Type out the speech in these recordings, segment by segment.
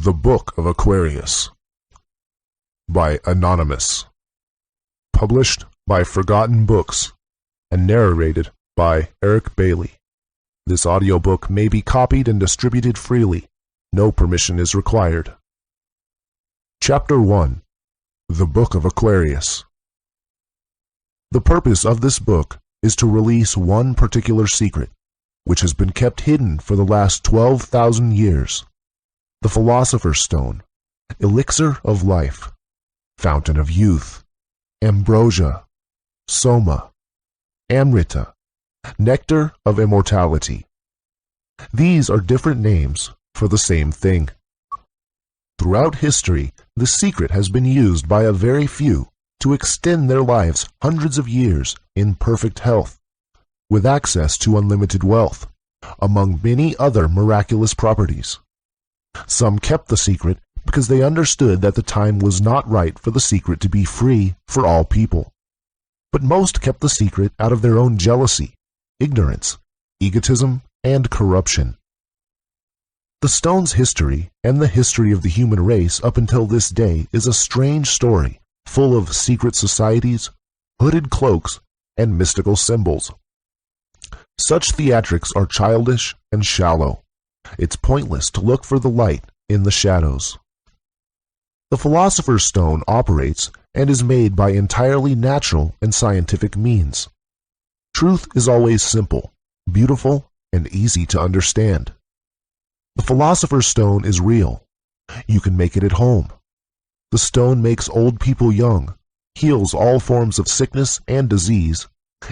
The Book of Aquarius by Anonymous. Published by Forgotten Books and narrated by Eric Bailey. This audiobook may be copied and distributed freely. No permission is required. Chapter 1. The Book of Aquarius. The purpose of this book is to release one particular secret, which has been kept hidden for the last 12,000 years. The Philosopher's Stone, Elixir of Life, Fountain of Youth, Ambrosia, Soma, Amrita, Nectar of Immortality. These are different names for the same thing. Throughout history, the secret has been used by a very few to extend their lives hundreds of years in perfect health, with access to unlimited wealth, among many other miraculous properties. Some kept the secret because they understood that the time was not right for the secret to be free for all people. But most kept the secret out of their own jealousy, ignorance, egotism, and corruption. The stone's history and the history of the human race up until this day is a strange story full of secret societies, hooded cloaks, and mystical symbols. Such theatrics are childish and shallow. It's pointless to look for the light in the shadows. The Philosopher's Stone operates and is made by entirely natural and scientific means. Truth is always simple, beautiful, and easy to understand. The Philosopher's Stone is real. You can make it at home. The stone makes old people young, heals all forms of sickness and disease,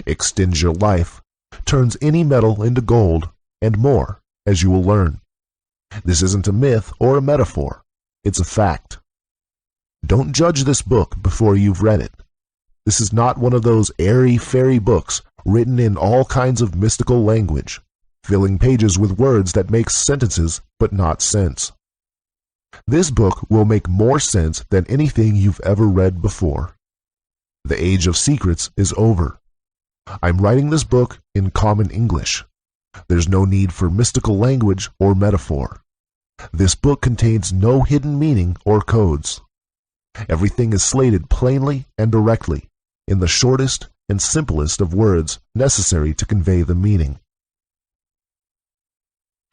extends your life, turns any metal into gold, and more, as you will learn. This isn't a myth or a metaphor. It's a fact. Don't judge this book before you've read it. This is not one of those airy-fairy books written in all kinds of mystical language, filling pages with words that make sentences but not sense. This book will make more sense than anything you've ever read before. The age of secrets is over. I'm writing this book in common English. There's no need for mystical language or metaphor. This book contains no hidden meaning or codes. Everything is slated plainly and directly, in the shortest and simplest of words necessary to convey the meaning.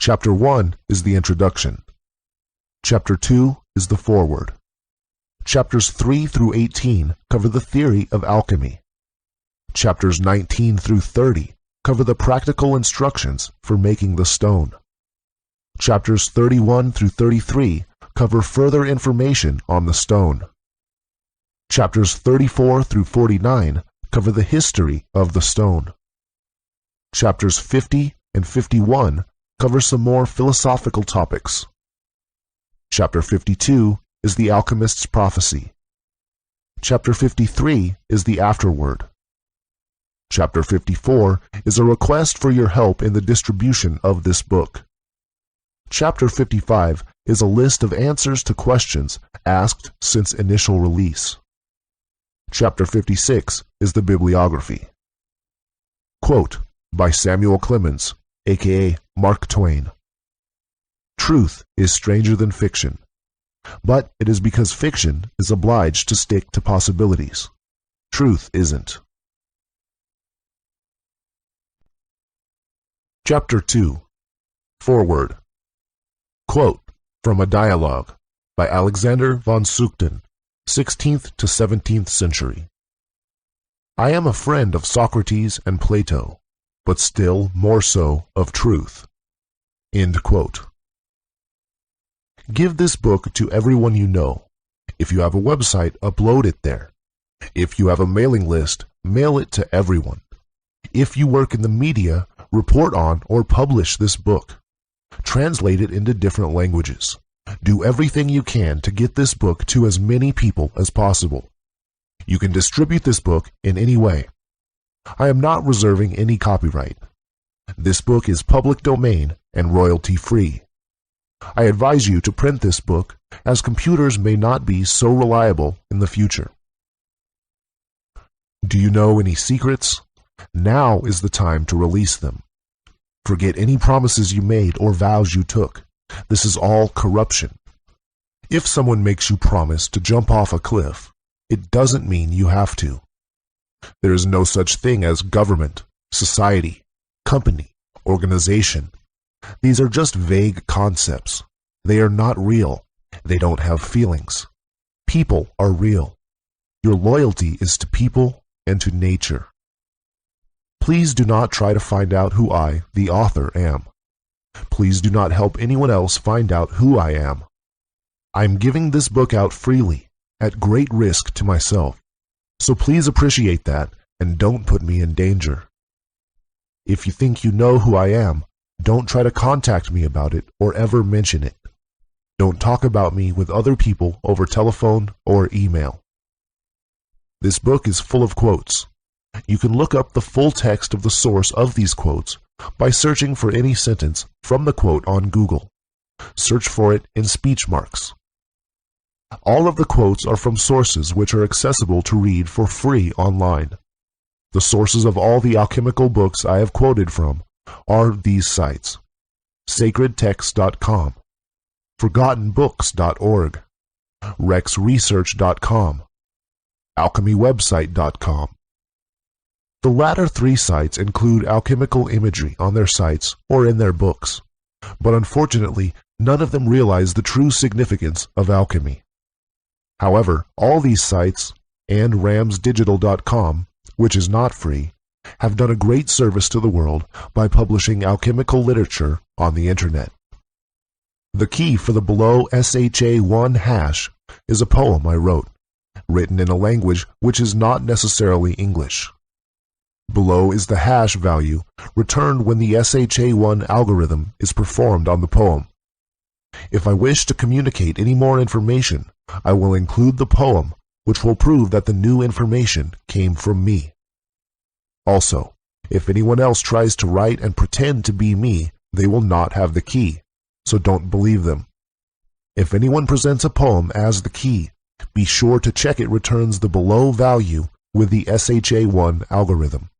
Chapter 1 is the introduction. Chapter 2 is the foreword. Chapters 3 through 18 cover the theory of alchemy. Chapters 19 through 30 cover the practical instructions for making the stone. Chapters 31 through 33 cover further information on the stone. Chapters 34 through 49 cover the history of the stone. Chapters 50 and 51 cover some more philosophical topics. Chapter 52 is the alchemist's prophecy. Chapter 53 is the afterword. Chapter 54 is a request for your help in the distribution of this book. Chapter 55 is a list of answers to questions asked since initial release. Chapter 56 is the bibliography. Quote by Samuel Clemens, aka Mark Twain. Truth is stranger than fiction, but it is because fiction is obliged to stick to possibilities. Truth isn't. Chapter 2. Foreword. Quote from a dialogue by Alexander von Schuchten, 16th to 17th century. I am a friend of Socrates and Plato, but still more so of truth. End quote. Give this book to everyone you know. If you have a website, upload it there. If you have a mailing list, mail it to everyone. If you work in the media, report on or publish this book. Translate it into different languages. Do everything you can to get this book to as many people as possible. You can distribute this book in any way. I am not reserving any copyright. This book is public domain and royalty-free. I advise you to print this book, as computers may not be so reliable in the future. Do you know any secrets? Now is the time to release them. Forget any promises you made or vows you took. This is all corruption. If someone makes you promise to jump off a cliff, it doesn't mean you have to. There is no such thing as government, society, company, organization. These are just vague concepts. They are not real. They don't have feelings. People are real. Your loyalty is to people and to nature. Please do not try to find out who I, the author, am. Please do not help anyone else find out who I am. I am giving this book out freely, at great risk to myself, so please appreciate that and don't put me in danger. If you think you know who I am, don't try to contact me about it or ever mention it. Don't talk about me with other people over telephone or email. This book is full of quotes. You can look up the full text of the source of these quotes by searching for any sentence from the quote on Google. Search for it in speech marks. All of the quotes are from sources which are accessible to read for free online. The sources of all the alchemical books I have quoted from are these sites: sacredtext.com, forgottenbooks.org, rexresearch.com, alchemywebsite.com. The latter three sites include alchemical imagery on their sites or in their books, but unfortunately none of them realize the true significance of alchemy. However, all these sites, and ramsdigital.com, which is not free, have done a great service to the world by publishing alchemical literature on the internet. The key for the below SHA1 hash is a poem I wrote, written in a language which is not necessarily English. Below is the hash value returned when the SHA1 algorithm is performed on the poem. If I wish to communicate any more information, I will include the poem, which will prove that the new information came from me. Also, if anyone else tries to write and pretend to be me, they will not have the key, so don't believe them. If anyone presents a poem as the key, be sure to check it returns the below value with the SHA1 algorithm.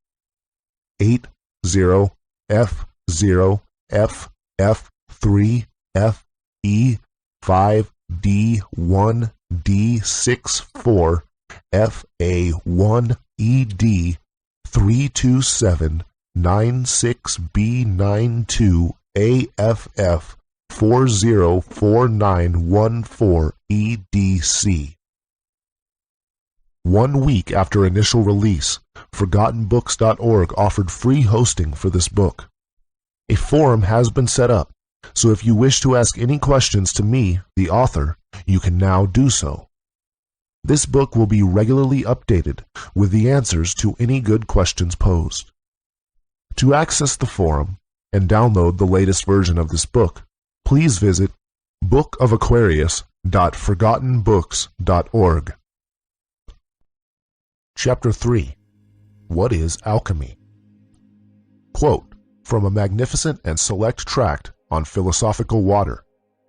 80F0F3FE5D1D64FA1ED32796B92AFF404914EDC. 1 week after initial release, ForgottenBooks.org offered free hosting for this book. A forum has been set up, so if you wish to ask any questions to me, the author, you can now do so. This book will be regularly updated with the answers to any good questions posed. To access the forum and download the latest version of this book, please visit bookofaquarius.forgottenbooks.org. Chapter 3. What is Alchemy? Quote from a magnificent and select tract on philosophical water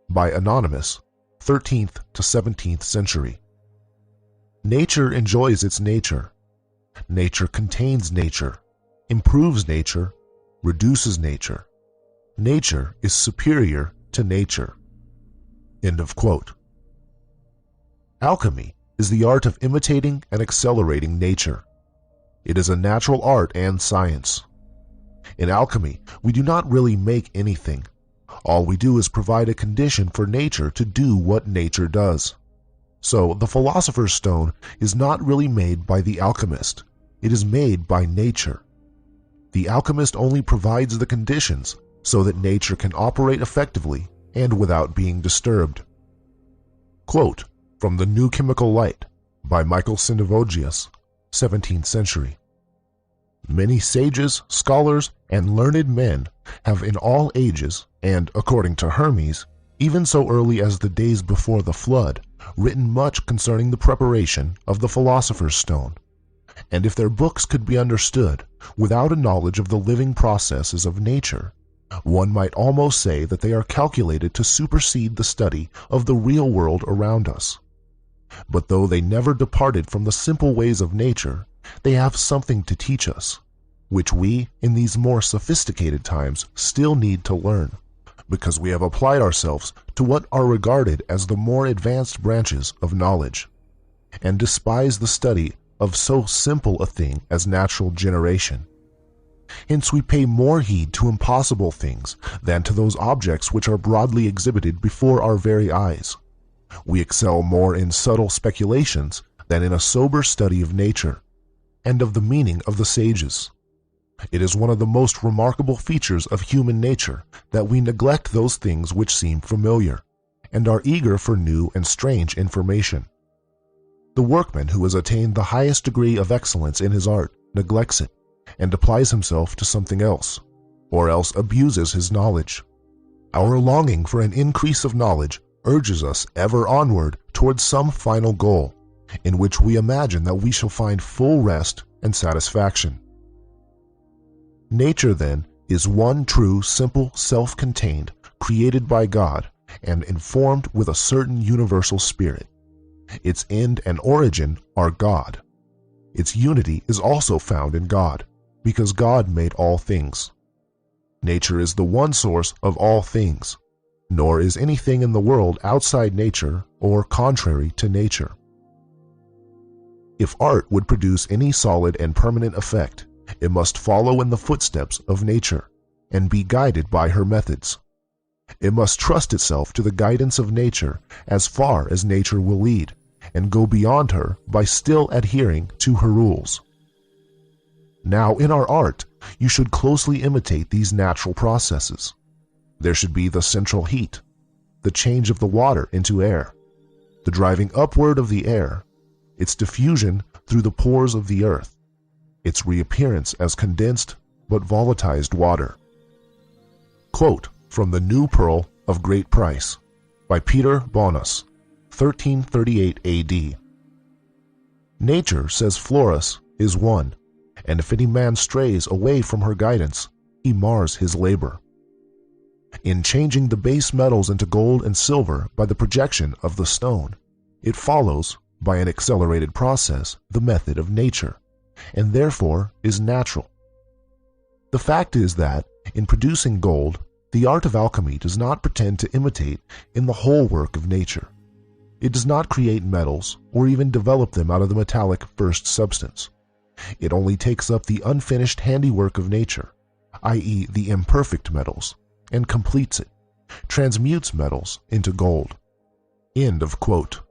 by Anonymous, 13th to 17th century. Nature enjoys its nature. Nature contains nature, improves nature, reduces nature. Nature is superior to nature. End of quote. Alchemy is the art of imitating and accelerating nature. It is a natural art and science. In alchemy, we do not really make anything. All we do is provide a condition for nature to do what nature does. So the philosopher's stone is not really made by the alchemist. It is made by nature. The alchemist only provides the conditions so that nature can operate effectively and without being disturbed. Quote from The New Chemical Light by Michael Sindavogius, 17th century. Many sages, scholars, and learned men have in all ages, and according to Hermes, even so early as the days before the flood, written much concerning the preparation of the philosopher's stone. And if their books could be understood without a knowledge of the living processes of nature, one might almost say that they are calculated to supersede the study of the real world around us. But though they never departed from the simple ways of nature, they have something to teach us, which we, in these more sophisticated times, still need to learn, because we have applied ourselves to what are regarded as the more advanced branches of knowledge, and despise the study of so simple a thing as natural generation. Hence we pay more heed to impossible things than to those objects which are broadly exhibited before our very eyes. We excel more in subtle speculations than in a sober study of nature, and of the meaning of the sages. It is one of the most remarkable features of human nature that we neglect those things which seem familiar, and are eager for new and strange information. The workman who has attained the highest degree of excellence in his art neglects it, and applies himself to something else, or else abuses his knowledge. Our longing for an increase of knowledge urges us ever onward towards some final goal, in which we imagine that we shall find full rest and satisfaction. Nature, then, is one true, simple, self-contained, created by God, and informed with a certain universal spirit. Its end and origin are God. Its unity is also found in God, because God made all things. Nature is the one source of all things, nor is anything in the world outside nature or contrary to nature. If art would produce any solid and permanent effect, it must follow in the footsteps of nature and be guided by her methods. It must trust itself to the guidance of nature as far as nature will lead, and go beyond her by still adhering to her rules. Now, in our art, you should closely imitate these natural processes. There should be the central heat, the change of the water into air, the driving upward of the air, its diffusion through the pores of the earth, its reappearance as condensed but volatilized water. Quote from The New Pearl of Great Price by Peter Bonas, 1338 AD. Nature, says Florus, is one, and if any man strays away from her guidance, he mars his labor. In changing the base metals into gold and silver by the projection of the stone, it follows, by an accelerated process, the method of nature, and therefore is natural. The fact is that, in producing gold, the art of alchemy does not pretend to imitate in the whole work of nature. It does not create metals or even develop them out of the metallic first substance. It only takes up the unfinished handiwork of nature, i.e., the imperfect metals, and completes it, transmutes metals into gold. End of quote.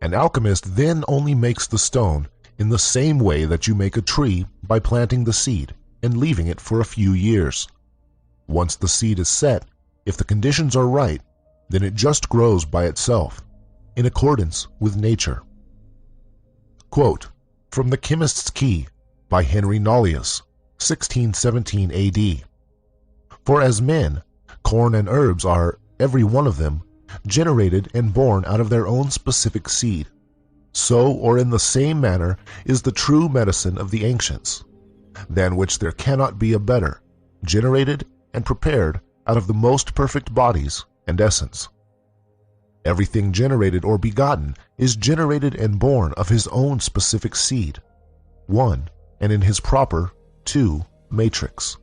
An alchemist then only makes the stone in the same way that you make a tree by planting the seed and leaving it for a few years. Once the seed is set, if the conditions are right, then it just grows by itself, in accordance with nature. Quote from The Chemist's Key by Henry Nollius, 1617 AD. For as men, corn and herbs are, every one of them, generated and born out of their own specific seed, so or in the same manner is the true medicine of the ancients, than which there cannot be a better, generated and prepared out of the most perfect bodies and essence. Everything generated or begotten is generated and born of his own specific seed, one, and in his proper, two, matrix.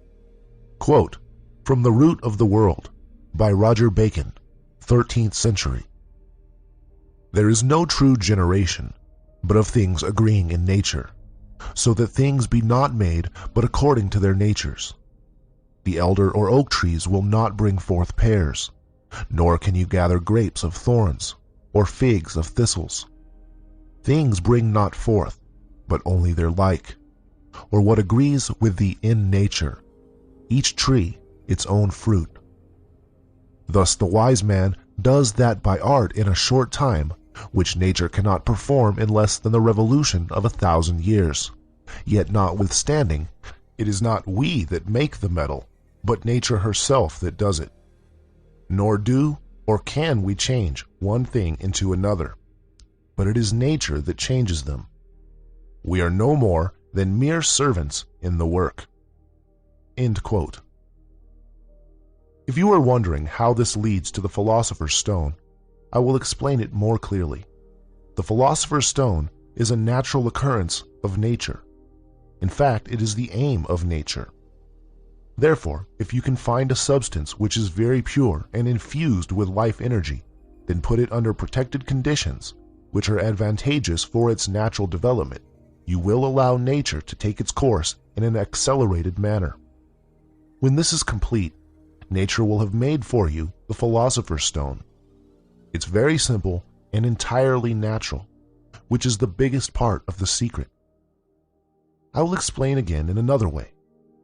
Quote from The Root of the World by Roger Bacon, 13th century. There is no true generation, but of things agreeing in nature, so that things be not made but according to their natures. The elder or oak trees will not bring forth pears, nor can you gather grapes of thorns, or figs of thistles. Things bring not forth, but only their like, or what agrees with the in nature, each tree its own fruit. Thus the wise man does that by art in a short time, which nature cannot perform in less than the revolution of 1,000 years. Yet notwithstanding, it is not we that make the metal, but nature herself that does it. Nor do or can we change one thing into another, but it is nature that changes them. We are no more than mere servants in the work. End quote. If you are wondering how this leads to the philosopher's stone, I will explain it more clearly. The philosopher's stone is a natural occurrence of nature. In fact, it is the aim of nature. Therefore, if you can find a substance which is very pure and infused with life energy, then put it under protected conditions, which are advantageous for its natural development. You will allow nature to take its course in an accelerated manner. When this is complete, nature will have made for you the Philosopher's Stone. It's very simple and entirely natural, which is the biggest part of the secret. I will explain again in another way.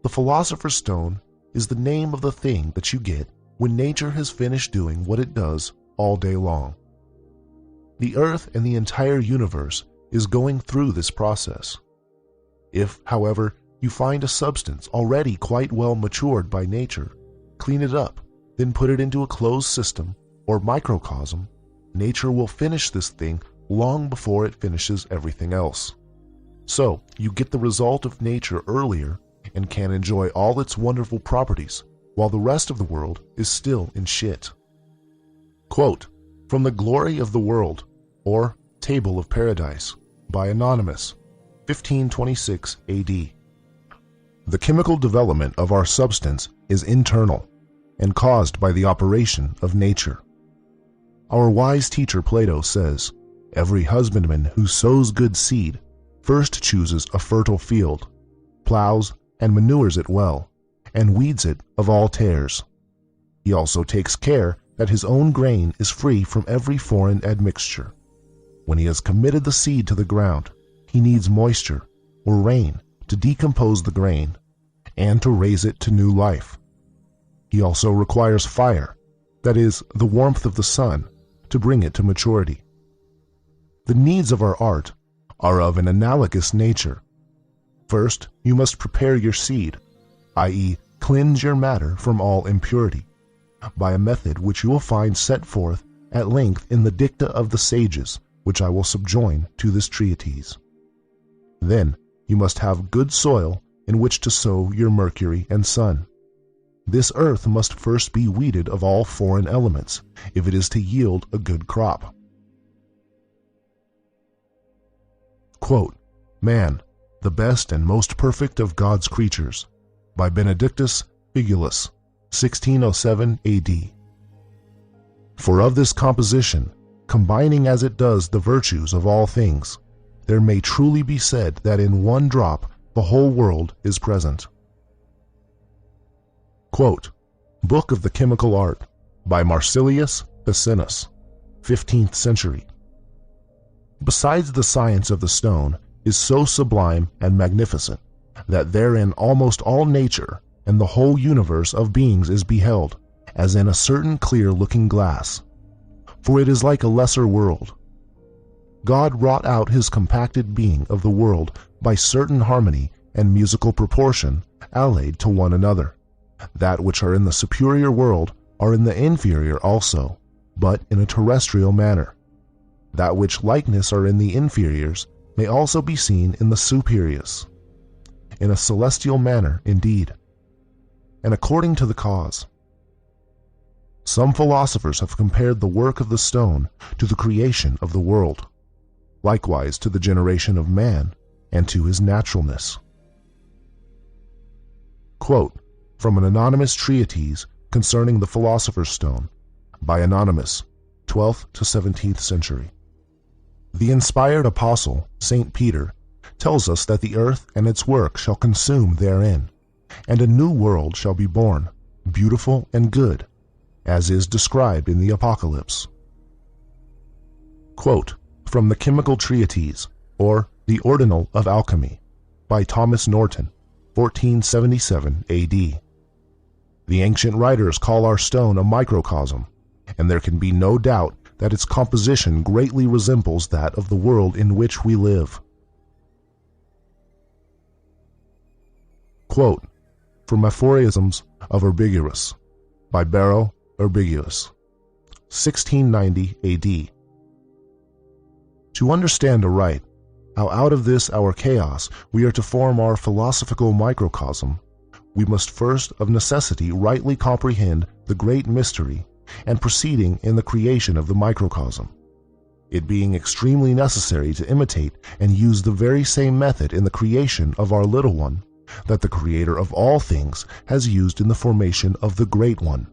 The Philosopher's Stone is the name of the thing that you get when nature has finished doing what it does all day long. The Earth and the entire universe is going through this process. If, however, you find a substance already quite well matured by nature, clean it up, then put it into a closed system or microcosm, nature will finish this thing long before it finishes everything else. So, you get the result of nature earlier and can enjoy all its wonderful properties while the rest of the world is still in shit. Quote, from The Glory of the World, or Table of Paradise, by Anonymous, 1526 AD. The chemical development of our substance is internal and caused by the operation of nature. Our wise teacher Plato says, every husbandman who sows good seed first chooses a fertile field, plows and manures it well, and weeds it of all tares. He also takes care that his own grain is free from every foreign admixture. When he has committed the seed to the ground, he needs moisture, or rain, to decompose the grain, and to raise it to new life. He also requires fire, that is, the warmth of the sun, to bring it to maturity. The needs of our art are of an analogous nature. First, you must prepare your seed, i.e., cleanse your matter from all impurity, by a method which you will find set forth at length in the dicta of the sages, which I will subjoin to this treatise. Then you must have good soil in which to sow your mercury and sun. This earth must first be weeded of all foreign elements, if it is to yield a good crop. Quote, Man, the best and most perfect of God's creatures, by Benedictus Figulus, 1607 AD. For of this composition, combining as it does the virtues of all things, there may truly be said that in one drop the whole world is present. Quote, Book of the Chemical Art, by Marsilius Ficinus, 15th century. Besides, the science of the stone is so sublime and magnificent that therein almost all nature and the whole universe of beings is beheld, as in a certain clear-looking glass. For it is like a lesser world. God wrought out his compacted being of the world by certain harmony and musical proportion allied to one another. That which are in the superior world are in the inferior also, but in a terrestrial manner. That which likeness are in the inferiors may also be seen in the superiors, in a celestial manner indeed, and according to the cause. Some philosophers have compared the work of the stone to the creation of the world, likewise to the generation of man and to his naturalness. Quote, from an anonymous treatise concerning the Philosopher's Stone, by Anonymous, 12th to 17th century. The inspired apostle, St. Peter, tells us that the earth and its work shall consume therein, and a new world shall be born, beautiful and good, as is described in the Apocalypse. Quote, from the Chemical Treatise, or The Ordinal of Alchemy, by Thomas Norton, 1477 A.D. The ancient writers call our stone a microcosm, and there can be no doubt that its composition greatly resembles that of the world in which we live. Quote, from Aphorisms of Urbigurus, by Barrow Urbigurus, 1690 A.D. To understand aright how out of this our chaos we are to form our philosophical microcosm, we must first of necessity rightly comprehend the great mystery and proceeding in the creation of the microcosm, it being extremely necessary to imitate and use the very same method in the creation of our little one, that the Creator of all things has used in the formation of the Great One.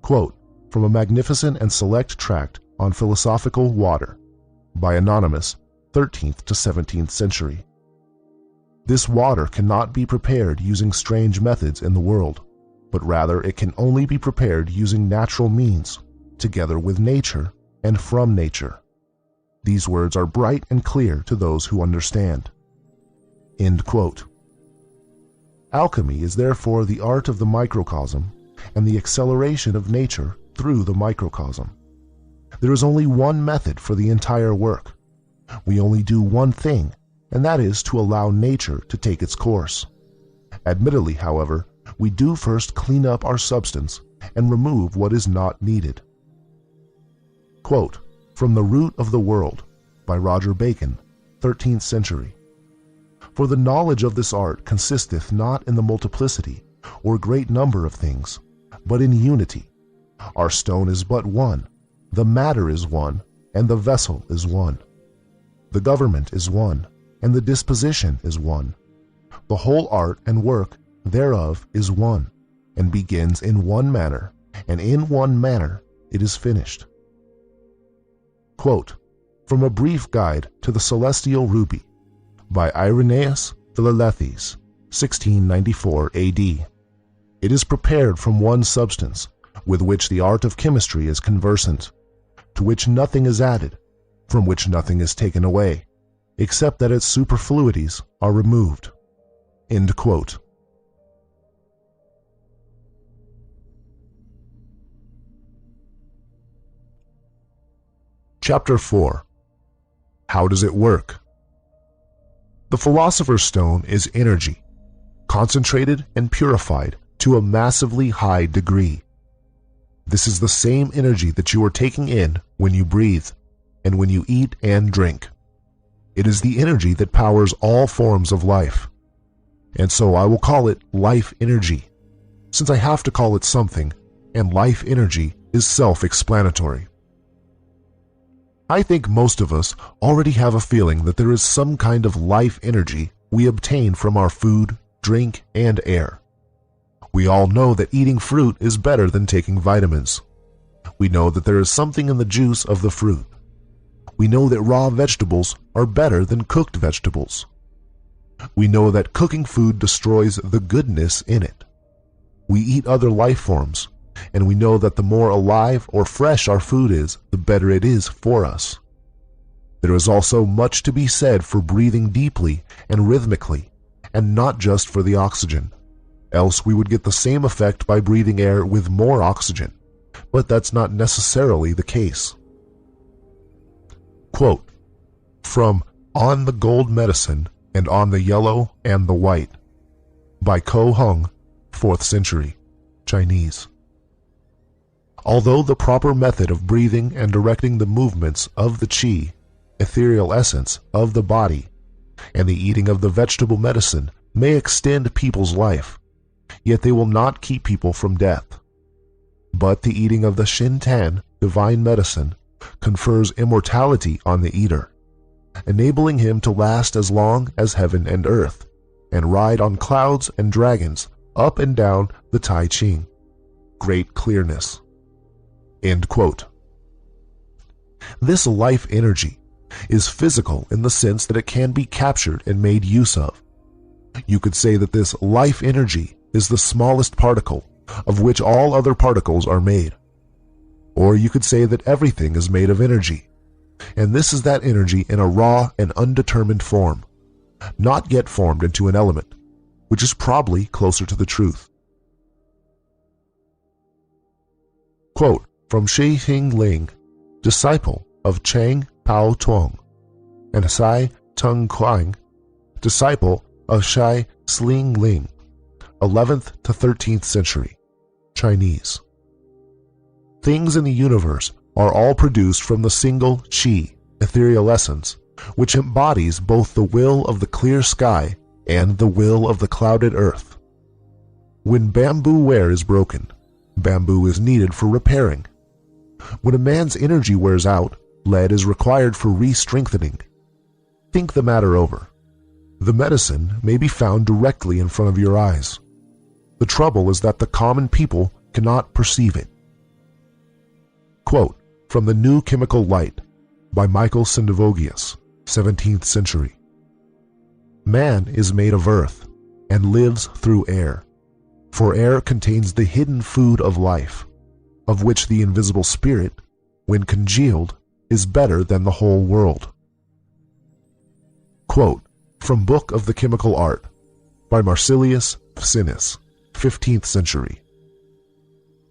Quote from a magnificent and select tract on philosophical water by Anonymous, 13th to 17th century. This water cannot be prepared using strange methods in the world, but rather it can only be prepared using natural means, together with nature and from nature. These words are bright and clear to those who understand. End quote. Alchemy is therefore the art of the microcosm and the acceleration of nature through the microcosm. There is only one method for the entire work. We only do one thing, and that is to allow nature to take its course. Admittedly, however, we do first clean up our substance and remove what is not needed. Quote from The Root of the World by Roger Bacon, 13th century. For the knowledge of this art consisteth not in the multiplicity or great number of things, but in unity. Our stone is but one, the matter is one, and the vessel is one. The government is one, and the disposition is one. The whole art and work thereof is one, and begins in one manner, and in one manner it is finished. Quote from A Brief Guide to the Celestial Ruby by Irenaeus Philalethes, 1694 A.D. It is prepared from one substance, with which the art of chemistry is conversant, to which nothing is added, from which nothing is taken away, except that its superfluities are removed. End quote. Chapter 4. How does it work? The Philosopher's Stone is energy, concentrated and purified to a massively high degree. This is the same energy that you are taking in when you breathe and when you eat and drink. It is the energy that powers all forms of life. And so I will call it life energy, since I have to call it something, and life energy is self-explanatory. I think most of us already have a feeling that there is some kind of life energy we obtain from our food, drink, and air. We all know that eating fruit is better than taking vitamins. We know that there is something in the juice of the fruit. We know that raw vegetables are better than cooked vegetables. We know that cooking food destroys the goodness in it. We eat other life forms, and we know that the more alive or fresh our food is, the better it is for us. There is also much to be said for breathing deeply and rhythmically, and not just for the oxygen. Else we would get the same effect by breathing air with more oxygen, but that's not necessarily the case. Quote from On the Gold Medicine and on the Yellow and the White by Ko Hung, 4th century, Chinese. Although the proper method of breathing and directing the movements of the qi, ethereal essence, of the body, and the eating of the vegetable medicine may extend people's life, yet they will not keep people from death. But the eating of the Shintan, divine medicine, confers immortality on the eater, enabling him to last as long as heaven and earth, and ride on clouds and dragons up and down the Tai Ching. Great clearness. End quote. This life energy is physical in the sense that it can be captured and made use of. You could say that this life energy is the smallest particle of which all other particles are made. Or you could say that everything is made of energy, and this is that energy in a raw and undetermined form, not yet formed into an element, which is probably closer to the truth. Quote from Shi Hing Ling, disciple of Chang Pao Tuong, and Sai Tung Kuang, disciple of Shai Sling Ling, 11th to 13th century, Chinese. Things in the universe are all produced from the single qi, ethereal essence, which embodies both the will of the clear sky and the will of the clouded earth. When bamboo ware is broken, bamboo is needed for repairing. When a man's energy wears out, lead is required for re-strengthening. Think the matter over. The medicine may be found directly in front of your eyes. The trouble is that the common people cannot perceive it. Quote from The New Chemical Light by Michael Sendivogius, 17th century. Man is made of earth and lives through air, for air contains the hidden food of life, of which the invisible spirit, when congealed, is better than the whole world. Quote from Book of the Chemical Art by Marsilius Ficinus, 15th century.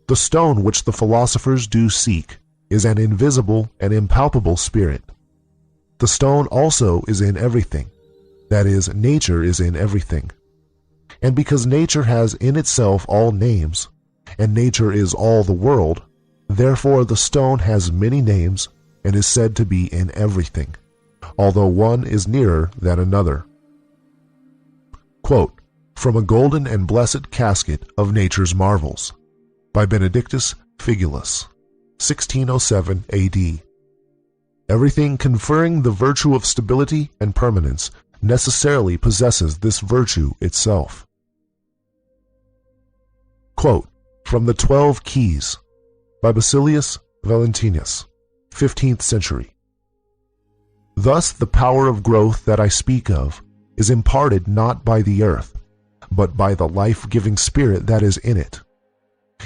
The stone which the philosophers do seek is an invisible and impalpable spirit. The stone also is in everything, that is, nature is in everything. And because nature has in itself all names, and nature is all the world, therefore the stone has many names and is said to be in everything, although one is nearer than another. Quote from A Golden and Blessed Casket of Nature's Marvels by Benedictus Figulus, 1607 AD. Everything conferring the virtue of stability and permanence necessarily possesses this virtue itself. Quote from The 12 Keys by Basilius Valentinus, 15th century. Thus the power of growth that I speak of is imparted not by the earth, but by the life-giving spirit that is in it.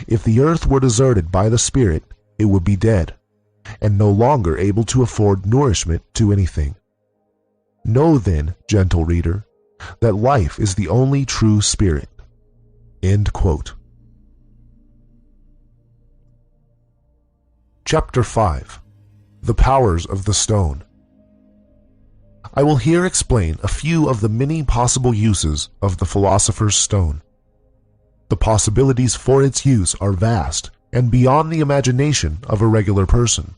If the earth were deserted by the spirit, it would be dead, and no longer able to afford nourishment to anything. Know then, gentle reader, that life is the only true spirit. End quote. Chapter 5. The Powers of the Stone. I will here explain a few of the many possible uses of the philosopher's stone. The possibilities for its use are vast and beyond the imagination of a regular person.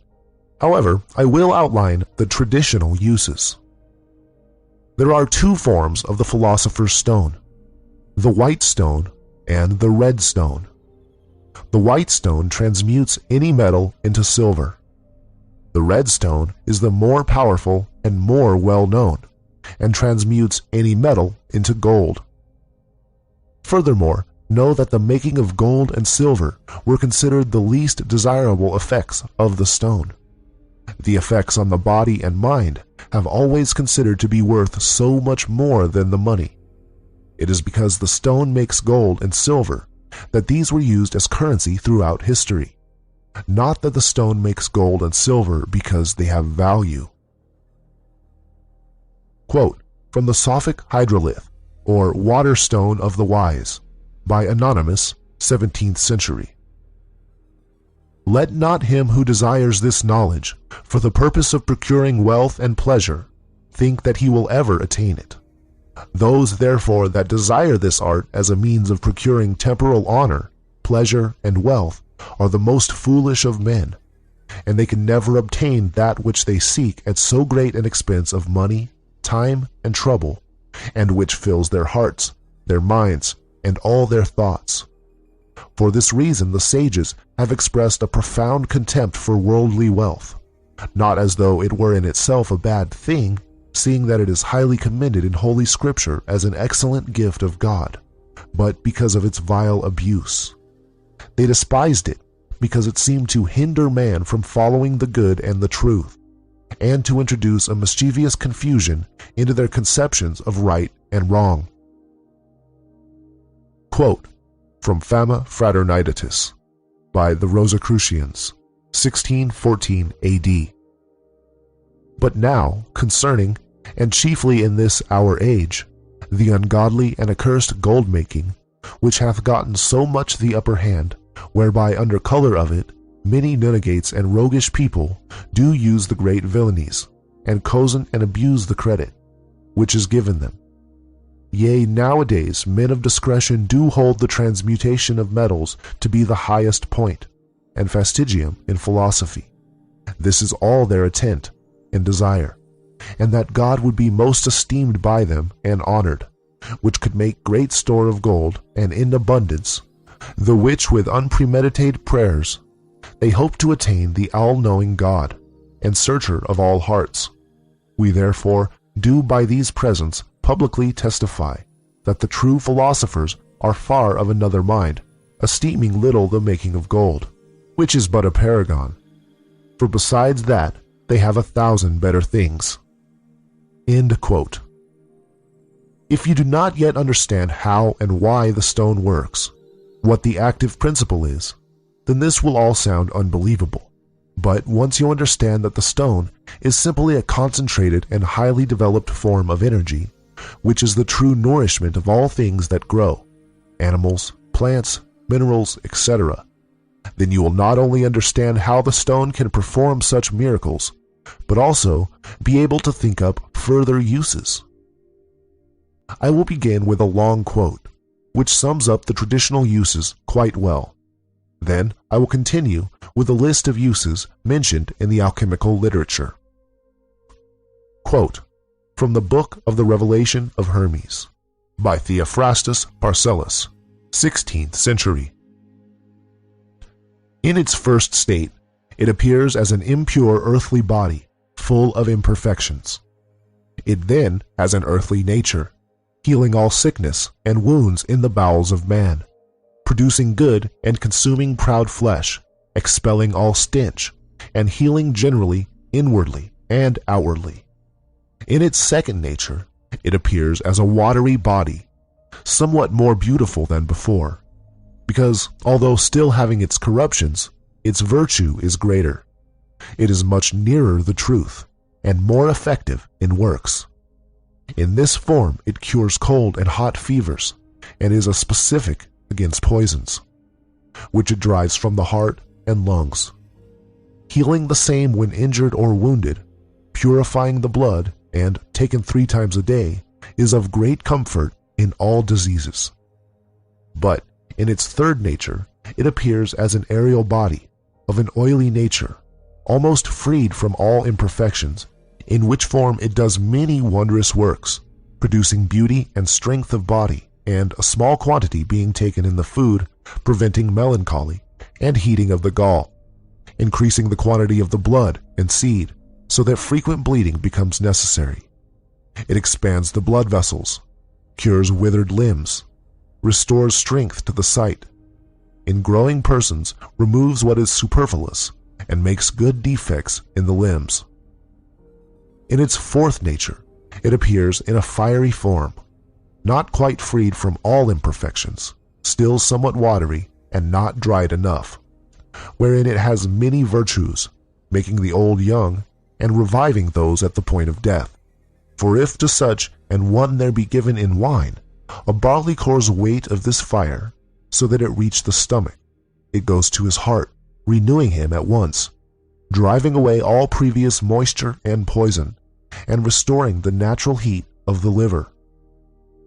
However, I will outline the traditional uses. There are two forms of the philosopher's stone: the white stone and the red stone. The white stone transmutes any metal into silver. The red stone is the more powerful and more well-known, and transmutes any metal into gold. Furthermore, know that the making of gold and silver were considered the least desirable effects of the stone. The effects on the body and mind have always considered to be worth so much more than the money. It is because the stone makes gold and silver that these were used as currency throughout history, not that the stone makes gold and silver because they have value. Quote from the Sophic Hydrolith, or Water Stone of the Wise, by Anonymous, 17th century. Let not him who desires this knowledge for the purpose of procuring wealth and pleasure think that he will ever attain it. Those, therefore, that desire this art as a means of procuring temporal honor, pleasure, and wealth are the most foolish of men, and they can never obtain that which they seek at so great an expense of money, time, and trouble, and which fills their hearts, their minds, and all their thoughts. For this reason the sages have expressed a profound contempt for worldly wealth, not as though it were in itself a bad thing, seeing that it is highly commended in Holy Scripture as an excellent gift of God, but because of its vile abuse. They despised it because it seemed to hinder man from following the good and the truth, and to introduce a mischievous confusion into their conceptions of right and wrong. Quote from Fama Fraternitatis by the Rosicrucians, 1614 AD. But now, concerning, and chiefly in this our age, the ungodly and accursed gold-making, which hath gotten so much the upper hand, whereby under color of it many nunnagates and roguish people do use the great villainies, and cozen and abuse the credit which is given them. Yea, nowadays men of discretion do hold the transmutation of metals to be the highest point, and fastigium in philosophy. This is all their intent and desire, and that God would be most esteemed by them and honored, which could make great store of gold and in abundance, the which with unpremeditated prayers they hope to attain the all-knowing God and searcher of all hearts. We therefore do by these presents publicly testify that the true philosophers are far of another mind, esteeming little the making of gold, which is but a paragon. For besides that, they have 1,000 better things. End quote. If you do not yet understand how and why the stone works, what the active principle is, then this will all sound unbelievable. But once you understand that the stone is simply a concentrated and highly developed form of energy, which is the true nourishment of all things that grow, animals, plants, minerals, etc., then you will not only understand how the stone can perform such miracles, but also be able to think up further uses. I will begin with a long quote, which sums up the traditional uses quite well. Then I will continue with a list of uses mentioned in the alchemical literature. Quote, from the Book of the Revelation of Hermes, by Theophrastus Paracelsus, 16th century. In its first state, it appears as an impure earthly body, full of imperfections. It then has an earthly nature, healing all sickness and wounds in the bowels of man, producing good and consuming proud flesh, expelling all stench, and healing generally, inwardly, and outwardly. In its second nature, it appears as a watery body, somewhat more beautiful than before, because, although still having its corruptions, its virtue is greater. It is much nearer the truth, and more effective in works. In this form, it cures cold and hot fevers, and is a specific against poisons, which it drives from the heart and lungs, healing the same when injured or wounded, purifying the blood, and, taken 3 times a day, is of great comfort in all diseases. But in its third nature, it appears as an aerial body, of an oily nature, almost freed from all imperfections, in which form it does many wondrous works, producing beauty and strength of body, and a small quantity being taken in the food, preventing melancholy and heating of the gall, increasing the quantity of the blood and seed, so that frequent bleeding becomes necessary. It expands the blood vessels, cures withered limbs, restores strength to the sight, in growing persons removes what is superfluous, and makes good defects in the limbs. In its fourth nature, it appears in a fiery form, not quite freed from all imperfections, still somewhat watery and not dried enough, wherein it has many virtues, making the old young and reviving those at the point of death. For if to such an one there be given in wine a barleycorn's weight of this fire, so that it reach the stomach, it goes to his heart, renewing him at once, driving away all previous moisture and poison, and restoring the natural heat of the liver.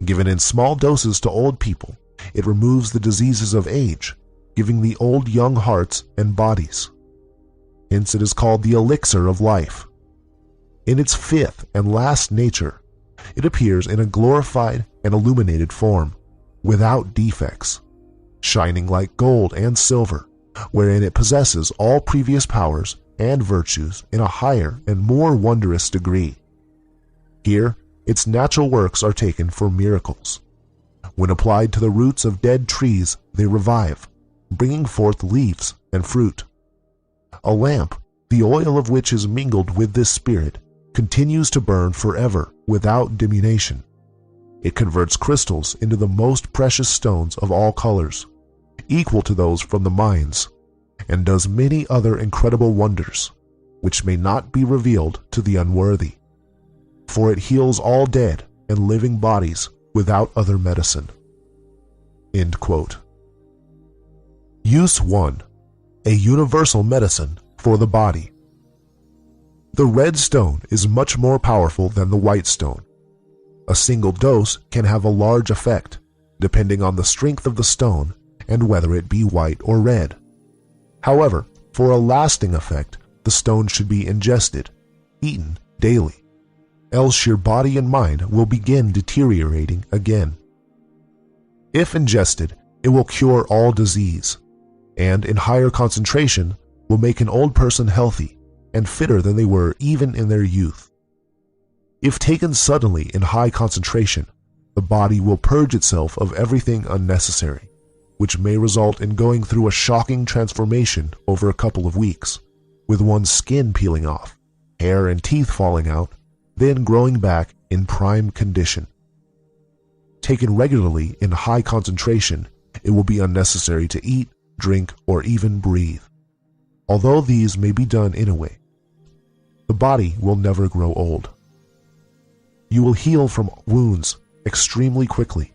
Given in small doses to old people, it removes the diseases of age, giving the old young hearts and bodies. Hence it is called the elixir of life. In its fifth and last nature, it appears in a glorified and illuminated form, without defects, shining like gold and silver, wherein it possesses all previous powers and virtues in a higher and more wondrous degree. Here, its natural works are taken for miracles. When applied to the roots of dead trees, they revive, bringing forth leaves and fruit. A lamp, the oil of which is mingled with this spirit, continues to burn forever without diminution. It converts crystals into the most precious stones of all colors, equal to those from the mines, and does many other incredible wonders, which may not be revealed to the unworthy. For it heals all dead and living bodies without other medicine. End quote. Use 1. A universal medicine for the body. The red stone is much more powerful than the white stone. A single dose can have a large effect, depending on the strength of the stone and whether it be white or red. However, for a lasting effect, the stone should be ingested, eaten daily, else your body and mind will begin deteriorating again. If ingested, it will cure all disease, and in higher concentration will make an old person healthy and fitter than they were even in their youth. If taken suddenly in high concentration, the body will purge itself of everything unnecessary, which may result in going through a shocking transformation over a couple of weeks, with one's skin peeling off, hair and teeth falling out, then growing back in prime condition. Taken regularly in high concentration, it will be unnecessary to eat, drink, or even breathe. Although these may be done in a way, the body will never grow old. You will heal from wounds extremely quickly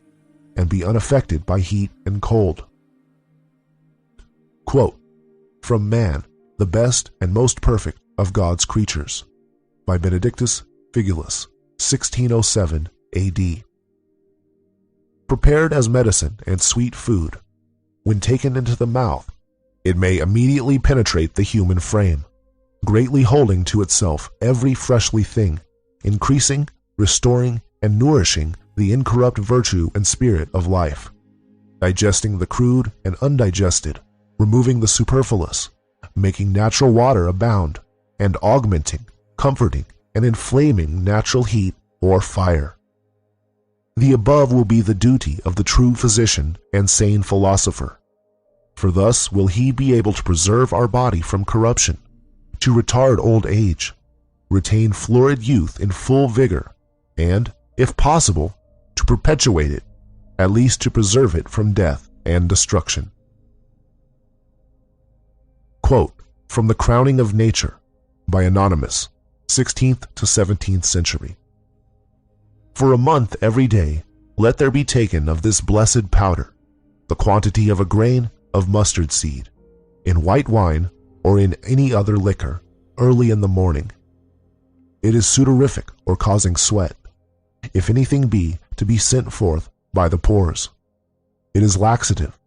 and be unaffected by heat and cold. Quote, from Man, the Best and Most Perfect of God's Creatures, by Benedictus Figulus, 1607 AD. Prepared as medicine and sweet food, when taken into the mouth, it may immediately penetrate the human frame, greatly holding to itself every fleshly thing, increasing, restoring, and nourishing the incorrupt virtue and spirit of life, digesting the crude and undigested, removing the superfluous, making natural water abound, and augmenting, comforting, and inflaming natural heat or fire. The above will be the duty of the true physician and sane philosopher, for thus will he be able to preserve our body from corruption, to retard old age, retain florid youth in full vigor, and, if possible, to perpetuate it, at least to preserve it from death and destruction. Quote, from The Crowning of Nature, by Anonymous, 16th to 17th century. For a month every day, let there be taken of this blessed powder, the quantity of a grain of mustard seed, in white wine or in any other liquor, early in the morning. It is sudorific or causing sweat, if anything be to be sent forth by the pores. It is laxative,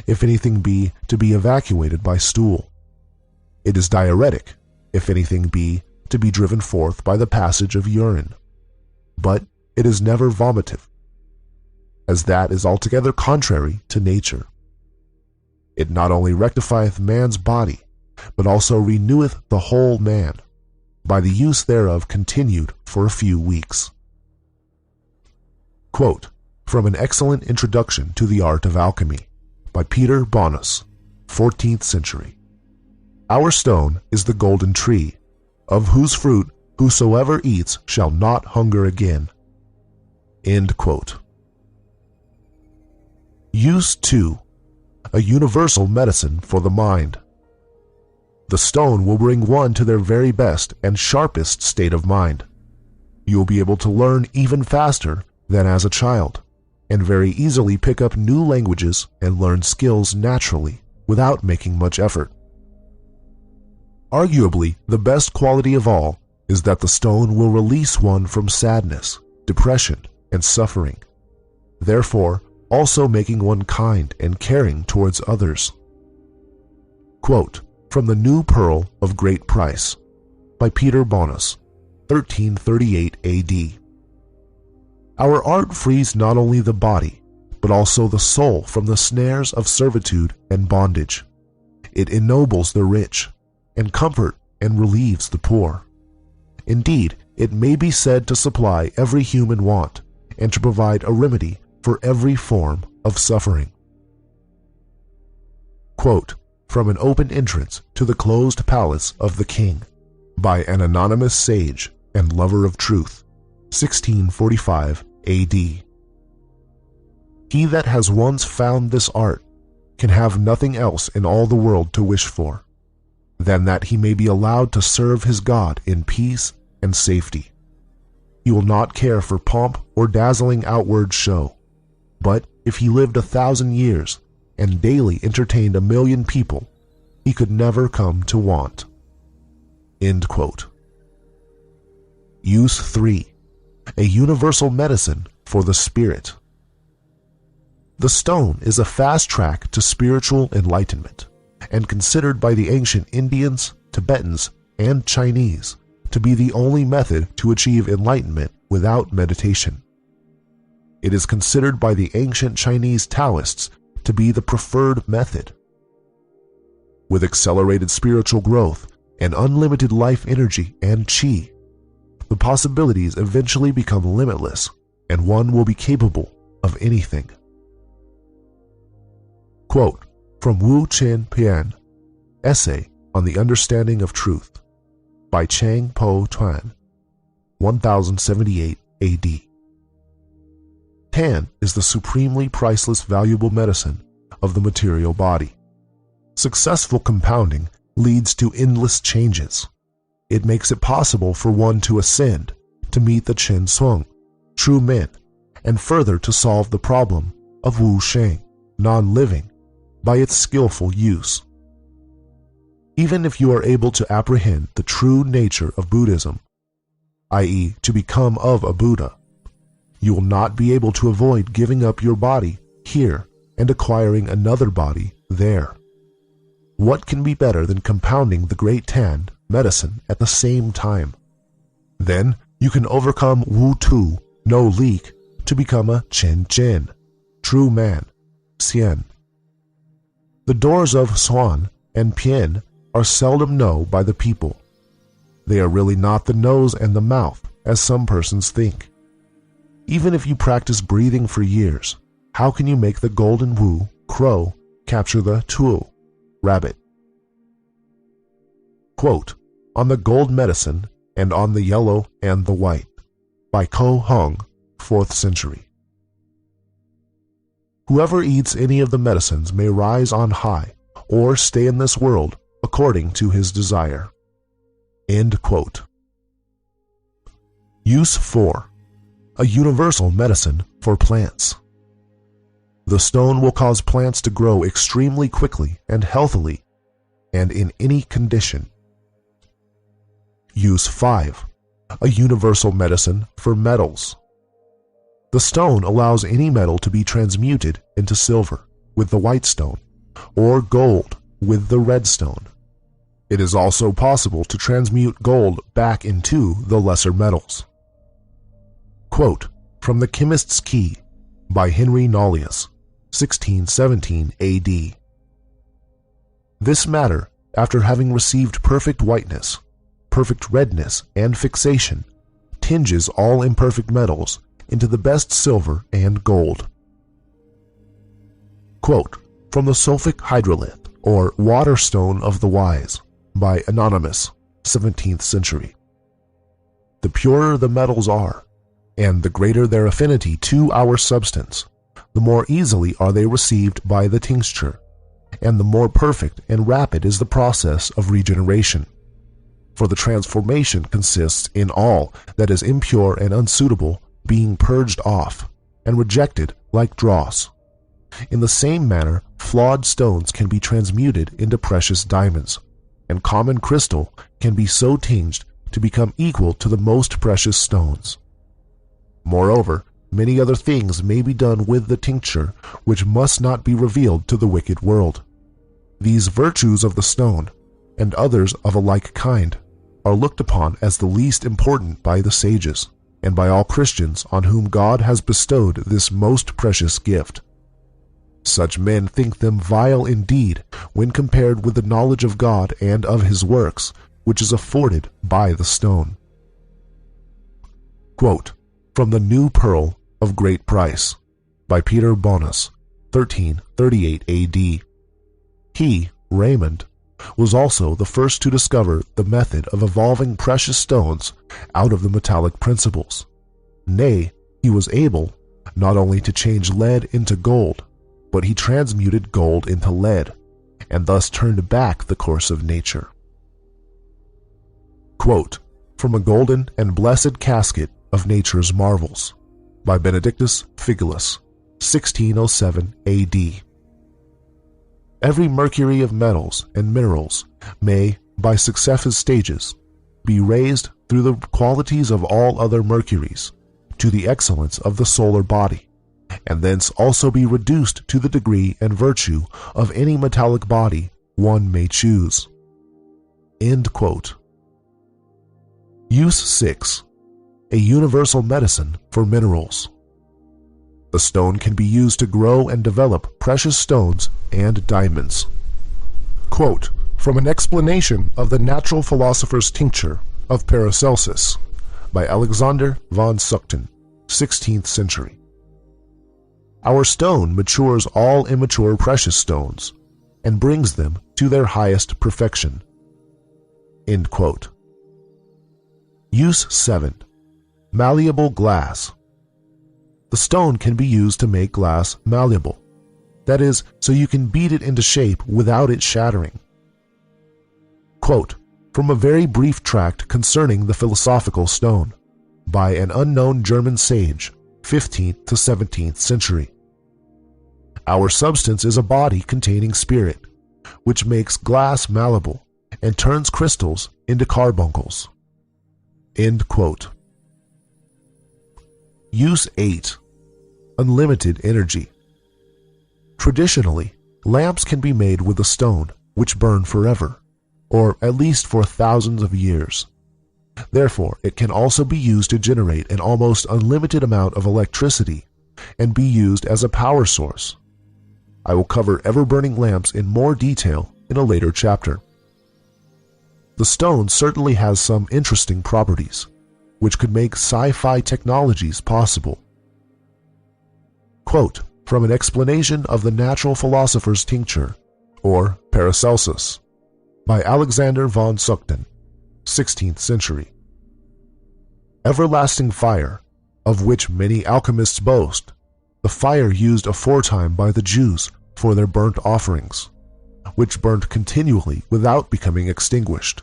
if anything be to be evacuated by stool. It is diuretic, if anything be to be driven forth by the passage of urine. But it is never vomitive, as that is altogether contrary to nature. It not only rectifieth man's body, but also reneweth the whole man, by the use thereof continued for a few weeks. Quote, from an excellent introduction to the art of alchemy, by Peter Bonus, 14th century. Our stone is the golden tree, of whose fruit whosoever eats shall not hunger again. End quote. Use 2. A universal medicine for the mind. The stone will bring one to their very best and sharpest state of mind. You will be able to learn even faster than as a child, and very easily pick up new languages and learn skills naturally without making much effort. Arguably, the best quality of all is that the stone will release one from sadness, depression, and suffering, therefore also making one kind and caring towards others. Quote, from The New Pearl of Great Price, by Peter Bonus, 1338 AD. Our art frees not only the body, but also the soul from the snares of servitude and bondage. It ennobles the rich, and comfort and relieves the poor. Indeed, it may be said to supply every human want, and to provide a remedy for every form of suffering. Quote, from An Open Entrance to the Closed Palace of the King, by an anonymous sage and lover of truth, 1645 AD. He that has once found this art can have nothing else in all the world to wish for, than that he may be allowed to serve his God in peace and safety. He will not care for pomp or dazzling outward show, but if he lived 1,000 years and daily entertained 1,000,000 people, he could never come to want. End quote. Use 3. A universal medicine for the spirit. The stone is a fast track to spiritual enlightenment, and considered by the ancient Indians, Tibetans, and Chinese to be the only method to achieve enlightenment without meditation. It is considered by the ancient Chinese Taoists to be the preferred method. With accelerated spiritual growth and unlimited life energy and qi, the the possibilities eventually become limitless, and one will be capable of anything. Quote from Wu Chen Pian, Essay on the Understanding of Truth, by Chang Po Tuan, 1078 AD. Tan is the supremely priceless valuable medicine of the material body. Successful compounding leads to endless changes. It makes it possible for one to ascend, to meet the Chen Sung, true men, and further to solve the problem of Wu Sheng, non-living, by its skillful use. Even if you are able to apprehend the true nature of Buddhism, i.e., to become of a Buddha, you will not be able to avoid giving up your body here and acquiring another body there. What can be better than compounding the great Tan medicine at the same time? Then you can overcome Wu Tu, no leak, to become a Chen Chen, true man, Xian. The doors of Xuan and Pian are seldom known by the people. They are really not the nose and the mouth, as some persons think. Even if you practice breathing for years, how can you make the golden Wu, crow, capture the Tuo, rabbit? Quote, on the gold medicine and on the yellow and the white, by Ko Hong, 4th century. Whoever eats any of the medicines may rise on high or stay in this world according to his desire. End quote. Use 4. A universal medicine for plants. The stone will cause plants to grow extremely quickly and healthily, and in any condition. Use 5. A universal medicine for metals. The stone allows any metal to be transmuted into silver with the white stone, or gold with the red stone. It is also possible to transmute gold back into the lesser metals. Quote from The Chemist's Key, by Henry Nollius, 1617 AD. This matter, after having received perfect whiteness, perfect redness, and fixation, tinges all imperfect metals into the best silver and gold. Quote from The Sulfic Hydrolith, or Water Stone of the Wise, by Anonymous, 17th century. The purer the metals are, and the greater their affinity to our substance, the more easily are they received by the tincture, and the more perfect and rapid is the process of regeneration. For the transformation consists in all that is impure and unsuitable being purged off and rejected like dross. In the same manner, flawed stones can be transmuted into precious diamonds, and common crystal can be so tinged to become equal to the most precious stones. Moreover, many other things may be done with the tincture which must not be revealed to the wicked world. These virtues of the stone, and others of a like kind, are looked upon as the least important by the sages, and by all Christians on whom God has bestowed this most precious gift. Such men think them vile indeed when compared with the knowledge of God and of his works, which is afforded by the stone. Quote from The New Pearl of Great Price, by Peter Bonus, 1338 AD. He, Raymond, was also the first to discover the method of evolving precious stones out of the metallic principles. Nay, he was able not only to change lead into gold, but he transmuted gold into lead, and thus turned back the course of nature. Quote from A Golden and Blessed Casket of Nature's Marvels, by Benedictus Figulus, 1607 AD. Every mercury of metals and minerals may, by successive stages, be raised through the qualities of all other mercuries to the excellence of the solar body, and thence also be reduced to the degree and virtue of any metallic body one may choose. End quote. Use 6. A universal medicine for minerals. The stone can be used to grow and develop precious stones and diamonds. Quote from an explanation of the Natural Philosopher's Tincture of Paracelsus, by Alexander von Sukten, 16th century. Our stone matures all immature precious stones and brings them to their highest perfection. End quote. Use 7. Malleable glass. The stone can be used to make glass malleable. That is, so you can beat it into shape without it shattering. Quote from a very brief tract concerning the philosophical stone, by an unknown German sage, 15th to 17th century. Our substance is a body containing spirit, which makes glass malleable and turns crystals into carbuncles. End quote. Use 8. Unlimited energy. Traditionally, lamps can be made with a stone which burn forever, or at least for thousands of years. Therefore, it can also be used to generate an almost unlimited amount of electricity and be used as a power source. I will cover ever-burning lamps in more detail in a later chapter. The stone certainly has some interesting properties, which could make sci-fi technologies possible. Quote from an explanation of the natural philosopher's tincture, or Paracelsus, by Alexander von Sukten, 16th century. Everlasting fire, of which many alchemists boast, the fire used aforetime by the Jews for their burnt offerings, which burnt continually without becoming extinguished,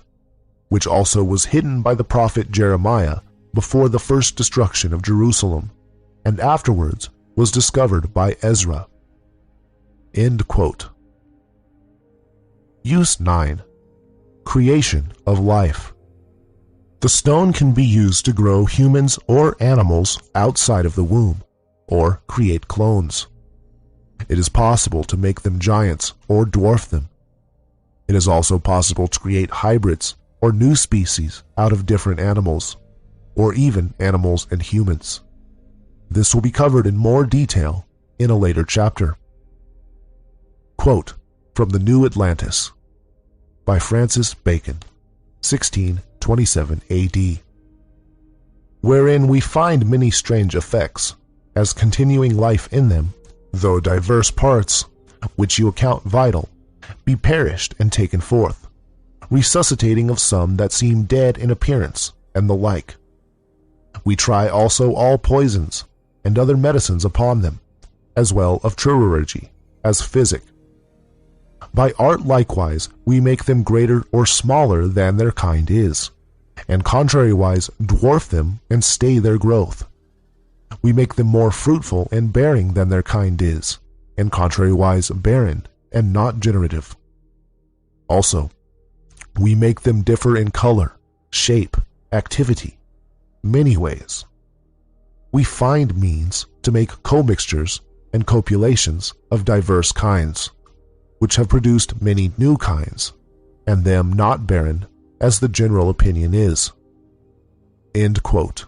which also was hidden by the prophet Jeremiah before the first destruction of Jerusalem, and afterwards was discovered by Ezra. End quote. Use 9. Creation of life. The stone can be used to grow humans or animals outside of the womb, or create clones. It is possible to make them giants or dwarf them. It is also possible to create hybrids or new species out of different animals, or even animals and humans. This will be covered in more detail in a later chapter. Quote from The New Atlantis, by Francis Bacon, 1627 AD, wherein we find many strange effects, as continuing life in them, though diverse parts, which you account vital, be perished and taken forth, resuscitating of some that seem dead in appearance, and the like. We try also all poisons, and other medicines upon them, as well of chirurgy, as physic. By art likewise we make them greater or smaller than their kind is, and contrariwise dwarf them and stay their growth. We make them more fruitful and bearing than their kind is, and contrariwise barren and not generative. Also, we make them differ in color, shape, activity, many ways. We find means to make commixtures and copulations of diverse kinds, which have produced many new kinds, and them not barren, as the general opinion is. End quote.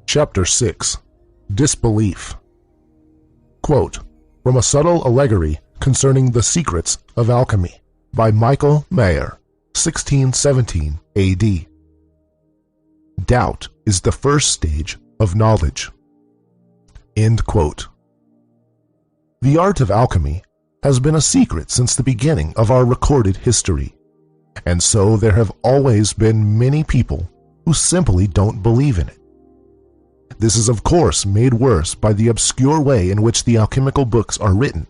Chapter 6. Disbelief. Quote from a subtle allegory concerning the secrets of alchemy, by Michael Mayer, 1617 AD. Doubt is the first stage of knowledge. End quote. The art of alchemy has been a secret since the beginning of our recorded history, and so there have always been many people who simply don't believe in it. This is of course made worse by the obscure way in which the alchemical books are written,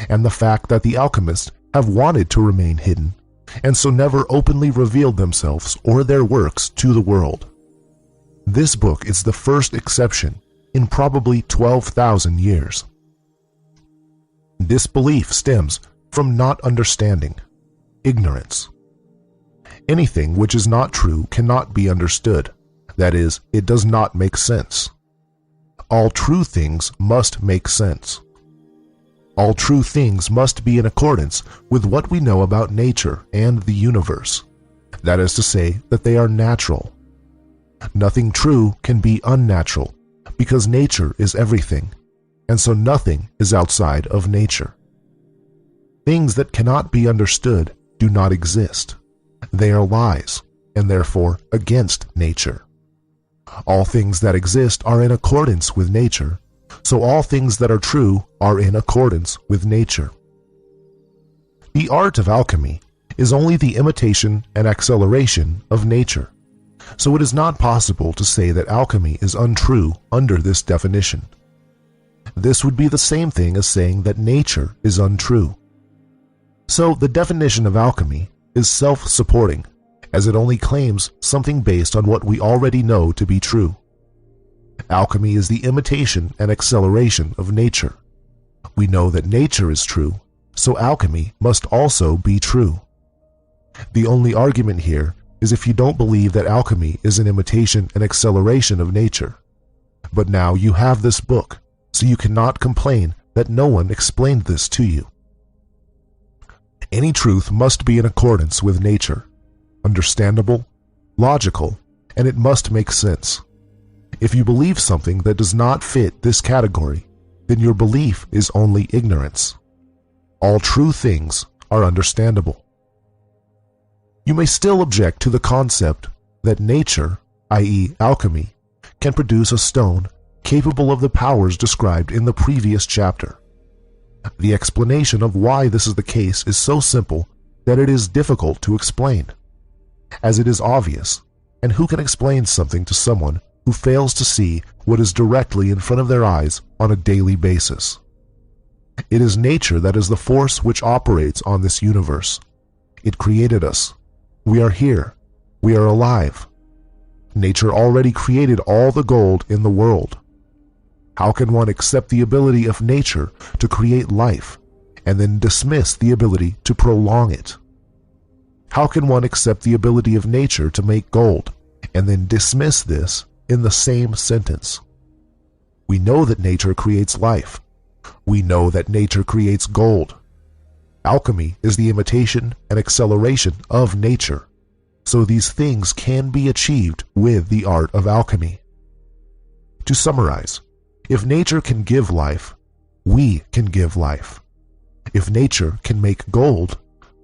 and the fact that the alchemists have wanted to remain hidden, and so never openly revealed themselves or their works to the world. This book is the first exception in probably 12,000 years. This belief stems from not understanding, ignorance. Anything which is not true cannot be understood. That is, it does not make sense. All true things must make sense. All true things must be in accordance with what we know about nature and the universe. That is to say, that they are natural. Nothing true can be unnatural, because nature is everything, and so nothing is outside of nature. Things that cannot be understood do not exist. They are lies, and therefore against nature. All things that exist are in accordance with nature, so all things that are true are in accordance with nature. The art of alchemy is only the imitation and acceleration of nature, so it is not possible to say that alchemy is untrue under this definition. This would be the same thing as saying that nature is untrue. So the definition of alchemy is self-supporting, as it only claims something based on what we already know to be true. Alchemy is the imitation and acceleration of nature. We know that nature is true, so alchemy must also be true. The only argument here is if you don't believe that alchemy is an imitation and acceleration of nature. But now you have this book, so you cannot complain that no one explained this to you. Any truth must be in accordance with nature, understandable, logical, and it must make sense. If you believe something that does not fit this category, then your belief is only ignorance. All true things are understandable. You may still object to the concept that nature, i.e., alchemy, can produce a stone capable of the powers described in the previous chapter. The explanation of why this is the case is so simple that it is difficult to explain, as it is obvious, and who can explain something to someone who fails to see what is directly in front of their eyes on a daily basis? It is nature that is the force which operates on this universe. It created us. We are here. We are alive. Nature already created all the gold in the world. How can one accept the ability of nature to create life and then dismiss the ability to prolong it? How can one accept the ability of nature to make gold and then dismiss this in the same sentence? We know that nature creates life. We know that nature creates gold. Alchemy is the imitation and acceleration of nature, so these things can be achieved with the art of alchemy. To summarize, if nature can give life, we can give life. If nature can make gold,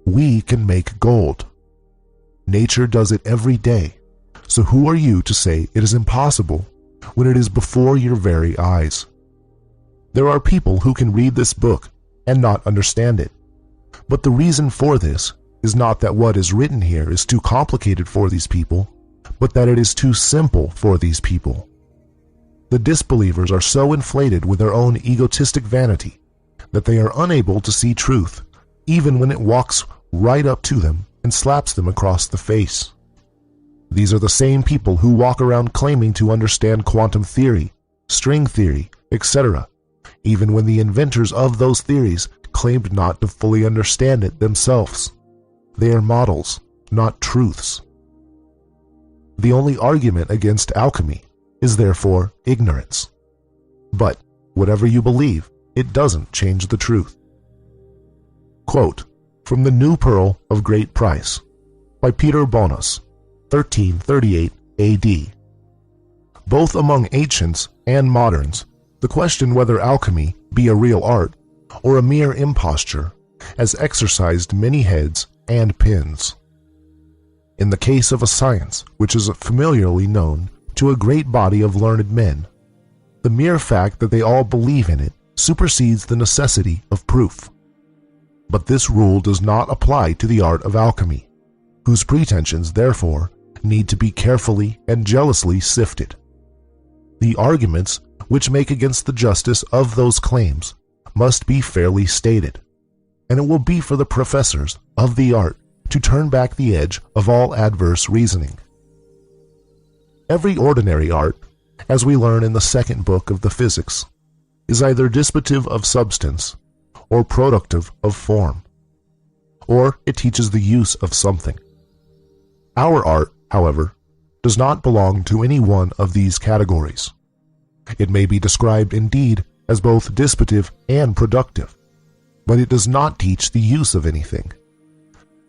we can make gold. Nature does it every day, so who are you to say it is impossible when it is before your very eyes? There are people who can read this book and not understand it. But the reason for this is not that what is written here is too complicated for these people, but that it is too simple for these people. The disbelievers are so inflated with their own egotistic vanity that they are unable to see truth, even when it walks right up to them and slaps them across the face. These are the same people who walk around claiming to understand quantum theory, string theory, etc., even when the inventors of those theories claimed not to fully understand it themselves. They are models, not truths. The only argument against alchemy is therefore ignorance. But whatever you believe, it doesn't change the truth. Quote from The New Pearl of Great Price by Peter Bonus, 1338 AD. Both among ancients and moderns, the question whether alchemy be a real art or a mere imposture has exercised many heads and pens. In the case of a science which is familiarly known to a great body of learned men, the mere fact that they all believe in it supersedes the necessity of proof. But this rule does not apply to the art of alchemy, whose pretensions, therefore, need to be carefully and jealously sifted. The arguments which make against the justice of those claims must be fairly stated, and it will be for the professors of the art to turn back the edge of all adverse reasoning. Every ordinary art, as we learn in the second book of the Physics, is either dispositive of substance or productive of form, or it teaches the use of something. Our art, however, does not belong to any one of these categories. It may be described indeed as both dispositive and productive, but it does not teach the use of anything.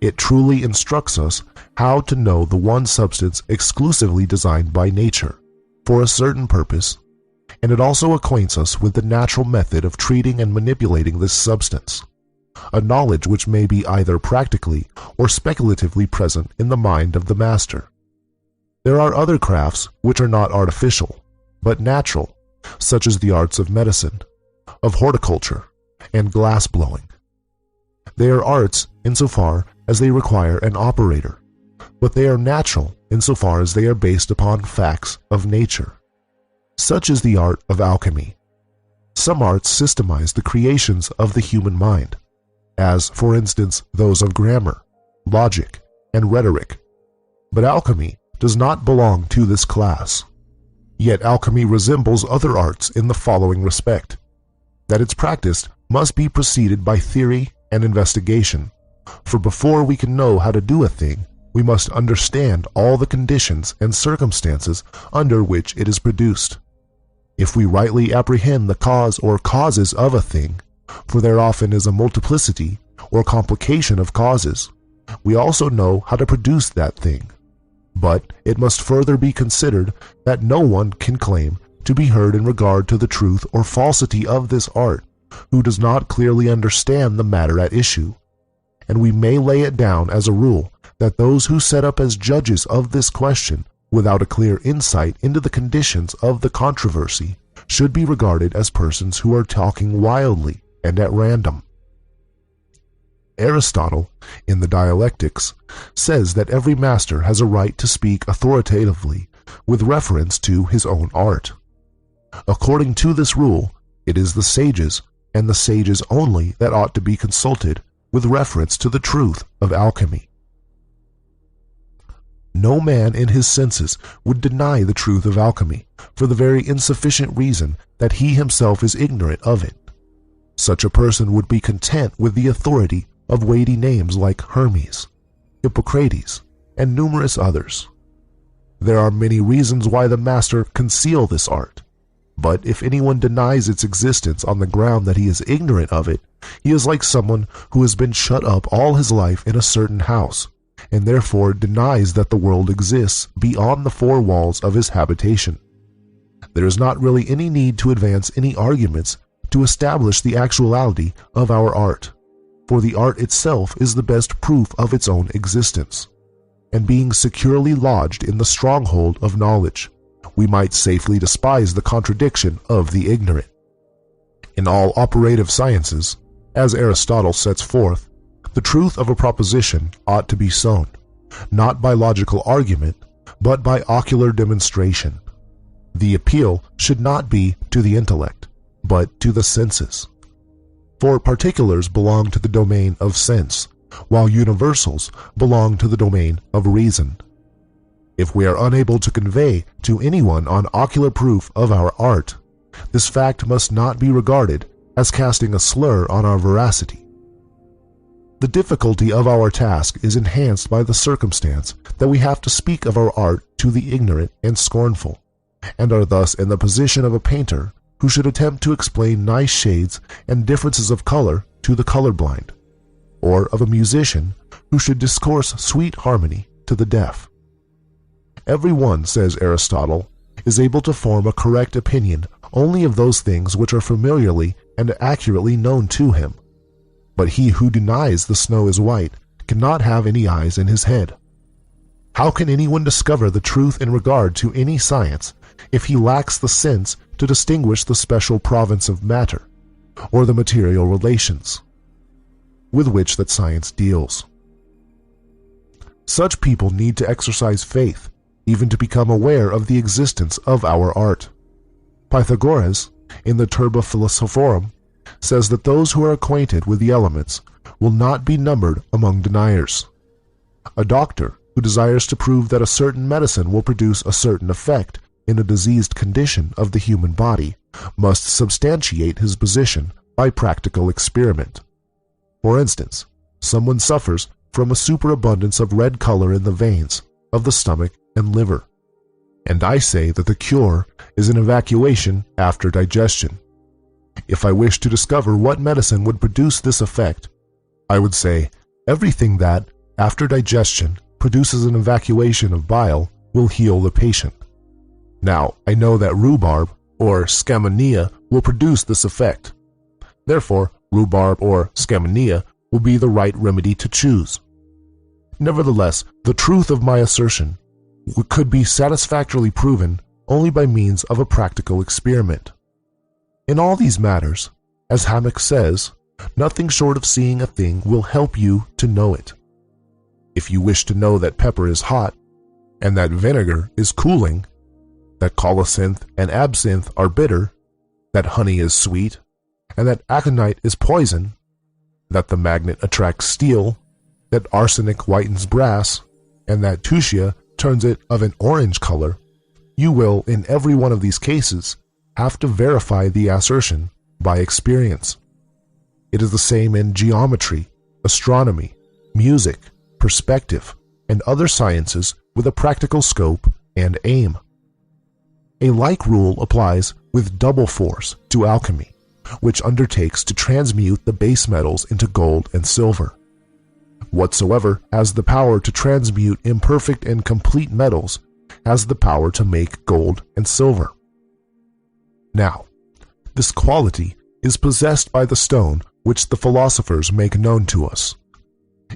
It truly instructs us how to know the one substance exclusively designed by nature for a certain purpose, and it also acquaints us with the natural method of treating and manipulating this substance, a knowledge which may be either practically or speculatively present in the mind of the master. There are other crafts which are not artificial, but natural, such as the arts of medicine, of horticulture, and glass blowing. They are arts insofar as they require an operator, but they are natural insofar as they are based upon facts of nature. Such is the art of alchemy. Some arts systemize the creations of the human mind, as, for instance, those of grammar, logic, and rhetoric. But alchemy does not belong to this class. Yet alchemy resembles other arts in the following respect: that its practice must be preceded by theory and investigation, for before we can know how to do a thing, we must understand all the conditions and circumstances under which it is produced. If we rightly apprehend the cause or causes of a thing, for there often is a multiplicity or complication of causes, we also know how to produce that thing. But it must further be considered that no one can claim to be heard in regard to the truth or falsity of this art who does not clearly understand the matter at issue, and we may lay it down as a rule that those who set up as judges of this question without a clear insight into the conditions of the controversy should be regarded as persons who are talking wildly and at random. Aristotle, in the Dialectics, says that every master has a right to speak authoritatively with reference to his own art. According to this rule, it is the sages, and the sages only, that ought to be consulted with reference to the truth of alchemy. No man in his senses would deny the truth of alchemy for the very insufficient reason that he himself is ignorant of it. Such a person would be content with the authority of weighty names like Hermes, Hippocrates, and numerous others. There are many reasons why the master conceal this art, but if anyone denies its existence on the ground that he is ignorant of it, he is like someone who has been shut up all his life in a certain house, and therefore denies that the world exists beyond the four walls of his habitation. There is not really any need to advance any arguments to establish the actuality of our art, for the art itself is the best proof of its own existence, and being securely lodged in the stronghold of knowledge, we might safely despise the contradiction of the ignorant. In all operative sciences, as Aristotle sets forth, the truth of a proposition ought to be sown, not by logical argument, but by ocular demonstration. The appeal should not be to the intellect, but to the senses. For particulars belong to the domain of sense, while universals belong to the domain of reason. If we are unable to convey to anyone on ocular proof of our art, this fact must not be regarded as casting a slur on our veracity. The difficulty of our task is enhanced by the circumstance that we have to speak of our art to the ignorant and scornful, and are thus in the position of a painter who should attempt to explain nice shades and differences of color to the colorblind, or of a musician who should discourse sweet harmony to the deaf. Every one, says Aristotle, is able to form a correct opinion only of those things which are familiarly and accurately known to him. But he who denies the snow is white cannot have any eyes in his head. How can anyone discover the truth in regard to any science if he lacks the sense to distinguish the special province of matter, or the material relations with which that science deals? Such people need to exercise faith, even to become aware of the existence of our art. Pythagoras, in the Turba Philosophorum, says that those who are acquainted with the elements will not be numbered among deniers. A doctor who desires to prove that a certain medicine will produce a certain effect in a diseased condition of the human body must substantiate his position by practical experiment. For instance, someone suffers from a superabundance of red color in the veins of the stomach and liver, and I say that the cure is an evacuation after digestion. If I wish to discover what medicine would produce this effect, I would say everything that, after digestion, produces an evacuation of bile will heal the patient. Now, I know that rhubarb or scammania will produce this effect. Therefore, rhubarb or scammania will be the right remedy to choose. Nevertheless, the truth of my assertion could be satisfactorily proven only by means of a practical experiment. In all these matters, as Hammock says, nothing short of seeing a thing will help you to know it. If you wish to know that pepper is hot, and that vinegar is cooling, that colocynth and absinthe are bitter, that honey is sweet, and that aconite is poison, that the magnet attracts steel, that arsenic whitens brass, and that fuchsia turns it of an orange color, you will, in every one of these cases, have to verify the assertion by experience. It is the same in geometry, astronomy, music, perspective, and other sciences with a practical scope and aim. A like rule applies with double force to alchemy, which undertakes to transmute the base metals into gold and silver. Whatsoever has the power to transmute imperfect and complete metals has the power to make gold and silver. Now, this quality is possessed by the stone which the philosophers make known to us.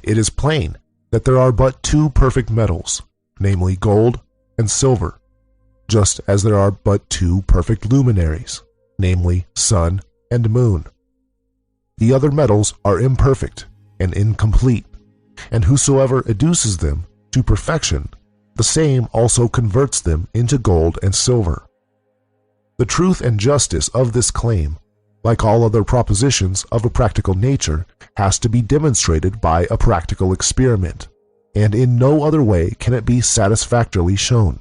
It is plain that there are but two perfect metals, namely gold and silver, just as there are but two perfect luminaries, namely sun and moon. The other metals are imperfect and incomplete, and whosoever adduces them to perfection, the same also converts them into gold and silver. The truth and justice of this claim, like all other propositions of a practical nature, has to be demonstrated by a practical experiment, and in no other way can it be satisfactorily shown.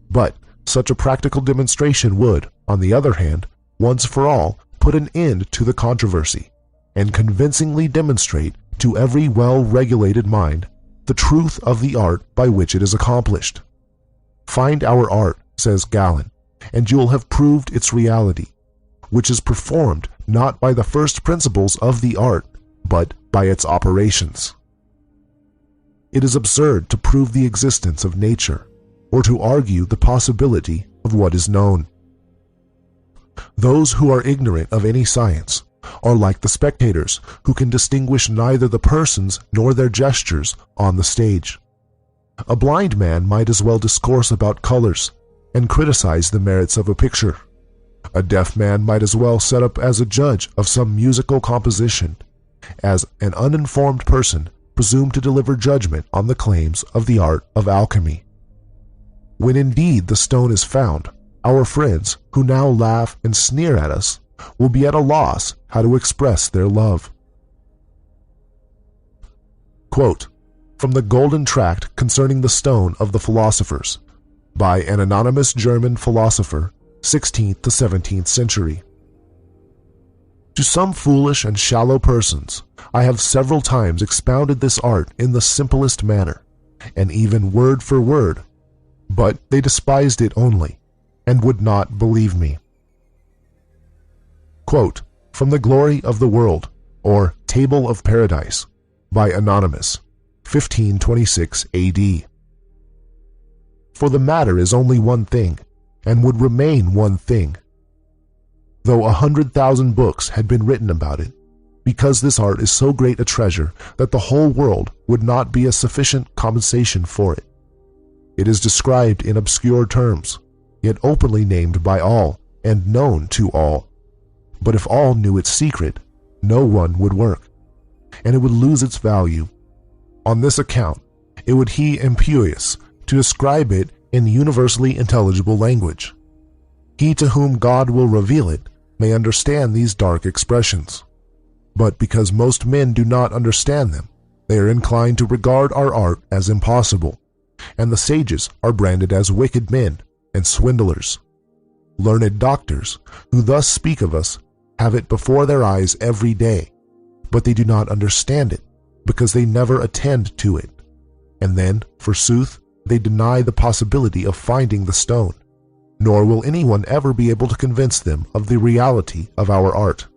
But such a practical demonstration would, on the other hand, once for all, put an end to the controversy, and convincingly demonstrate to every well-regulated mind the truth of the art by which it is accomplished. Find our art, says Galen, and you will have proved its reality, which is performed not by the first principles of the art, but by its operations. It is absurd to prove the existence of nature, or to argue the possibility of what is known. Those who are ignorant of any science are like the spectators who can distinguish neither the persons nor their gestures on the stage. A blind man might as well discourse about colors and criticize the merits of a picture. A deaf man might as well set up as a judge of some musical composition as an uninformed person presume to deliver judgment on the claims of the art of alchemy. When indeed the stone is found, our friends, who now laugh and sneer at us, will be at a loss how to express their love. Quote, from the Golden Tract Concerning the Stone of the Philosophers, by an anonymous German philosopher, 16th to 17th century. To some foolish and shallow persons, I have several times expounded this art in the simplest manner, and even word for word, but they despised it only, and would not believe me. Quote, from the Glory of the World, or Table of Paradise, by Anonymous, 1526 AD. For the matter is only one thing, and would remain one thing, though 100,000 books had been written about it, because this art is so great a treasure that the whole world would not be a sufficient compensation for it. It is described in obscure terms, yet openly named by all and known to all. But if all knew its secret, no one would work, and it would lose its value. On this account, it would be impious to describe it in universally intelligible language. He to whom God will reveal it may understand these dark expressions. But because most men do not understand them, they are inclined to regard our art as impossible, and the sages are branded as wicked men and swindlers. Learned doctors, who thus speak of us, have it before their eyes every day, but they do not understand it, because they never attend to it. And then, forsooth, they deny the possibility of finding the stone, nor will anyone ever be able to convince them of the reality of our art,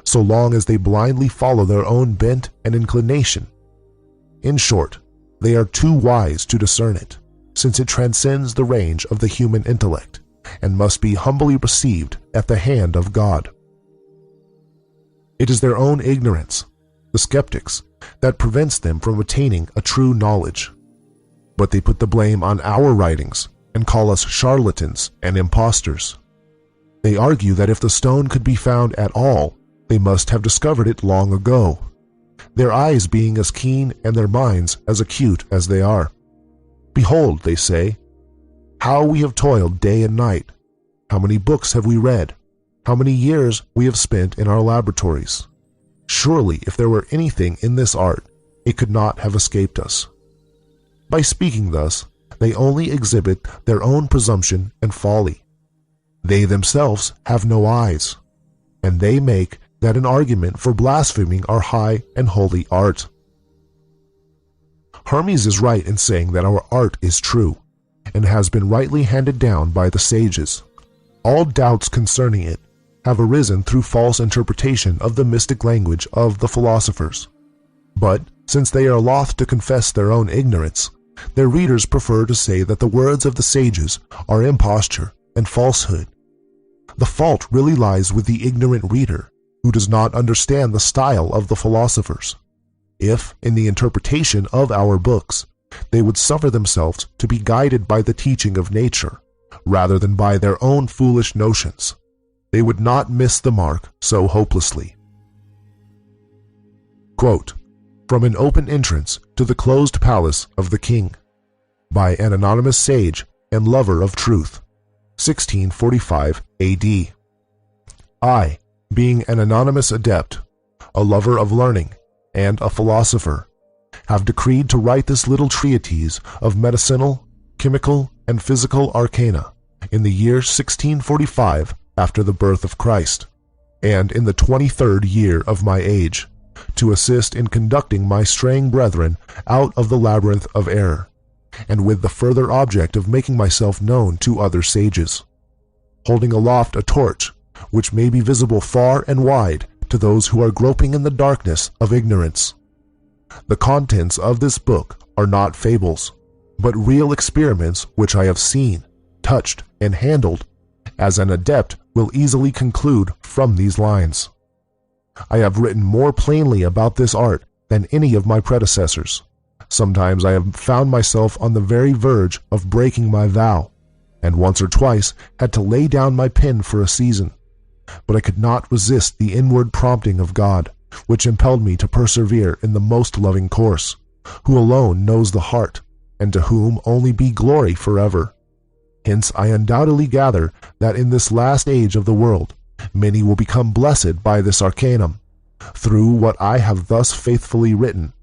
so long as they blindly follow their own bent and inclination. In short, they are too wise to discern it, since it transcends the range of the human intellect, and must be humbly received at the hand of God. It is their own ignorance, the skeptics, that prevents them from attaining a true knowledge. But they put the blame on our writings and call us charlatans and impostors. They argue that if the stone could be found at all, they must have discovered it long ago, their eyes being as keen and their minds as acute as they are. Behold, they say, how we have toiled day and night, how many books have we read, how many years we have spent in our laboratories. Surely, if there were anything in this art, it could not have escaped us. By speaking thus, they only exhibit their own presumption and folly. They themselves have no eyes, and they make that an argument for blaspheming our high and holy art. Hermes is right in saying that our art is true, and has been rightly handed down by the sages. All doubts concerning it have arisen through false interpretation of the mystic language of the philosophers. But, since they are loth to confess their own ignorance, their readers prefer to say that the words of the sages are imposture and falsehood. The fault really lies with the ignorant reader, who does not understand the style of the philosophers. If, in the interpretation of our books, they would suffer themselves to be guided by the teaching of nature, rather than by their own foolish notions, they would not miss the mark so hopelessly. Quote, from an open entrance to the closed palace of the king, by an anonymous sage and lover of truth, 1645 A.D. I, being an anonymous adept, a lover of learning, and a philosopher, have decreed to write this little treatise of medicinal, chemical, and physical arcana in the year 1645 after the birth of Christ, and in the 23rd year of my age, to assist in conducting my straying brethren out of the labyrinth of error, and with the further object of making myself known to other sages, holding aloft a torch which may be visible far and wide to those who are groping in the darkness of ignorance. The contents of this book are not fables, but real experiments which I have seen, touched, and handled, as an adept will easily conclude from these lines. I have written more plainly about this art than any of my predecessors. Sometimes I have found myself on the very verge of breaking my vow, and once or twice had to lay down my pen for a season. But I could not resist the inward prompting of God, which impelled me to persevere in the most loving course, who alone knows the heart, and to whom only be glory forever. Hence I undoubtedly gather that in this last age of the world, many will become blessed by this arcanum, through what I have thus faithfully written,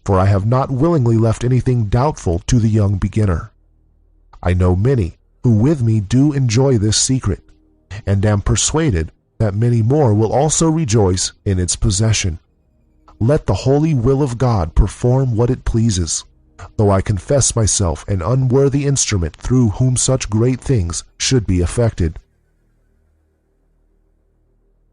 for I have not willingly left anything doubtful to the young beginner. I know many who with me do enjoy this secret, and am persuaded that many more will also rejoice in its possession. Let the holy will of God perform what it pleases, though I confess myself an unworthy instrument through whom such great things should be effected.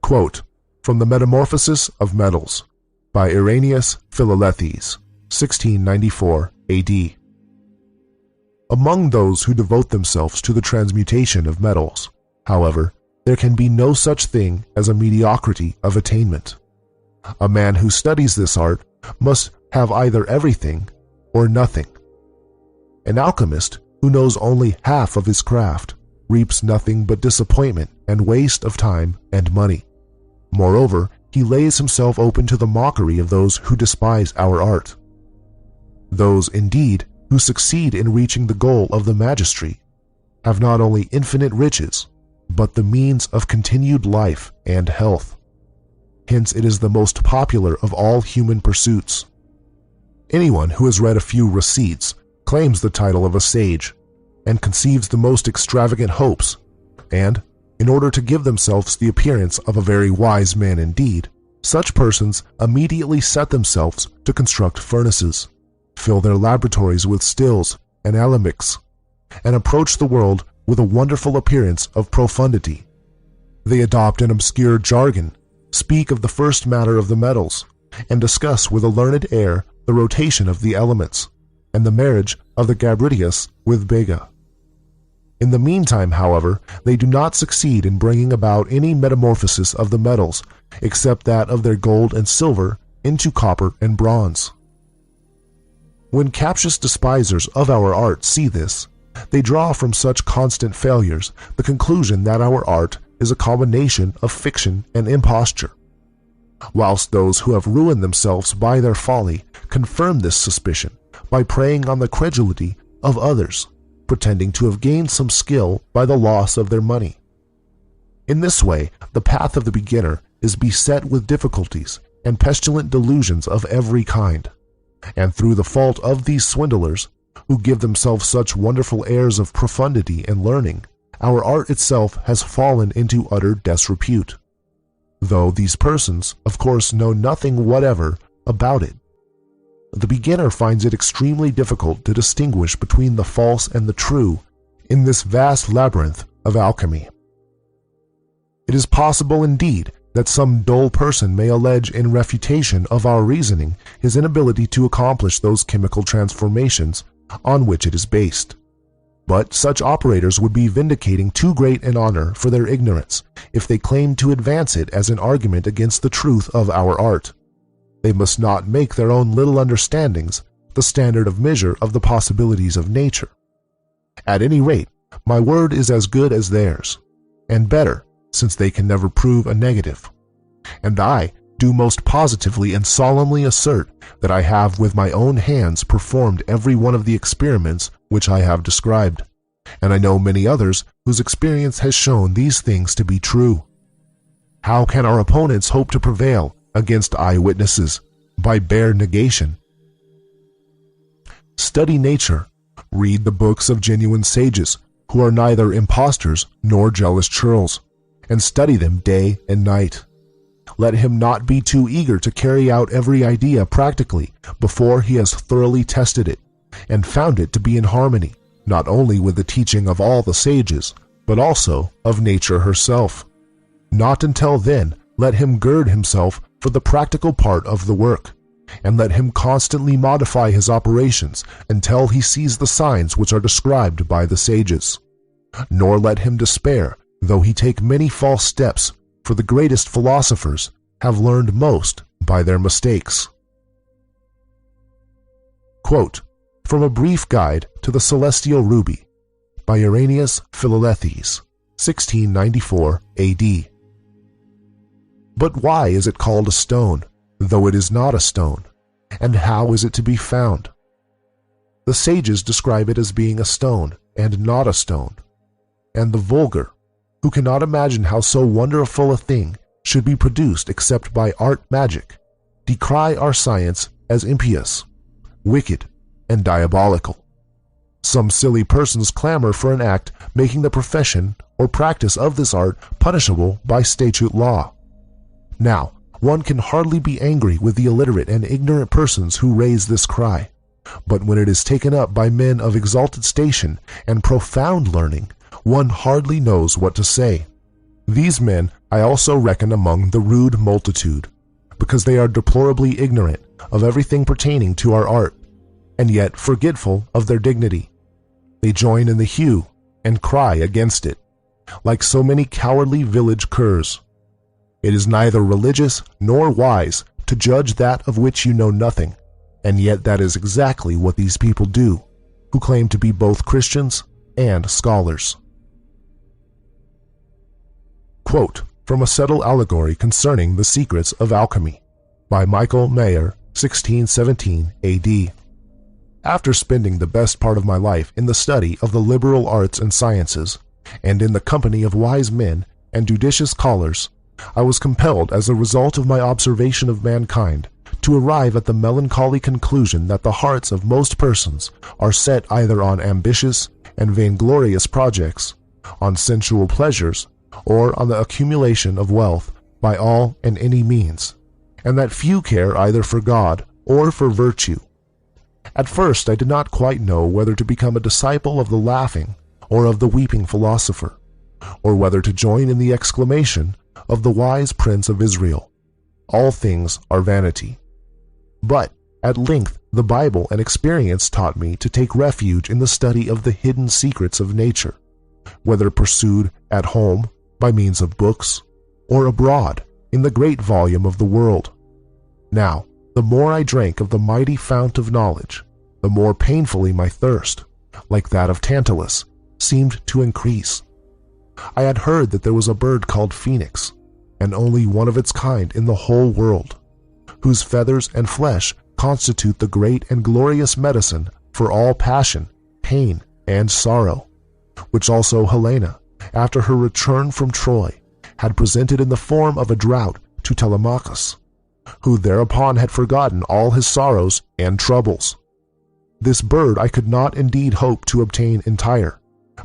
Quote, from the Metamorphosis of Metals, by Irenaeus Philalethes, 1694 A.D. Among those who devote themselves to the transmutation of metals, however, there can be no such thing as a mediocrity of attainment. A man who studies this art must have either everything or nothing. An alchemist who knows only half of his craft reaps nothing but disappointment and waste of time and money. Moreover, he lays himself open to the mockery of those who despise our art. Those, indeed, who succeed in reaching the goal of the magistracy have not only infinite riches, but the means of continued life and health. Hence it is the most popular of all human pursuits. Anyone who has read a few receipts claims the title of a sage, and conceives the most extravagant hopes, and, in order to give themselves the appearance of a very wise man indeed, such persons immediately set themselves to construct furnaces, fill their laboratories with stills and alembics, and approach the world with a wonderful appearance of profundity. They adopt an obscure jargon, speak of the first matter of the metals, and discuss with a learned air the rotation of the elements, and the marriage of the Gabridius with Bega. In the meantime, however, they do not succeed in bringing about any metamorphosis of the metals, except that of their gold and silver into copper and bronze. When captious despisers of our art see this, they draw from such constant failures the conclusion that our art is a combination of fiction and imposture, whilst those who have ruined themselves by their folly confirm this suspicion by preying on the credulity of others, pretending to have gained some skill by the loss of their money. In this way, the path of the beginner is beset with difficulties and pestilent delusions of every kind, and through the fault of these swindlers, who give themselves such wonderful airs of profundity and learning, our art itself has fallen into utter disrepute, though these persons, of course, know nothing whatever about it. The beginner finds it extremely difficult to distinguish between the false and the true in this vast labyrinth of alchemy. It is possible, indeed, that some dull person may allege in refutation of our reasoning his inability to accomplish those chemical transformations on which it is based. But such operators would be vindicating too great an honor for their ignorance if they claimed to advance it as an argument against the truth of our art. They must not make their own little understandings the standard of measure of the possibilities of nature. At any rate, my word is as good as theirs, and better, since they can never prove a negative. And I do most positively and solemnly assert that I have with my own hands performed every one of the experiments which I have described, and I know many others whose experience has shown these things to be true. How can our opponents hope to prevail against eyewitnesses by bare negation? Study nature, read the books of genuine sages who are neither impostors nor jealous churls, and study them day and night. Let him not be too eager to carry out every idea practically before he has thoroughly tested it and found it to be in harmony not only with the teaching of all the sages, but also of nature herself. Not until then let him gird himself for the practical part of the work, and let him constantly modify his operations until he sees the signs which are described by the sages. Nor let him despair, though he take many false steps, for the greatest philosophers have learned most by their mistakes. Quote, from A Brief Guide to the Celestial Ruby by Irenaeus Philalethes, 1694 A.D. But why is it called a stone, though it is not a stone? And how is it to be found? The sages describe it as being a stone and not a stone, and the vulgar, who cannot imagine how so wonderful a thing should be produced except by art magic, decry our science as impious, wicked, and diabolical. Some silly persons clamor for an act making the profession or practice of this art punishable by statute law. Now, one can hardly be angry with the illiterate and ignorant persons who raise this cry, but when it is taken up by men of exalted station and profound learning, one hardly knows what to say. These men I also reckon among the rude multitude, because they are deplorably ignorant of everything pertaining to our art, and yet forgetful of their dignity. They join in the hue and cry against it, like so many cowardly village curs. It is neither religious nor wise to judge that of which you know nothing, and yet that is exactly what these people do, who claim to be both Christians and scholars. Quote from A Subtle Allegory Concerning the Secrets of Alchemy by Michael Mayer, 1617 A.D. After spending the best part of my life in the study of the liberal arts and sciences, and in the company of wise men and judicious scholars, I was compelled, as a result of my observation of mankind, to arrive at the melancholy conclusion that the hearts of most persons are set either on ambitious and vainglorious projects, on sensual pleasures, or on the accumulation of wealth by all and any means, and that few care either for God or for virtue. At first I did not quite know whether to become a disciple of the laughing or of the weeping philosopher, or whether to join in the exclamation of the wise Prince of Israel, "All things are vanity." But at length the Bible and experience taught me to take refuge in the study of the hidden secrets of nature, whether pursued at home by means of books or abroad in the great volume of the world. Now, the more I drank of the mighty fount of knowledge, the more painfully my thirst, like that of Tantalus, seemed to increase. I had heard that there was a bird called Phoenix, and only one of its kind in the whole world, whose feathers and flesh constitute the great and glorious medicine for all passion, pain, and sorrow, which also Helena, after her return from Troy, had presented in the form of a draught to Telemachus, who thereupon had forgotten all his sorrows and troubles. This bird I could not indeed hope to obtain entire,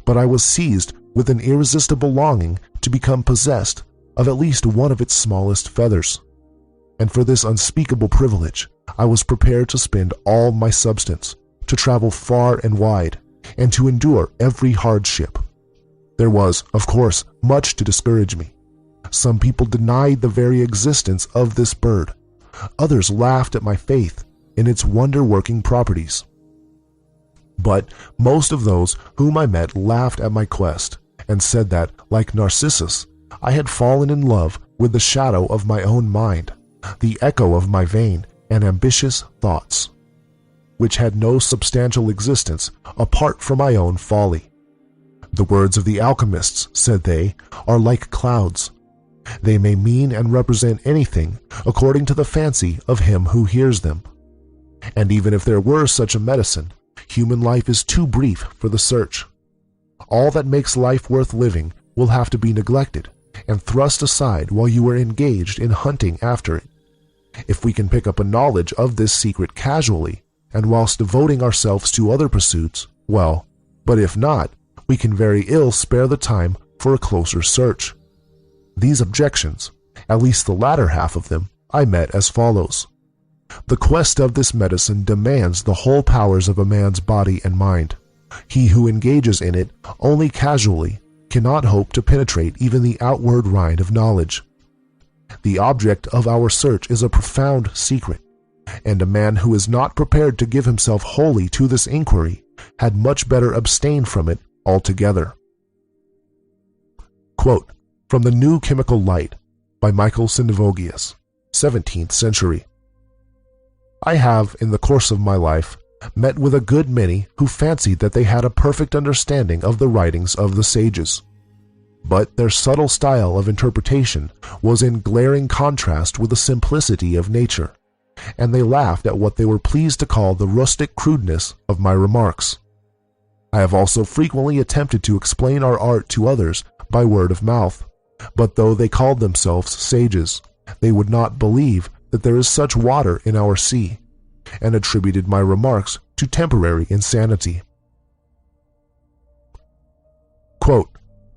but I was seized with an irresistible longing to become possessed of at least one of its smallest feathers, and for this unspeakable privilege I was prepared to spend all my substance, to travel far and wide, and to endure every hardship. There was, of course, much to discourage me. Some people denied the very existence of this bird. Others laughed at my faith in its wonder-working properties. But most of those whom I met laughed at my quest, and said that, like Narcissus, I had fallen in love with the shadow of my own mind, the echo of my vain and ambitious thoughts, which had no substantial existence apart from my own folly. The words of the alchemists, said they, are like clouds. They may mean and represent anything according to the fancy of him who hears them. And even if there were such a medicine, human life is too brief for the search. All that makes life worth living will have to be neglected and thrust aside while you are engaged in hunting after it. If we can pick up a knowledge of this secret casually, and whilst devoting ourselves to other pursuits, well, but if not, we can very ill spare the time for a closer search. These objections, at least the latter half of them, I met as follows. The quest of this medicine demands the whole powers of a man's body and mind. He who engages in it only casually cannot hope to penetrate even the outward rind of knowledge. The object of our search is a profound secret, and a man who is not prepared to give himself wholly to this inquiry had much better abstain from it altogether. Quote, from The New Chemical Light by Michael Sendivogius, 17th century. I have, in the course of my life, met with a good many who fancied that they had a perfect understanding of the writings of the sages. But their subtle style of interpretation was in glaring contrast with the simplicity of nature, and they laughed at what they were pleased to call the rustic crudeness of my remarks. I have also frequently attempted to explain our art to others by word of mouth, but though they called themselves sages, they would not believe that there is such water in our sea, and attributed my remarks to temporary insanity. Quote,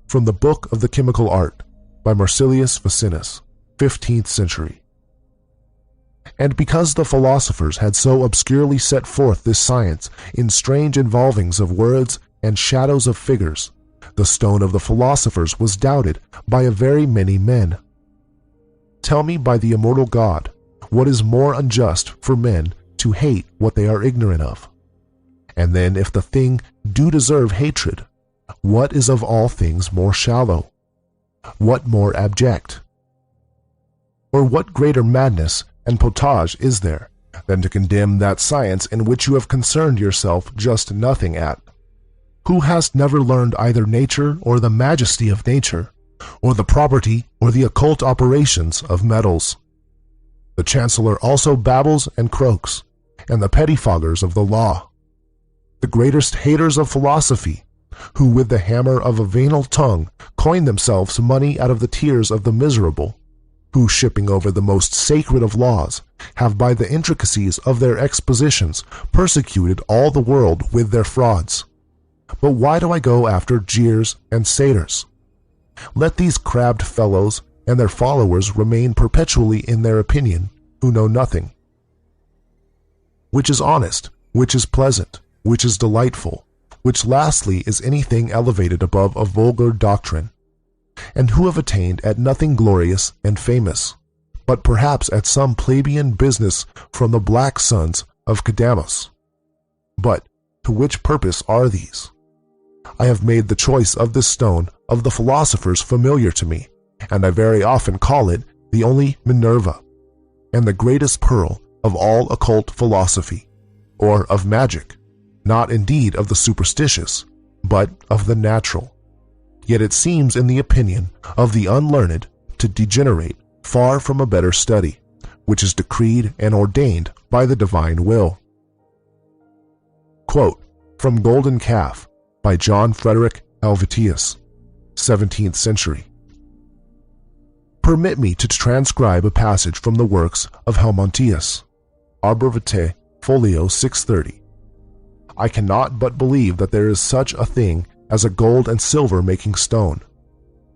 from the Book of the Chemical Art by Marsilius Ficinus, 15th century. And because the philosophers had so obscurely set forth this science in strange involvings of words and shadows of figures, the stone of the philosophers was doubted by a very many men. Tell me by the immortal God, what is more unjust for men to hate what they are ignorant of? And then if the thing do deserve hatred, what is of all things more shallow? What more abject? Or what greater madness and potage is there than to condemn that science in which you have concerned yourself just nothing at? Who hast never learned either nature or the majesty of nature, or the property or the occult operations of metals? The chancellor also babbles and croaks, and the pettifoggers of the law, the greatest haters of philosophy, who with the hammer of a venal tongue coin themselves money out of the tears of the miserable, who, shipping over the most sacred of laws, have by the intricacies of their expositions persecuted all the world with their frauds. But why do I go after jeers and satyrs? Let these crabbed fellows and their followers remain perpetually in their opinion, who know nothing. Which is honest, which is pleasant, which is delightful, which lastly is anything elevated above a vulgar doctrine, and who have attained at nothing glorious and famous, but perhaps at some plebeian business from the black sons of Cadamus. But to which purpose are these? I have made the choice of this stone of the philosophers familiar to me, and I very often call it the only Minerva, and the greatest pearl of all occult philosophy, or of magic, not indeed of the superstitious, but of the natural. Yet it seems in the opinion of the unlearned to degenerate far from a better study, which is decreed and ordained by the divine will. Quote from Golden Calf by John Frederick Helvetius, 17th century. Permit me to transcribe a passage from the works of Helmontius, Arbor Vitae, folio 630. I cannot but believe that there is such a thing as a gold and silver making stone.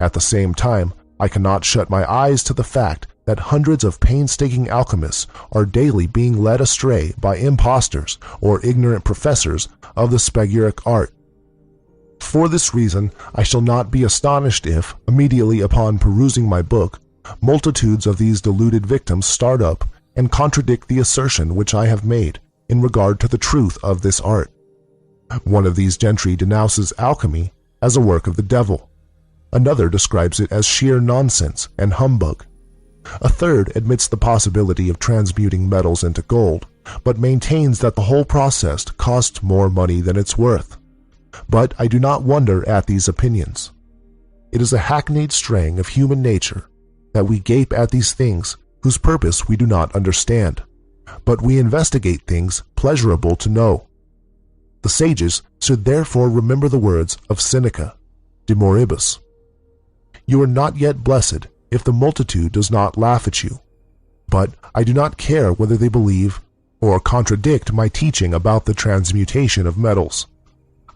At the same time, I cannot shut my eyes to the fact that hundreds of painstaking alchemists are daily being led astray by impostors or ignorant professors of the spagyric art. For this reason, I shall not be astonished if, immediately upon perusing my book, multitudes of these deluded victims start up and contradict the assertion which I have made in regard to the truth of this art. One of these gentry denounces alchemy as a work of the devil. Another describes it as sheer nonsense and humbug. A third admits the possibility of transmuting metals into gold, but maintains that the whole process costs more money than it's worth. But I do not wonder at these opinions. It is a hackneyed strain of human nature that we gape at these things whose purpose we do not understand, but we investigate things pleasurable to know. The sages should therefore remember the words of Seneca, De Moribus. You are not yet blessed if the multitude does not laugh at you, but I do not care whether they believe or contradict my teaching about the transmutation of metals.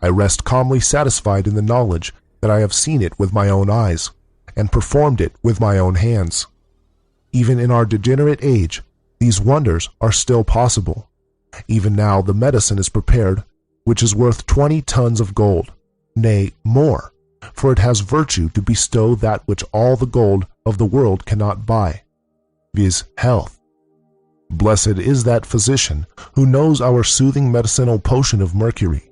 I rest calmly satisfied in the knowledge that I have seen it with my own eyes and performed it with my own hands. Even in our degenerate age, these wonders are still possible. Even now the medicine is prepared which is worth 20 tons of gold, nay, more, for it has virtue to bestow that which all the gold of the world cannot buy, viz. Health. Blessed is that physician who knows our soothing medicinal potion of mercury,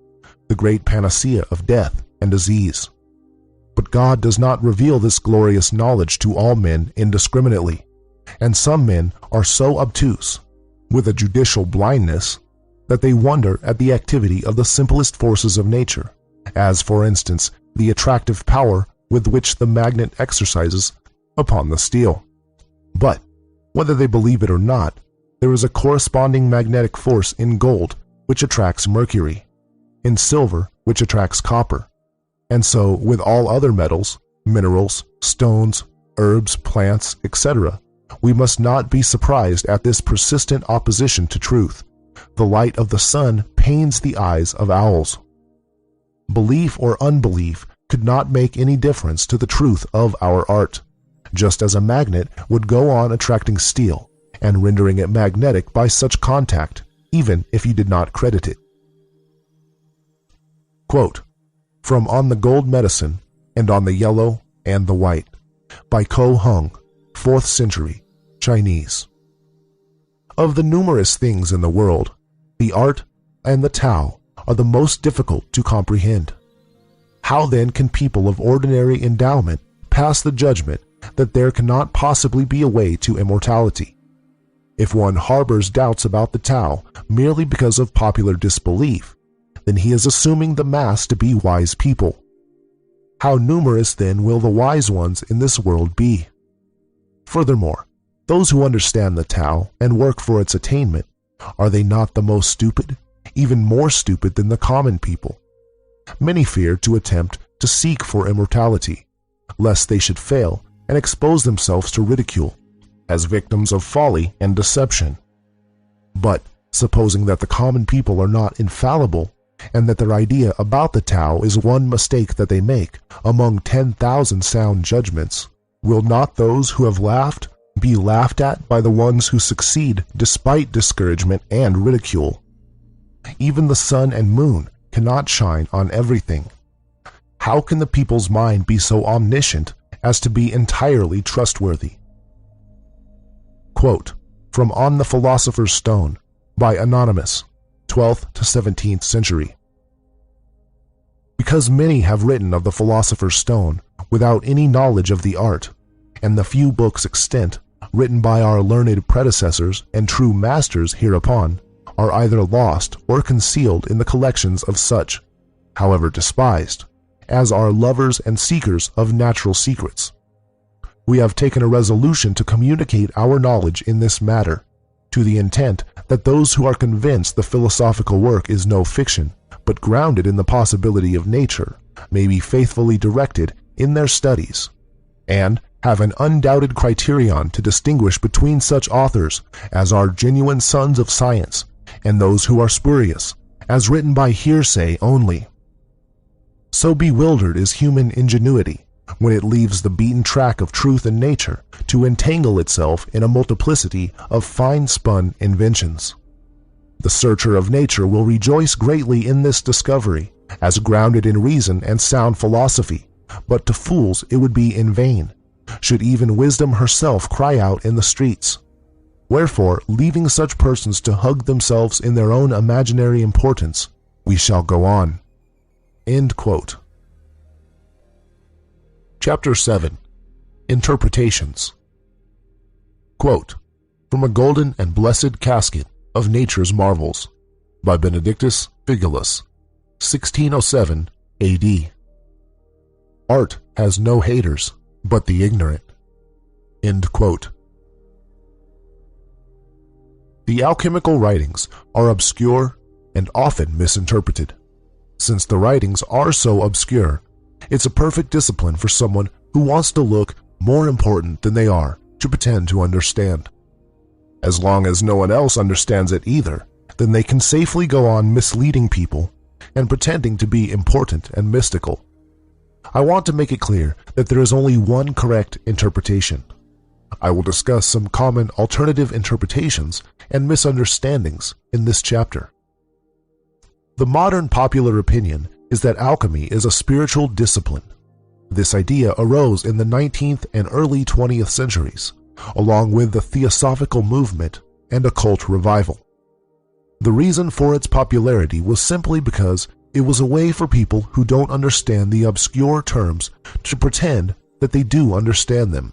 the great panacea of death and disease. But God does not reveal this glorious knowledge to all men indiscriminately, and some men are so obtuse, with a judicial blindness, that they wonder at the activity of the simplest forces of nature, as, for instance, the attractive power with which the magnet exercises upon the steel. But, whether they believe it or not, there is a corresponding magnetic force in gold which attracts mercury, in silver which attracts copper, and so with all other metals, minerals, stones, herbs, plants, etc., we must not be surprised at this persistent opposition to truth. The light of the sun pains the eyes of owls. Belief or unbelief could not make any difference to the truth of our art, just as a magnet would go on attracting steel and rendering it magnetic by such contact, even if you did not credit it. Quote from On the Gold Medicine and on the Yellow and the White by Ko Hung, 4th century, Chinese. Of the numerous things in the world, the art and the Tao are the most difficult to comprehend. How then can people of ordinary endowment pass the judgment that there cannot possibly be a way to immortality? If one harbors doubts about the Tao merely because of popular disbelief, then he is assuming the mass to be wise people. How numerous then will the wise ones in this world be? Furthermore, those who understand the Tao and work for its attainment, are they not the most stupid, even more stupid than the common people? Many fear to attempt to seek for immortality, lest they should fail and expose themselves to ridicule, as victims of folly and deception. But, supposing that the common people are not infallible, and that their idea about the Tao is one mistake that they make among 10,000 sound judgments, will not those who have laughed be laughed at by the ones who succeed despite discouragement and ridicule? Even the sun and moon cannot shine on everything. How can the people's mind be so omniscient as to be entirely trustworthy? Quote from On the Philosopher's Stone by Anonymous, 12th to 17th century. because many have written of the Philosopher's Stone without any knowledge of the art, and the few books extant written by our learned predecessors and true masters hereupon are either lost or concealed in the collections of such, however despised, as are lovers and seekers of natural secrets. We have taken a resolution to communicate our knowledge in this matter, to the intent that those who are convinced the philosophical work is no fiction, but grounded in the possibility of nature, may be faithfully directed in their studies, and have an undoubted criterion to distinguish between such authors as are genuine sons of science and those who are spurious, as written by hearsay only. So bewildered is human ingenuity when it leaves the beaten track of truth and nature to entangle itself in a multiplicity of fine-spun inventions. The searcher of nature will rejoice greatly in this discovery, as grounded in reason and sound philosophy, but to fools it would be in vain, should even wisdom herself cry out in the streets. Wherefore, leaving such persons to hug themselves in their own imaginary importance, we shall go on. End quote. Chapter 7. Interpretations. Quote, from a golden and blessed casket of nature's marvels, by Benedictus Figulus, 1607 A.D. Art has no haters but the ignorant. End quote. The alchemical writings are obscure and often misinterpreted. Since the writings are so obscure, it's a perfect discipline for someone who wants to look more important than they are to pretend to understand. As long as no one else understands it either, then they can safely go on misleading people and pretending to be important and mystical. I want to make it clear that there is only one correct interpretation. I will discuss some common alternative interpretations and misunderstandings in this chapter. The modern popular opinion is that alchemy is a spiritual discipline. This idea arose in the 19th and early 20th centuries, along with the Theosophical movement and occult revival. The reason for its popularity was simply because it was a way for people who don't understand the obscure terms to pretend that they do understand them.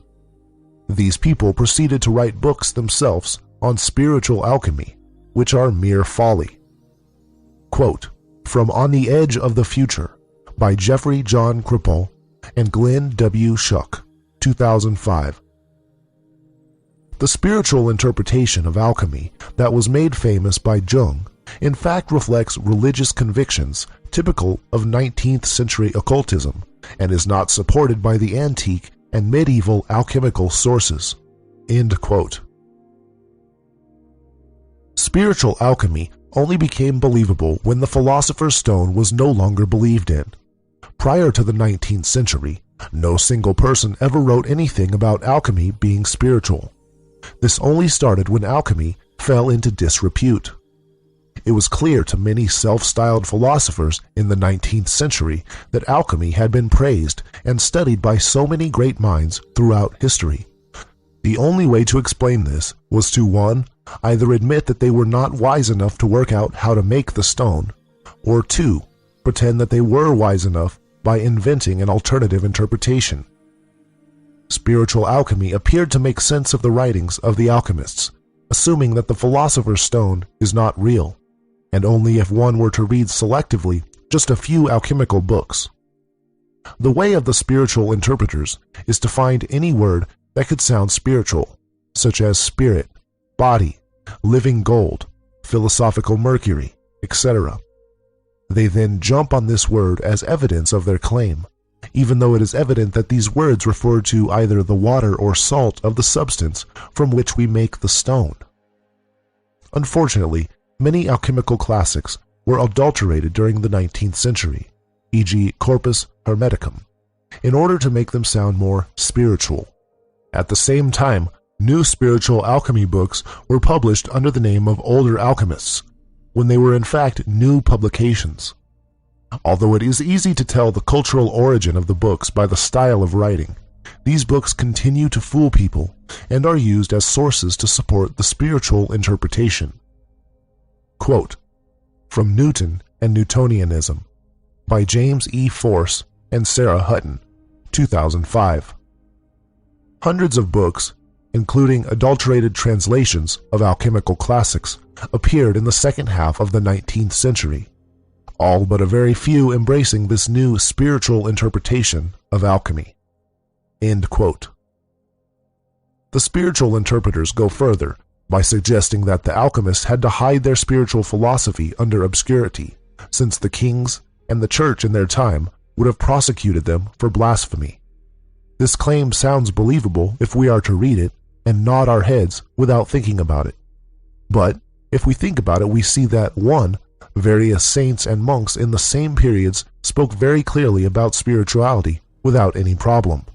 These people proceeded to write books themselves on spiritual alchemy, which are mere folly. Quote, from On the Edge of the Future by Jeffrey John Kripal and Glenn W. Schuck, 2005. The spiritual interpretation of alchemy that was made famous by Jung in fact reflects religious convictions typical of 19th century occultism and is not supported by the antique and medieval alchemical sources. End quote. Spiritual alchemy only became believable when the Philosopher's Stone was no longer believed in. Prior to the 19th century, no single person ever wrote anything about alchemy being spiritual. This only started when alchemy fell into disrepute. It was clear to many self-styled philosophers in the 19th century that alchemy had been praised and studied by so many great minds throughout history. The only way to explain this was to 1. Either admit that they were not wise enough to work out how to make the stone, or 2. Pretend that they were wise enough by inventing an alternative interpretation. Spiritual alchemy appeared to make sense of the writings of the alchemists, assuming that the Philosopher's Stone is not real, and only if one were to read selectively just a few alchemical books. The way of the spiritual interpreters is to find any word that could sound spiritual, such as spirit, body, living gold, philosophical mercury, etc. They then jump on this word as evidence of their claim, even though it is evident that these words refer to either the water or salt of the substance from which we make the stone. Unfortunately, many alchemical classics were adulterated during the 19th century, e.g. Corpus Hermeticum, in order to make them sound more spiritual. At the same time, new spiritual alchemy books were published under the name of older alchemists, when they were in fact new publications. Although it is easy to tell the cultural origin of the books by the style of writing, these books continue to fool people and are used as sources to support the spiritual interpretation. Quote, from Newton and Newtonianism by James E. Force and Sarah Hutton, 2005. Hundreds of books, including adulterated translations of alchemical classics, appeared in the second half of the 19th century, all but a very few embracing this new spiritual interpretation of alchemy." End quote. The spiritual interpreters go further by suggesting that the alchemists had to hide their spiritual philosophy under obscurity, since the kings and the church in their time would have prosecuted them for blasphemy. This claim sounds believable if we are to read it and nod our heads without thinking about it. But if we think about it, we see that 1. Various saints and monks in the same periods spoke very clearly about spirituality without any problem.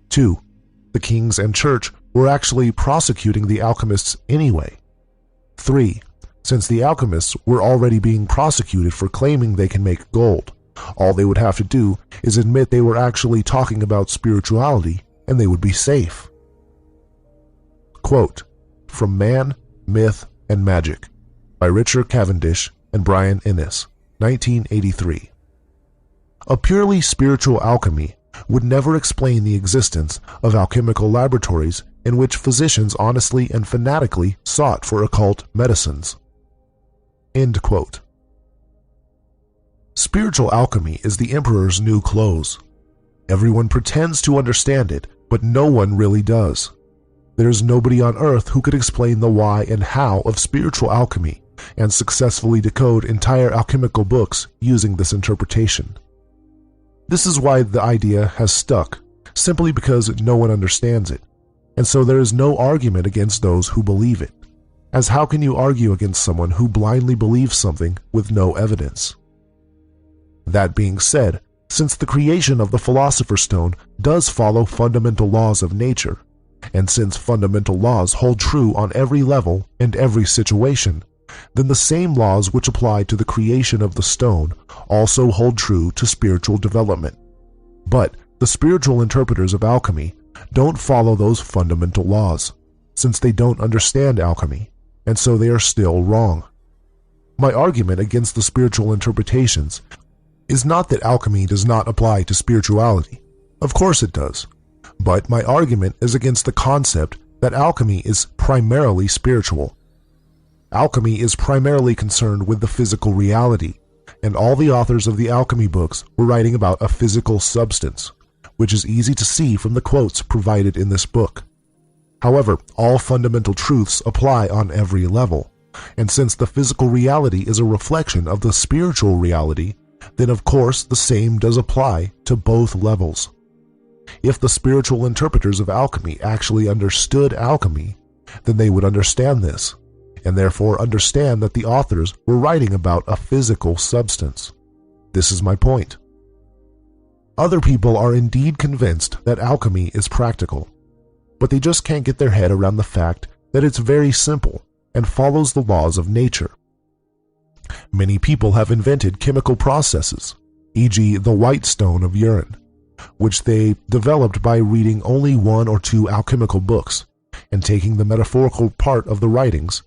2. The kings and church were actually prosecuting the alchemists anyway. 3. Since the alchemists were already being prosecuted for claiming they can make gold, all they would have to do is admit they were actually talking about spirituality and they would be safe. Quote, from Man, Myth, and Magic by Richard Cavendish and Brian Ennis, 1983. A purely spiritual alchemy would never explain the existence of alchemical laboratories in which physicians honestly and fanatically sought for occult medicines. End quote. Spiritual alchemy is the emperor's new clothes. Everyone pretends to understand it, but no one really does. There is nobody on earth who could explain the why and how of spiritual alchemy and successfully decode entire alchemical books using this interpretation. This is why the idea has stuck, simply because no one understands it, and so there is no argument against those who believe it, as how can you argue against someone who blindly believes something with no evidence? That being said, since the creation of the Philosopher's Stone does follow fundamental laws of nature, and since fundamental laws hold true on every level and every situation, then the same laws which apply to the creation of the stone also hold true to spiritual development. But the spiritual interpreters of alchemy don't follow those fundamental laws, since they don't understand alchemy, and so they are still wrong. My argument against the spiritual interpretations is not that alchemy does not apply to spirituality. Of course it does. But my argument is against the concept that alchemy is primarily spiritual. Alchemy is primarily concerned with the physical reality, and all the authors of the alchemy books were writing about a physical substance, which is easy to see from the quotes provided in this book. However, all fundamental truths apply on every level, and since the physical reality is a reflection of the spiritual reality, then of course the same does apply to both levels. If the spiritual interpreters of alchemy actually understood alchemy, then they would understand this, and therefore understand that the authors were writing about a physical substance. This is my point. Other people are indeed convinced that alchemy is practical, but they just can't get their head around the fact that it's very simple and follows the laws of nature. Many people have invented chemical processes, e.g. the white stone of urine, which they developed by reading only 1 or 2 alchemical books and taking the metaphorical part of the writings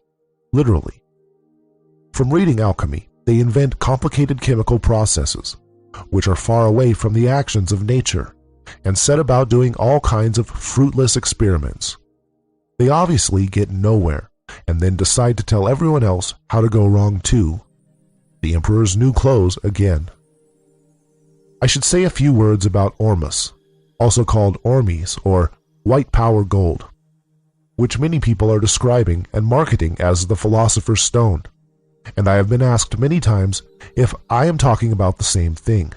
literally. From reading alchemy, they invent complicated chemical processes, which are far away from the actions of nature, and set about doing all kinds of fruitless experiments. They obviously get nowhere, and then decide to tell everyone else how to go wrong too. The emperor's new clothes again. I should say a few words about Ormus, also called Ormes or white power gold, which many people are describing and marketing as the Philosopher's Stone, and I have been asked many times if I am talking about the same thing.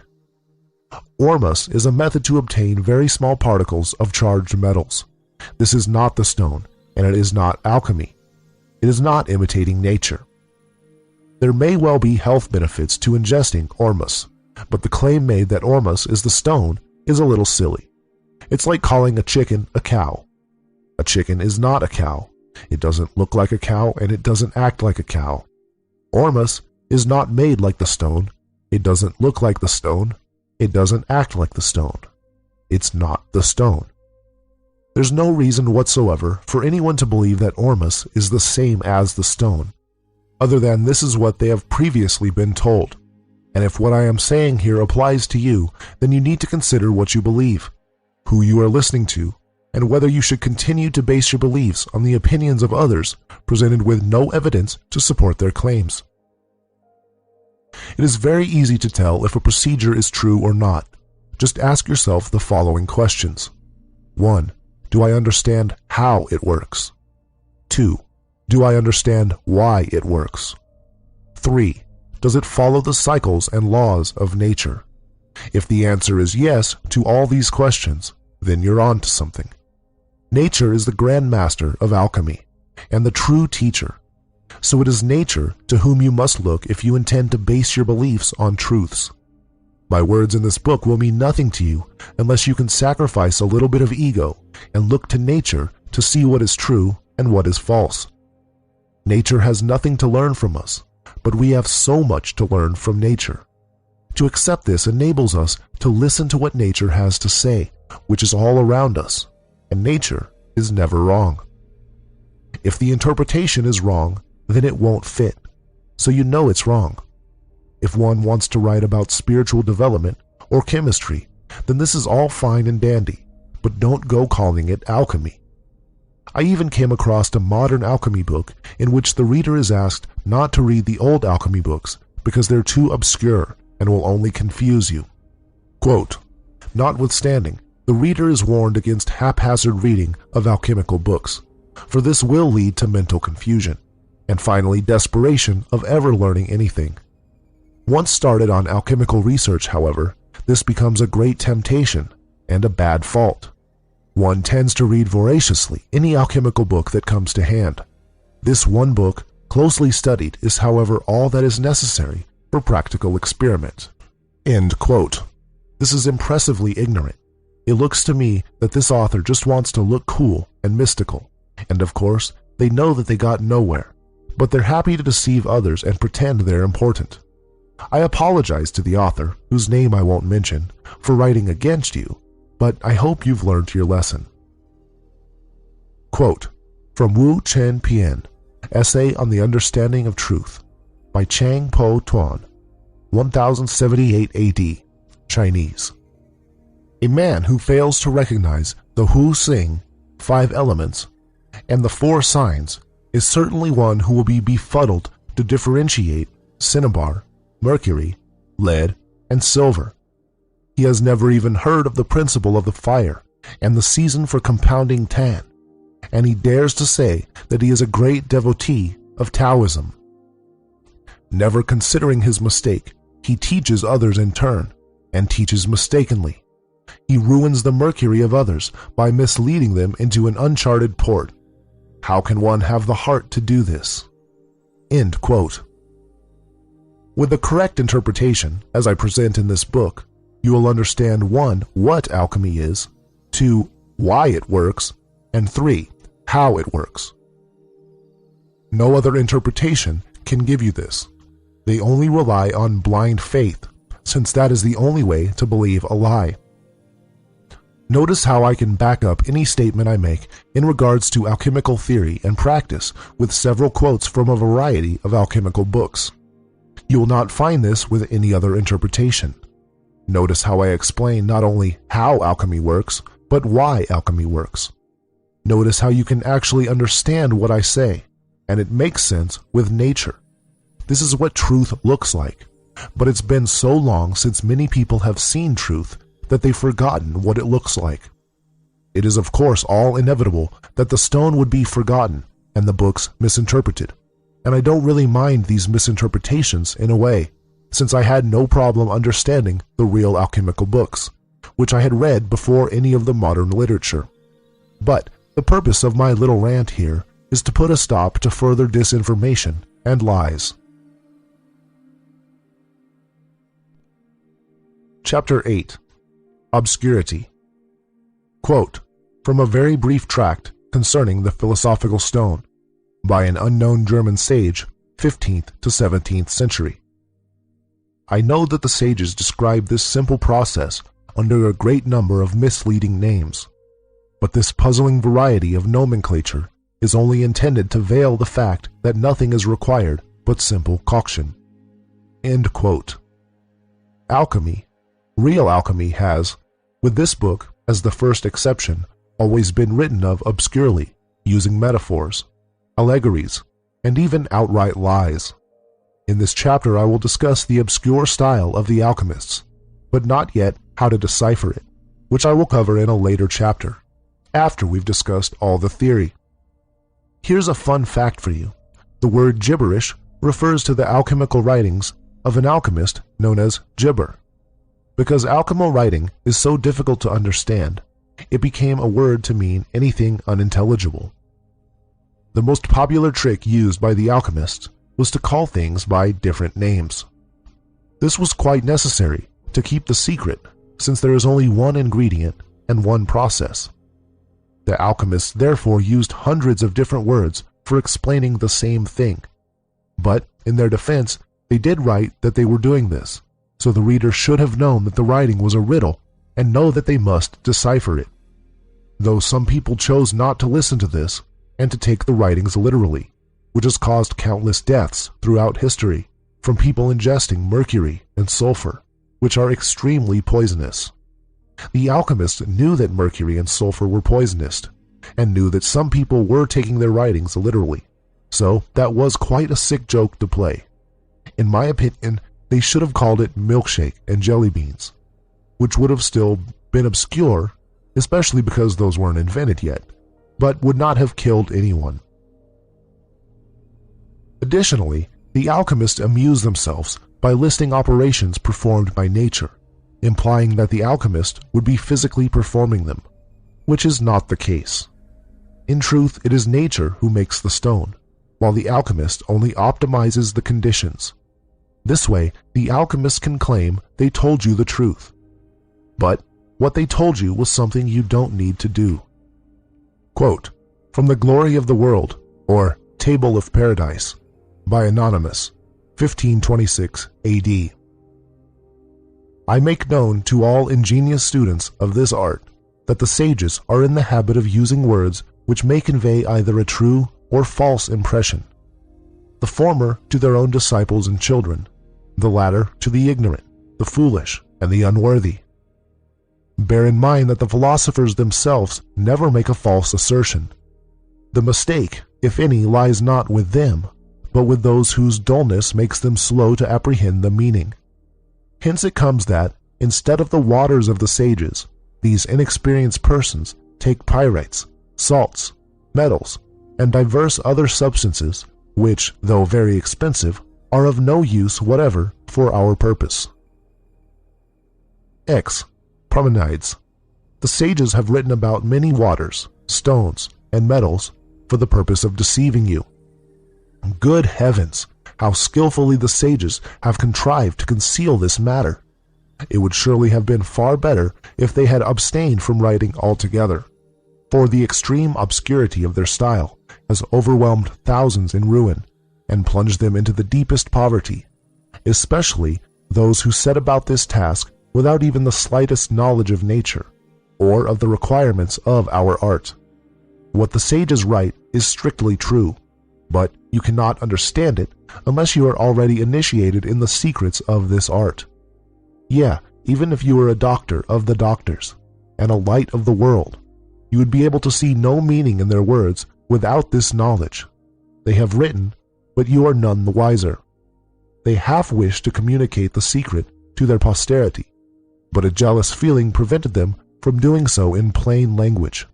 Ormus is a method to obtain very small particles of charged metals. This is not the stone, and it is not alchemy. It is not imitating nature. There may well be health benefits to ingesting Ormus, but the claim made that Ormus is the stone is a little silly. It's like calling a chicken a cow. A chicken is not a cow. It doesn't look like a cow and it doesn't act like a cow. Ormus is not made like the stone. It doesn't look like the stone. It doesn't act like the stone. It's not the stone. There's no reason whatsoever for anyone to believe that Ormus is the same as the stone, other than this is what they have previously been told. And if what I am saying here applies to you, then you need to consider what you believe, who you are listening to, and whether you should continue to base your beliefs on the opinions of others presented with no evidence to support their claims. It is very easy to tell if a procedure is true or not. Just ask yourself the following questions. 1. Do I understand how it works? 2. Do I understand why it works? 3. Does it follow the cycles and laws of nature? If the answer is yes to all these questions, then you're on to something. Nature is the grand master of alchemy and the true teacher. So it is nature to whom you must look if you intend to base your beliefs on truths. My words in this book will mean nothing to you unless you can sacrifice a little bit of ego and look to nature to see what is true and what is false. Nature has nothing to learn from us, but we have so much to learn from nature. To accept this enables us to listen to what nature has to say, which is all around us, and nature is never wrong. If the interpretation is wrong, then it won't fit, so you know it's wrong. If one wants to write about spiritual development or chemistry, then this is all fine and dandy, but don't go calling it alchemy. I even came across a modern alchemy book in which the reader is asked not to read the old alchemy books because they're too obscure and will only confuse you. Quote, notwithstanding, the reader is warned against haphazard reading of alchemical books, for this will lead to mental confusion, and finally desperation of ever learning anything. Once started on alchemical research, however, this becomes a great temptation and a bad fault. One tends to read voraciously any alchemical book that comes to hand. This one book, closely studied, is however all that is necessary for practical experiment. End quote. This is impressively ignorant. It looks to me that this author just wants to look cool and mystical, and of course, they know that they got nowhere, but they're happy to deceive others and pretend they're important. I apologize to the author, whose name I won't mention, for writing against you, but I hope you've learned your lesson. Quote, from Wu Chen Pian, Essay on the Understanding of Truth, by Chang Po Tuan, 1078 AD, Chinese. A man who fails to recognize the Hu Xing, 5 elements, and the 4 signs is certainly one who will be befuddled to differentiate cinnabar, mercury, lead, and silver. He has never even heard of the principle of the fire and the season for compounding tan, and he dares to say that he is a great devotee of Taoism. Never considering his mistake, he teaches others in turn, and teaches mistakenly. He ruins the mercury of others by misleading them into an uncharted port. How can one have the heart to do this? End quote. With the correct interpretation, as I present in this book, you will understand 1. What alchemy is, 2. Why it works, and 3. How it works. No other interpretation can give you this. They only rely on blind faith, since that is the only way to believe a lie. Notice how I can back up any statement I make in regards to alchemical theory and practice with several quotes from a variety of alchemical books. You will not find this with any other interpretation. Notice how I explain not only how alchemy works, but why alchemy works. Notice how you can actually understand what I say, and it makes sense with nature. This is what truth looks like, but it's been so long since many people have seen truth that they've forgotten what it looks like. It is of course all inevitable that the stone would be forgotten and the books misinterpreted, and I don't really mind these misinterpretations in a way, since I had no problem understanding the real alchemical books, which I had read before any of the modern literature. But the purpose of my little rant here is to put a stop to further disinformation and lies. Chapter 8. Obscurity. Quote, from a very brief tract concerning the philosophical stone, by an unknown German sage, 15th to 17th century. I know that the sages describe this simple process under a great number of misleading names, but this puzzling variety of nomenclature is only intended to veil the fact that nothing is required but simple coction. End quote. alchemy, real alchemy has, with this book as the first exception, always been written of obscurely, using metaphors, allegories, and even outright lies. In this chapter I will discuss the obscure style of the alchemists, but not yet how to decipher it, which I will cover in a later chapter, after we've discussed all the theory. Here's a fun fact for you. The word gibberish refers to the alchemical writings of an alchemist known as Gibber. Because alchemical writing is so difficult to understand, it became a word to mean anything unintelligible. The most popular trick used by the alchemists was to call things by different names. This was quite necessary to keep the secret, since there is only one ingredient and one process. The alchemists therefore used hundreds of different words for explaining the same thing. But, in their defense, they did write that they were doing this, so the reader should have known that the writing was a riddle and know that they must decipher it. Though some people chose not to listen to this and to take the writings literally, which has caused countless deaths throughout history from people ingesting mercury and sulfur, which are extremely poisonous. The alchemists knew that mercury and sulfur were poisonous, and knew that some people were taking their writings literally, so that was quite a sick joke to play. In my opinion, they should have called it milkshake and jelly beans, which would have still been obscure, especially because those weren't invented yet, but would not have killed anyone. Additionally, the alchemists amused themselves by listing operations performed by nature, implying that the alchemist would be physically performing them, which is not the case. In truth, it is nature who makes the stone, while the alchemist only optimizes the conditions. This way, the alchemist can claim they told you the truth. But what they told you was something you don't need to do. Quote, from The Glory of the World, or Table of Paradise, by Anonymous, 1526 AD. I make known to all ingenious students of this art that the sages are in the habit of using words which may convey either a true or false impression, the former to their own disciples and children, the latter to the ignorant, the foolish, and the unworthy. Bear in mind that the philosophers themselves never make a false assertion. The mistake, if any, lies not with them, but with those whose dullness makes them slow to apprehend the meaning. Hence it comes that, instead of the waters of the sages, these inexperienced persons take pyrites, salts, metals, and diverse other substances, which, though very expensive, are of no use whatever for our purpose. X. Promenides. The sages have written about many waters, stones, and metals for the purpose of deceiving you. Good heavens, how skillfully the sages have contrived to conceal this matter! It would surely have been far better if they had abstained from writing altogether, for the extreme obscurity of their style has overwhelmed thousands in ruin and plunged them into the deepest poverty, especially those who set about this task without even the slightest knowledge of nature or of the requirements of our art. What the sages write is strictly true, but you cannot understand it unless you are already initiated in the secrets of this art. Yeah, even if you were a doctor of the doctors and a light of the world, you would be able to see no meaning in their words without this knowledge. They have written, but you are none the wiser. They half wish to communicate the secret to their posterity, but a jealous feeling prevented them from doing so in plain language.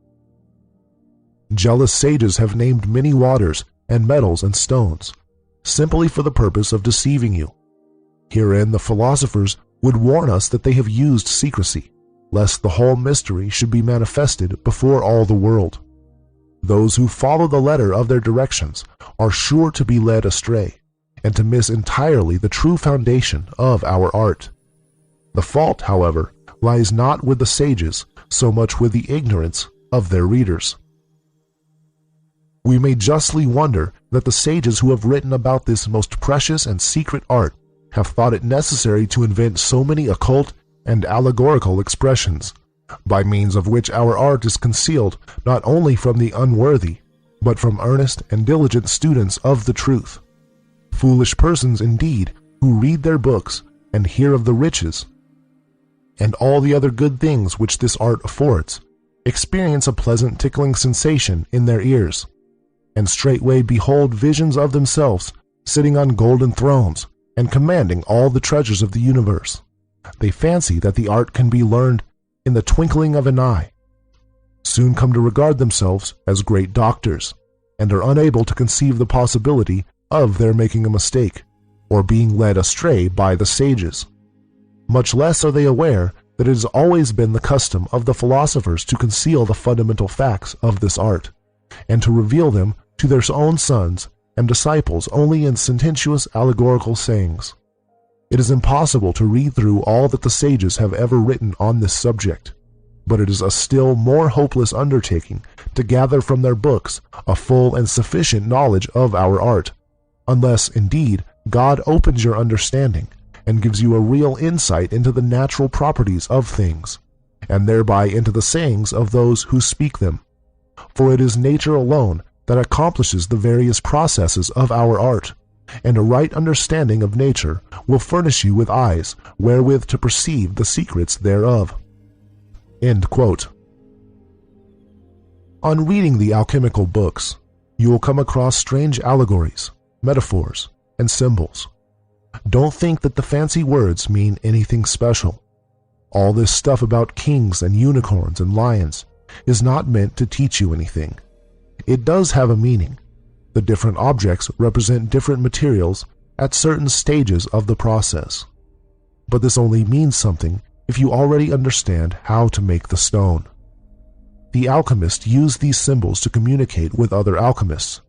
Jealous sages have named many waters and metals and stones, simply for the purpose of deceiving you. Herein the philosophers would warn us that they have used secrecy, lest the whole mystery should be manifested before all the world. Those who follow the letter of their directions are sure to be led astray, and to miss entirely the true foundation of our art. The fault, however, lies not with the sages so much with the ignorance of their readers. We may justly wonder that the sages who have written about this most precious and secret art have thought it necessary to invent so many occult and allegorical expressions, by means of which our art is concealed not only from the unworthy, but from earnest and diligent students of the truth. Foolish persons indeed, who read their books and hear of the riches and all the other good things which this art affords, experience a pleasant tickling sensation in their ears, and straightway behold visions of themselves sitting on golden thrones and commanding all the treasures of the universe. They fancy that the art can be learned in the twinkling of an eye, soon come to regard themselves as great doctors, and are unable to conceive the possibility of their making a mistake or being led astray by the sages. Much less are they aware that it has always been the custom of the philosophers to conceal the fundamental facts of this art, and to reveal them to their own sons and disciples only in sententious allegorical sayings. It is impossible to read through all that the sages have ever written on this subject, but it is a still more hopeless undertaking to gather from their books a full and sufficient knowledge of our art, unless, indeed, God opens your understanding and gives you a real insight into the natural properties of things, and thereby into the sayings of those who speak them. For it is nature alone that accomplishes the various processes of our art, and a right understanding of nature will furnish you with eyes wherewith to perceive the secrets thereof." End quote. On reading the alchemical books, you will come across strange allegories, metaphors, and symbols. Don't think that the fancy words mean anything special. All this stuff about kings and unicorns and lions is not meant to teach you anything. It does have a meaning. The different objects represent different materials at certain stages of the process. But this only means something if you already understand how to make the stone. The alchemists used these symbols to communicate with other alchemists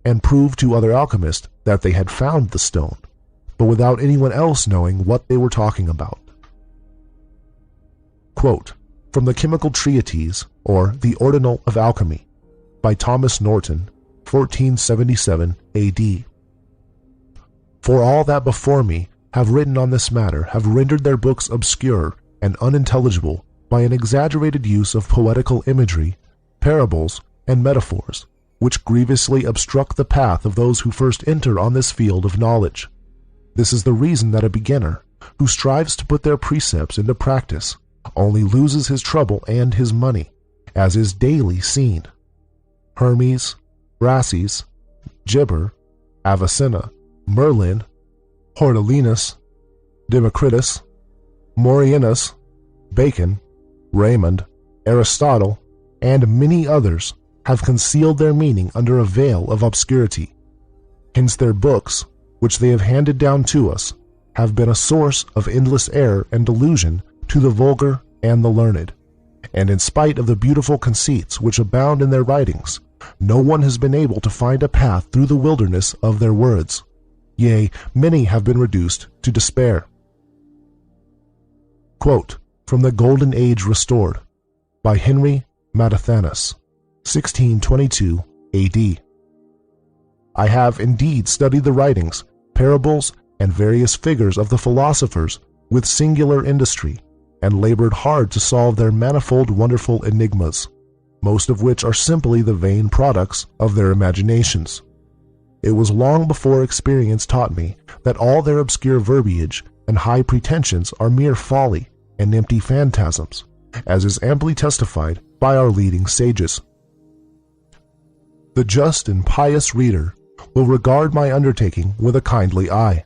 and prove to other alchemists that they had found the stone, but without anyone else knowing what they were talking about. Quote from the Chemical Treatise, or The Ordinal of Alchemy, by Thomas Norton, 1477 AD. "For all that before me have written on this matter have rendered their books obscure and unintelligible by an exaggerated use of poetical imagery, parables, and metaphors, which grievously obstruct the path of those who first enter on this field of knowledge. This is the reason that a beginner, who strives to put their precepts into practice, only loses his trouble and his money, as is daily seen. Hermes, Rhases, Geber, Avicenna, Merlin, Hordelinus, Democritus, Morianus, Bacon, Raymond, Aristotle, and many others have concealed their meaning under a veil of obscurity. Hence their books, which they have handed down to us, have been a source of endless error and delusion to the vulgar and the learned. And in spite of the beautiful conceits which abound in their writings, no one has been able to find a path through the wilderness of their words. Yea, many have been reduced to despair." Quote from The Golden Age Restored, by Henry Mathathanus, 1622 AD. "I have indeed studied the writings, parables, and various figures of the philosophers with singular industry, and labored hard to solve their manifold wonderful enigmas, most of which are simply the vain products of their imaginations. It was long before experience taught me that all their obscure verbiage and high pretensions are mere folly and empty phantasms, as is amply testified by our leading sages. The just and pious reader will regard my undertaking with a kindly eye,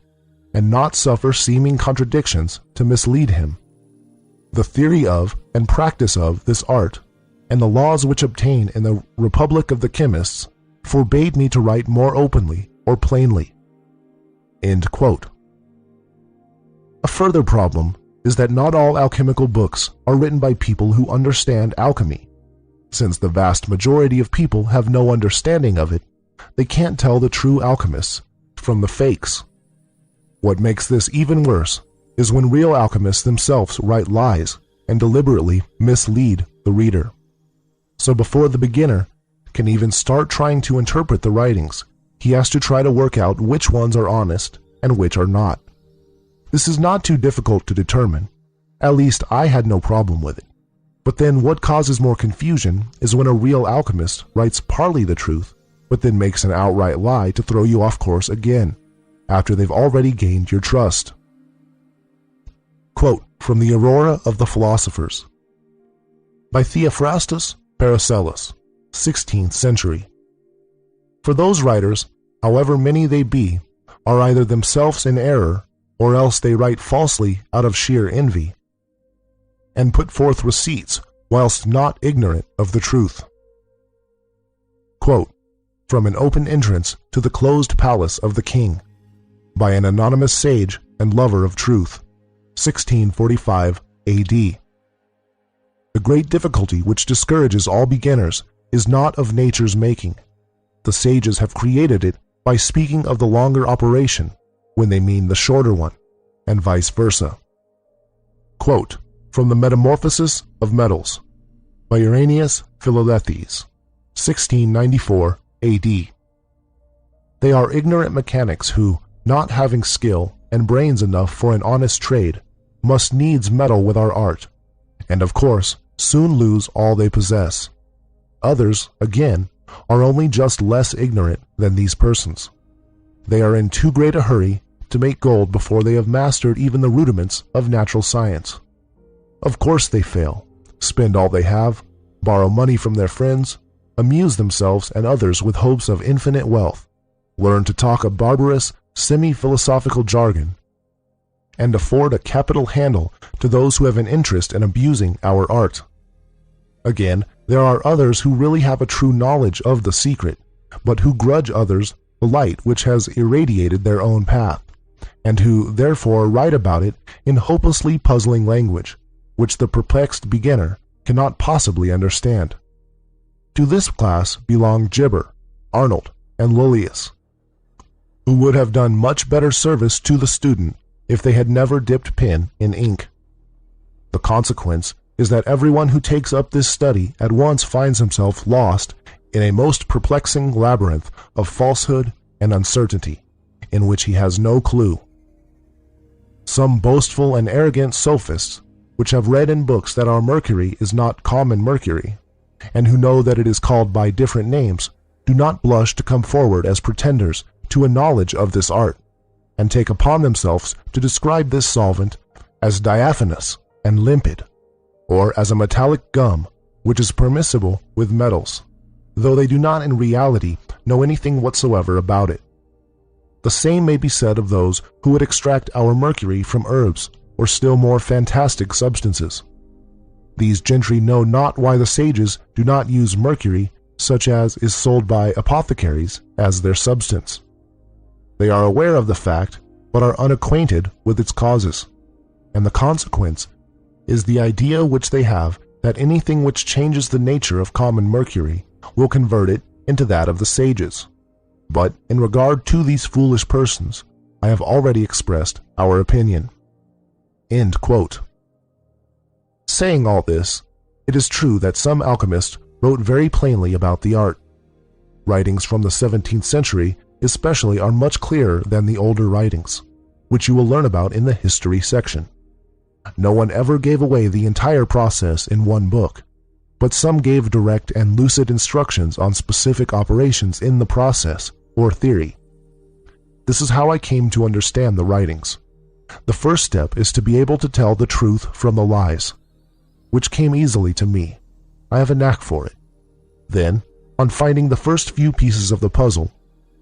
and not suffer seeming contradictions to mislead him. The theory of and practice of this art, and the laws which obtain in the Republic of the Chemists, forbade me to write more openly or plainly." End quote. A further problem is that not all alchemical books are written by people who understand alchemy. Since the vast majority of people have no understanding of it, they can't tell the true alchemists from the fakes. What makes this even worse is when real alchemists themselves write lies and deliberately mislead the reader. So before the beginner can even start trying to interpret the writings, he has to try to work out which ones are honest and which are not. This is not too difficult to determine. At least I had no problem with it. But then what causes more confusion is when a real alchemist writes partly the truth, but then makes an outright lie to throw you off course again, after they've already gained your trust. Quote from the Aurora of the Philosophers by Theophrastus Paracelsus, 16th century. For those writers, however many they be, are either themselves in error, or else they write falsely out of sheer envy, and put forth receipts whilst not ignorant of the truth. Quote from an open entrance to the closed palace of the king, by an anonymous sage and lover of truth, 1645 A.D. The great difficulty which discourages all beginners is not of nature's making. The sages have created it by speaking of the longer operation when they mean the shorter one, and vice versa. Quote from the Metamorphosis of Metals by Irenaeus Philalethes, 1694 A.D. They are ignorant mechanics who, not having skill and brains enough for an honest trade, must needs meddle with our art, and of course soon lose all they possess. Others, again, are only just less ignorant than these persons. They are in too great a hurry to make gold before they have mastered even the rudiments of natural science. Of course they fail, spend all they have, borrow money from their friends, amuse themselves and others with hopes of infinite wealth, learn to talk a barbarous, semi-philosophical jargon, and afford a capital handle to those who have an interest in abusing our art. Again, there are others who really have a true knowledge of the secret, but who grudge others the light which has irradiated their own path, and who therefore write about it in hopelessly puzzling language, which the perplexed beginner cannot possibly understand. To this class belong Gibber, Arnold, and Lullius, who would have done much better service to the student if they had never dipped pen in ink. The consequence is that everyone who takes up this study at once finds himself lost in a most perplexing labyrinth of falsehood and uncertainty, in which he has no clue. Some boastful and arrogant sophists, which have read in books that our mercury is not common mercury, and who know that it is called by different names, do not blush to come forward as pretenders to a knowledge of this art, and take upon themselves to describe this solvent as diaphanous and limpid, or as a metallic gum which is permissible with metals, though they do not in reality know anything whatsoever about it. The same may be said of those who would extract our mercury from herbs or still more fantastic substances. These gentry know not why the sages do not use mercury such as is sold by apothecaries as their substance. They are aware of the fact, but are unacquainted with its causes, and the consequence is the idea which they have that anything which changes the nature of common mercury will convert it into that of the sages. But in regard to these foolish persons, I have already expressed our opinion. End quote. Saying all this, it is true that some alchemists wrote very plainly about the art. Writings from the 17th century especially are much clearer than the older writings, which you will learn about in the history section. No one ever gave away the entire process in one book, but some gave direct and lucid instructions on specific operations in the process or theory. This is how I came to understand the writings. The first step is to be able to tell the truth from the lies, which came easily to me. I have a knack for it. Then, on finding the first few pieces of the puzzle,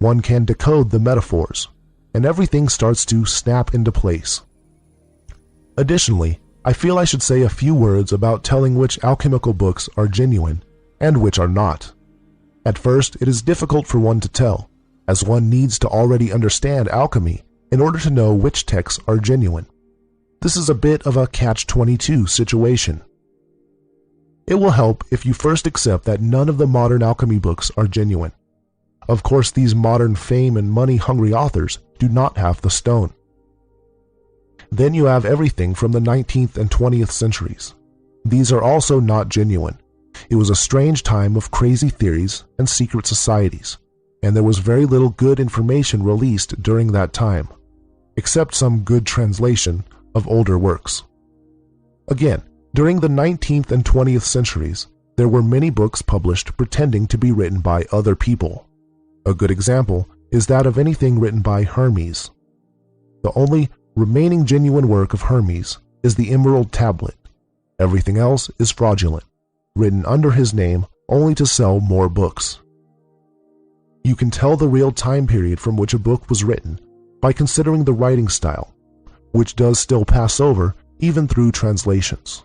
one can decode the metaphors, and everything starts to snap into place. Additionally, I feel I should say a few words about telling which alchemical books are genuine and which are not. At first, it is difficult for one to tell, as one needs to already understand alchemy in order to know which texts are genuine. This is a bit of a catch-22 situation. It will help if you first accept that none of the modern alchemy books are genuine. Of course, these modern fame and money-hungry authors do not have the stone. Then you have everything from the 19th and 20th centuries. These are also not genuine. It was a strange time of crazy theories and secret societies, and there was very little good information released during that time, except some good translation of older works. Again, during the 19th and 20th centuries, there were many books published pretending to be written by other people. A good example is that of anything written by Hermes. The only remaining genuine work of Hermes is the Emerald Tablet. Everything else is fraudulent, written under his name only to sell more books. You can tell the real time period from which a book was written by considering the writing style, which does still pass over even through translations.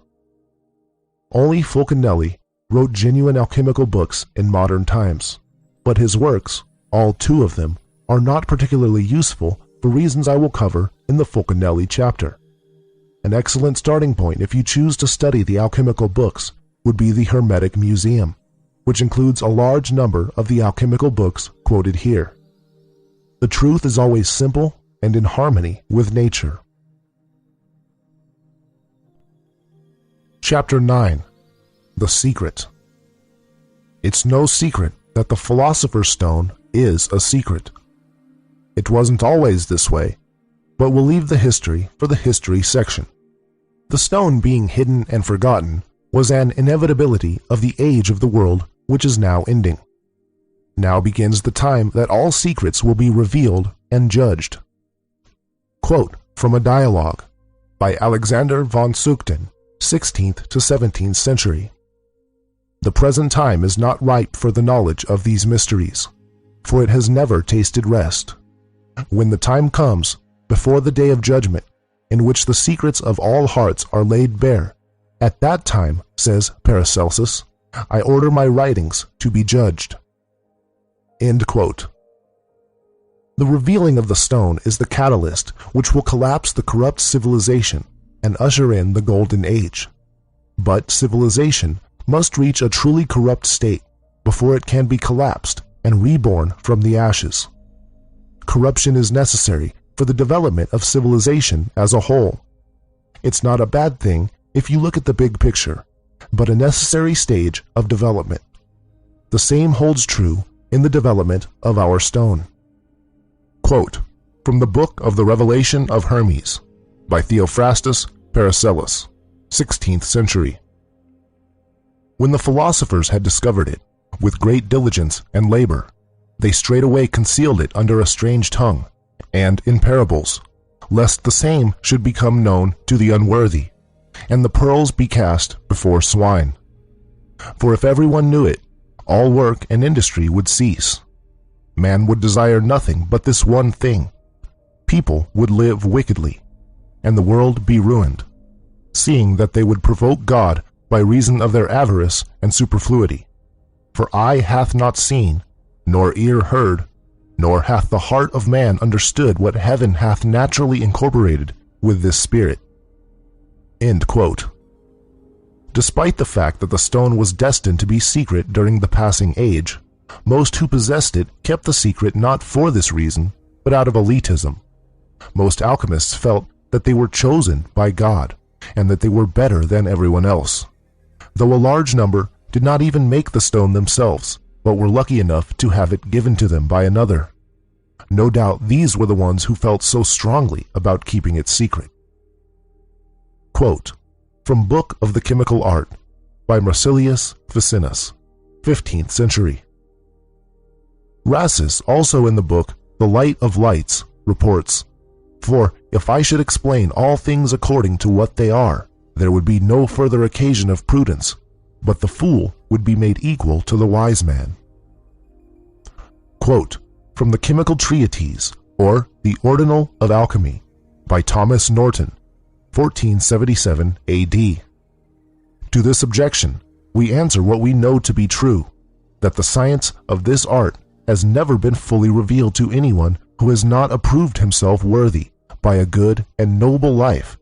Only Fulcanelli wrote genuine alchemical books in modern times, but his works, all 2 of them, are not particularly useful for reasons I will cover in the Fulcanelli chapter. An excellent starting point if you choose to study the alchemical books would be the Hermetic Museum, which includes a large number of the alchemical books quoted here. The truth is always simple and in harmony with nature. Chapter 9. The Secret. It's no secret that the Philosopher's Stone is a secret. It wasn't always this way, but we'll leave the history for the history section. The stone being hidden and forgotten was an inevitability of the age of the world which is now ending. Now begins the time that all secrets will be revealed and judged. Quote from a dialogue by Alexander von Sugden, 16th to 17th century. The present time is not ripe for the knowledge of these mysteries, for it has never tasted rest. When the time comes, before the day of judgment, in which the secrets of all hearts are laid bare, at that time, says Paracelsus, I order my writings to be judged. End quote. The revealing of the stone is the catalyst which will collapse the corrupt civilization and usher in the Golden Age. But civilization must reach a truly corrupt state before it can be collapsed and reborn from the ashes. Corruption is necessary for the development of civilization as a whole. It's not a bad thing if you look at the big picture, but a necessary stage of development. The same holds true in the development of our stone. Quote from the Book of the Revelation of Hermes by Theophrastus Paracelsus, 16th century. When the philosophers had discovered it, with great diligence and labor, they straightway concealed it under a strange tongue, and in parables, lest the same should become known to the unworthy, and the pearls be cast before swine. For if everyone knew it, all work and industry would cease. Man would desire nothing but this one thing. People would live wickedly, and the world be ruined, seeing that they would provoke God by reason of their avarice and superfluity. For eye hath not seen, nor ear heard, nor hath the heart of man understood what heaven hath naturally incorporated with this spirit. End quote. Despite the fact that the stone was destined to be secret during the passing age, most who possessed it kept the secret not for this reason, but out of elitism. Most alchemists felt that they were chosen by God, and that they were better than everyone else, though a large number did not even make the stone themselves, but were lucky enough to have it given to them by another. No doubt these were the ones who felt so strongly about keeping it secret. Quote from Book of the Chemical Art by Marsilius Ficinus, 15th century. Rhasis, also in the book The Light of Lights, reports, For if I should explain all things according to what they are, there would be no further occasion of prudence, but the fool would be made equal to the wise man. Quote from the Chemical Treatise, or The Ordinal of Alchemy, by Thomas Norton, 1477 A.D. To this objection, we answer what we know to be true, that the science of this art has never been fully revealed to anyone who has not approved himself worthy by a good and noble life,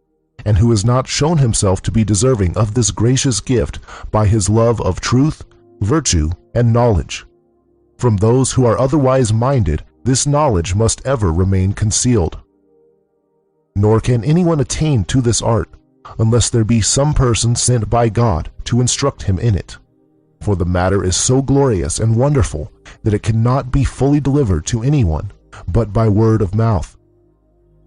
and who has not shown himself to be deserving of this gracious gift by his love of truth, virtue, and knowledge. From those who are otherwise minded, this knowledge must ever remain concealed. Nor can anyone attain to this art unless there be some person sent by God to instruct him in it. For the matter is so glorious and wonderful that it cannot be fully delivered to anyone but by word of mouth.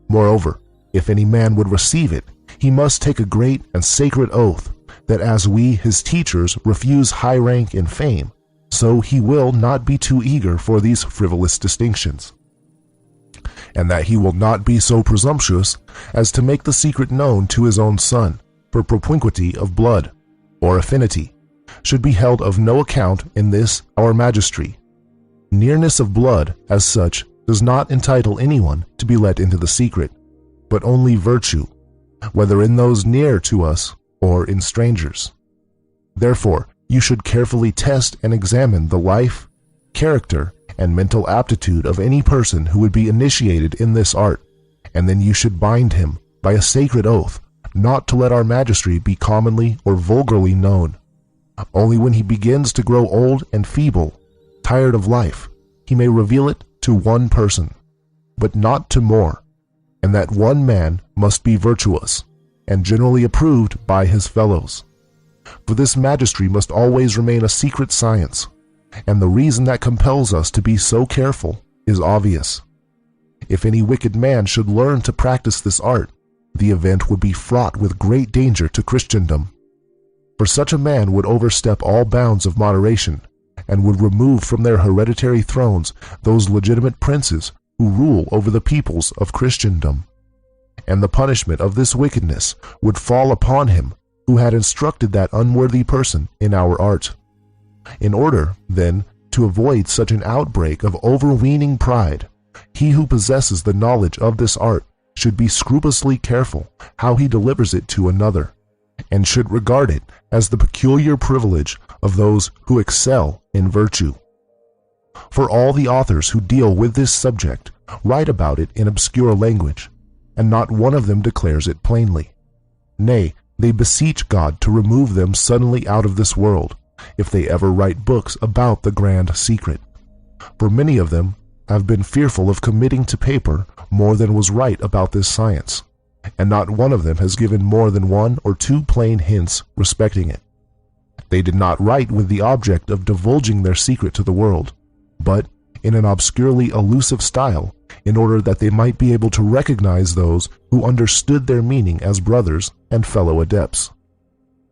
Moreover, if any man would receive it, he must take a great and sacred oath that as we, his teachers, refuse high rank and fame, so he will not be too eager for these frivolous distinctions. and that he will not be so presumptuous as to make the secret known to his own son, for propinquity of blood, or affinity, should be held of no account in this our magistracy. Nearness of blood, as such, does not entitle anyone to be let into the secret, but only virtue, whether in those near to us or in strangers. Therefore, you should carefully test and examine the life, character, and mental aptitude of any person who would be initiated in this art, and then you should bind him by a sacred oath not to let our magistracy be commonly or vulgarly known. Only when he begins to grow old and feeble, tired of life, he may reveal it to one person, but not to more, and that one man must be virtuous, and generally approved by his fellows. For this magistracy must always remain a secret science, and the reason that compels us to be so careful is obvious. If any wicked man should learn to practice this art, the event would be fraught with great danger to Christendom. For such a man would overstep all bounds of moderation, and would remove from their hereditary thrones those legitimate princes who rule over the peoples of Christendom. And the punishment of this wickedness would fall upon him who had instructed that unworthy person in our art. In order, then, to avoid such an outbreak of overweening pride, he who possesses the knowledge of this art should be scrupulously careful how he delivers it to another, and should regard it as the peculiar privilege of those who excel in virtue. For all the authors who deal with this subject write about it in obscure language, and not one of them declares it plainly. Nay, they beseech God to remove them suddenly out of this world, if they ever write books about the grand secret. For many of them have been fearful of committing to paper more than was right about this science, and not one of them has given more than 1 or 2 plain hints respecting it. They did not write with the object of divulging their secret to the world, but in an obscurely elusive style, in order that they might be able to recognize those who understood their meaning as brothers and fellow adepts.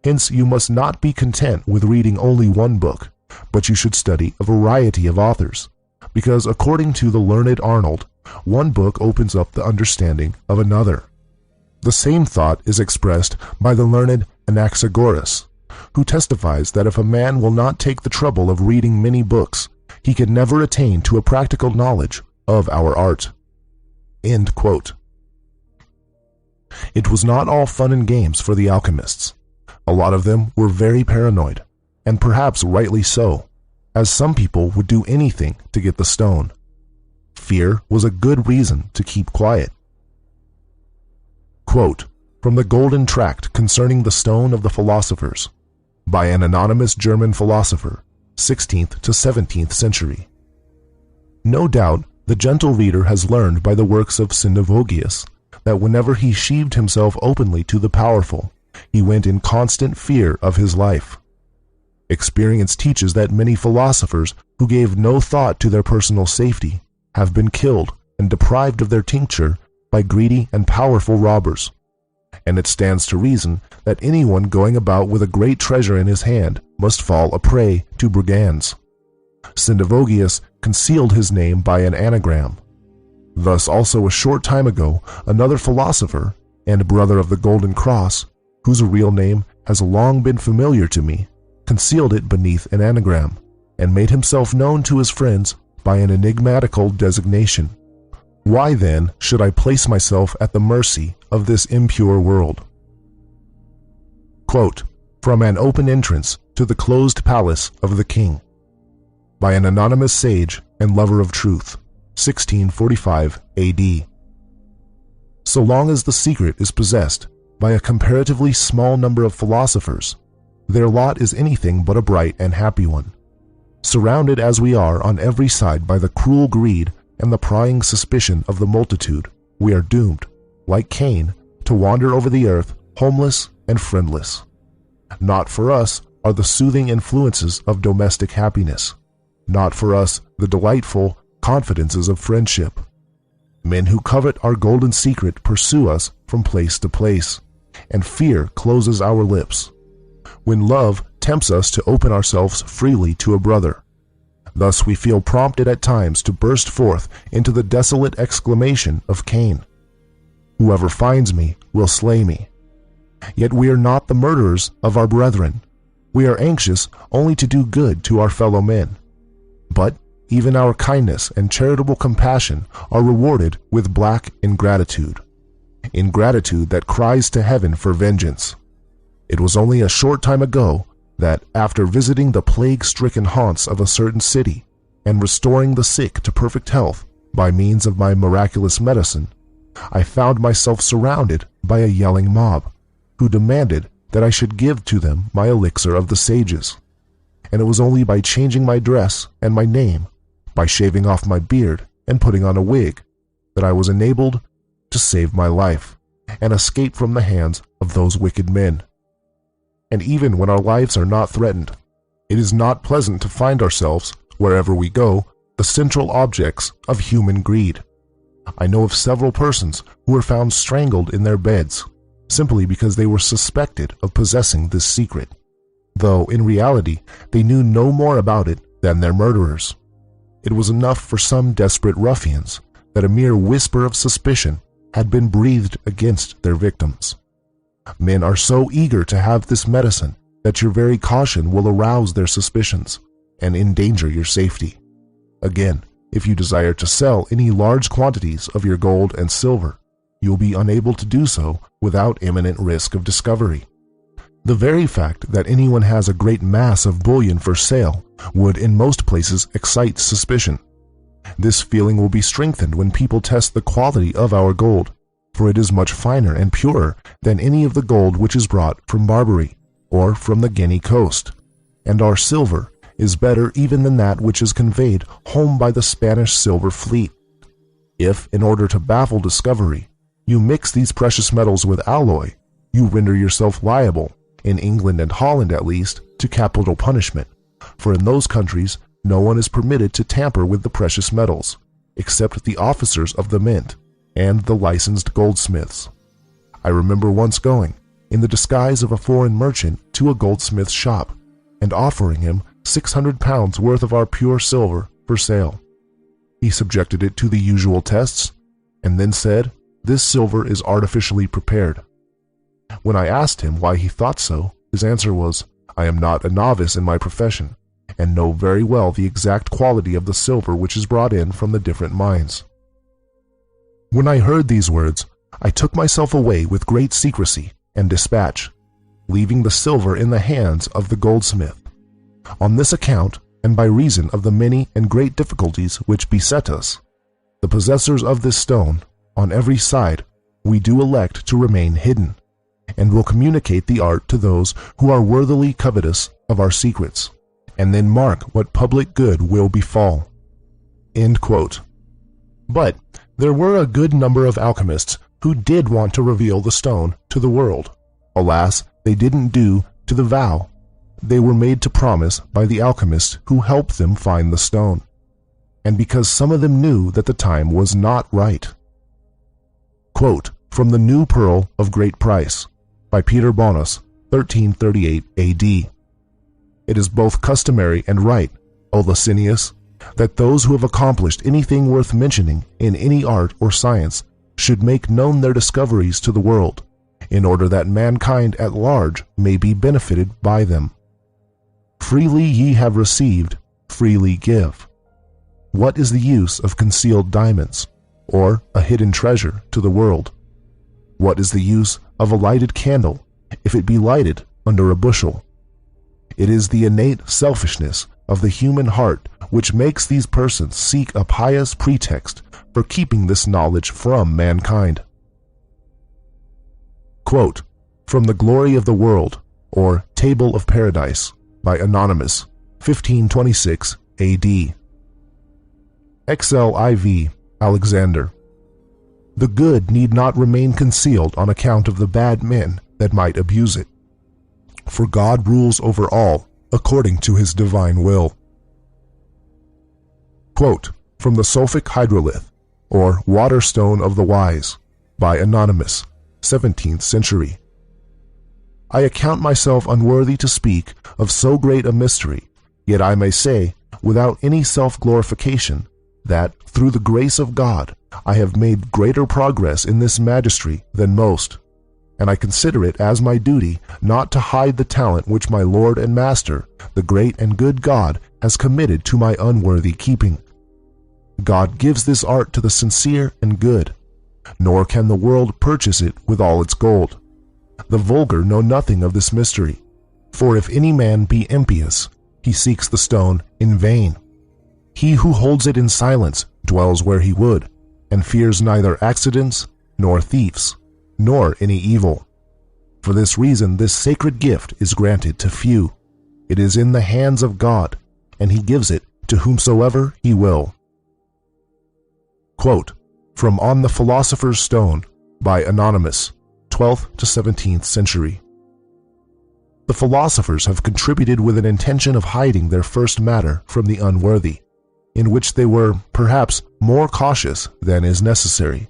Hence you must not be content with reading only one book, but you should study a variety of authors, because according to the learned Arnold, one book opens up the understanding of another. The same thought is expressed by the learned Anaxagoras, who testifies that if a man will not take the trouble of reading many books, he can never attain to a practical knowledge of our art. End quote. It was not all fun and games for the alchemists. A lot of them were very paranoid, and perhaps rightly so, as some people would do anything to get the stone. Fear was a good reason to keep quiet. Quote from the Golden Tract Concerning the Stone of the Philosophers, by an anonymous German philosopher, 16th to 17th century. No doubt the gentle reader has learned by the works of Sendivogius that whenever he sheathed himself openly to the powerful, he went in constant fear of his life. Experience teaches that many philosophers who gave no thought to their personal safety have been killed and deprived of their tincture by greedy and powerful robbers, and it stands to reason that anyone going about with a great treasure in his hand must fall a prey to brigands. Sendivogius concealed his name by an anagram. Thus also a short time ago another philosopher, and brother of the Golden Cross, whose real name has long been familiar to me, concealed it beneath an anagram, and made himself known to his friends by an enigmatical designation. Why then should I place myself at the mercy of this impure world? Quote from An Open Entrance to the Closed Palace of the King, by an anonymous sage and lover of truth, 1645 AD. So long as the secret is possessed by a comparatively small number of philosophers, their lot is anything but a bright and happy one. Surrounded as we are on every side by the cruel greed and the prying suspicion of the multitude, we are doomed, like Cain, to wander over the earth homeless and friendless. Not for us are the soothing influences of domestic happiness, not for us the delightful confidences of friendship. Men who covet our golden secret pursue us from place to place, and fear closes our lips. When love tempts us to open ourselves freely to a brother, Thus we feel prompted at times to burst forth into the desolate exclamation of Cain, "Whoever finds me will slay me." Yet we are not the murderers of our brethren. We are anxious only to do good to our fellow men. But even our kindness and charitable compassion are rewarded with black ingratitude that cries to heaven for vengeance. It was only a short time ago that, after visiting the plague-stricken haunts of a certain city and restoring the sick to perfect health by means of my miraculous medicine, I found myself surrounded by a yelling mob, who demanded that I should give to them my elixir of the sages. And it was only by changing my dress and my name, by shaving off my beard and putting on a wig, that I was enabled to save my life and escape from the hands of those wicked men. And even when our lives are not threatened, it is not pleasant to find ourselves, wherever we go, the central objects of human greed. I know of several persons who were found strangled in their beds, simply because they were suspected of possessing this secret, though in reality they knew no more about it than their murderers. It was enough for some desperate ruffians that a mere whisper of suspicion had been breathed against their victims. Men are so eager to have this medicine that your very caution will arouse their suspicions and endanger your safety. Again, if you desire to sell any large quantities of your gold and silver, you will be unable to do so without imminent risk of discovery. The very fact that anyone has a great mass of bullion for sale would in most places excite suspicion. This feeling will be strengthened when people test the quality of our gold, for it is much finer and purer than any of the gold which is brought from Barbary or from the Guinea coast, and our silver is better even than that which is conveyed home by the Spanish silver fleet. If, in order to baffle discovery, you mix these precious metals with alloy, you render yourself liable, in England and Holland at least, to capital punishment, for in those countries no one is permitted to tamper with the precious metals, except the officers of the mint and the licensed goldsmiths. I remember once going, in the disguise of a foreign merchant, to a goldsmith's shop, and offering him 600 pounds worth of our pure silver for sale. He subjected it to the usual tests, and then said, "This silver is artificially prepared." When I asked him why he thought so, his answer was, "I am not a novice in my profession, and know very well the exact quality of the silver which is brought in from the different mines." When I heard these words, I took myself away with great secrecy and dispatch, leaving the silver in the hands of the goldsmith. On this account, and by reason of the many and great difficulties which beset us, the possessors of this stone, on every side, we do elect to remain hidden, and will communicate the art to those who are worthily covetous of our secrets, and then mark what public good will befall. End quote. But there were a good number of alchemists who did want to reveal the stone to the world. Alas, they didn't do to the vow they were made to promise by the alchemists who helped them find the stone, and because some of them knew that the time was not right. Quote from The New Pearl of Great Price by Peter Bonus, 1338 AD. It is both customary and right, O Licinius, that those who have accomplished anything worth mentioning in any art or science should make known their discoveries to the world, in order that mankind at large may be benefited by them. Freely ye have received, freely give. What is the use of concealed diamonds, or a hidden treasure to the world? What is the use of a lighted candle, if it be lighted under a bushel? It is the innate selfishness of the human heart which makes these persons seek a pious pretext for keeping this knowledge from mankind. Quote from The Glory of the World, or Table of Paradise, by Anonymous, 1526 AD. XLIV Alexander. The good need not remain concealed on account of the bad men that might abuse it, for God rules over all according to his divine will. Quote from The Sulphic Hydrolith, or Water Stone of the Wise, by Anonymous, 17th century. I account myself unworthy to speak of so great a mystery, yet I may say, without any self-glorification, that, through the grace of God, I have made greater progress in this magistracy than most, and I consider it as my duty not to hide the talent which my Lord and Master, the great and good God, has committed to my unworthy keeping. God gives this art to the sincere and good, nor can the world purchase it with all its gold. The vulgar know nothing of this mystery, for if any man be impious, he seeks the stone in vain. He who holds it in silence dwells where he would, and fears neither accidents, nor thieves, nor any evil. For this reason this sacred gift is granted to few. It is in the hands of God, and he gives it to whomsoever he will. Quote from On the Philosopher's Stone by Anonymous, 12th to 17th century. The philosophers have contributed with an intention of hiding their first matter from the unworthy, in which they were, perhaps, more cautious than is necessary,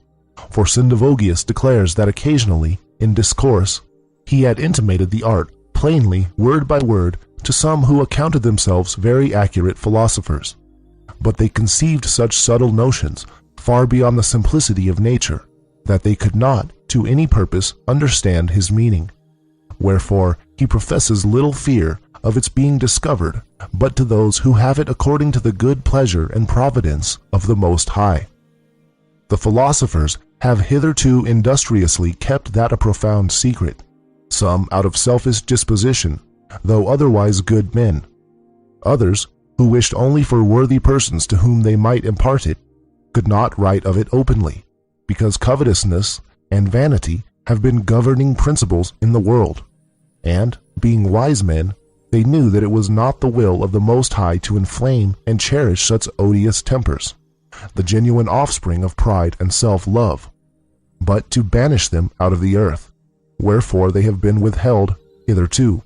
for Sendivogius declares that occasionally, in discourse, he had intimated the art plainly, word by word, to some who accounted themselves very accurate philosophers, but they conceived such subtle notions far beyond the simplicity of nature, that they could not, to any purpose, understand his meaning. Wherefore he professes little fear of its being discovered, but to those who have it according to the good pleasure and providence of the Most High. The philosophers have hitherto industriously kept that a profound secret, some out of selfish disposition, though otherwise good men. Others, who wished only for worthy persons to whom they might impart it, could not write of it openly, because covetousness and vanity have been governing principles in the world, and, being wise men, they knew that it was not the will of the Most High to inflame and cherish such odious tempers, the genuine offspring of pride and self-love, but to banish them out of the earth, wherefore they have been withheld hitherto.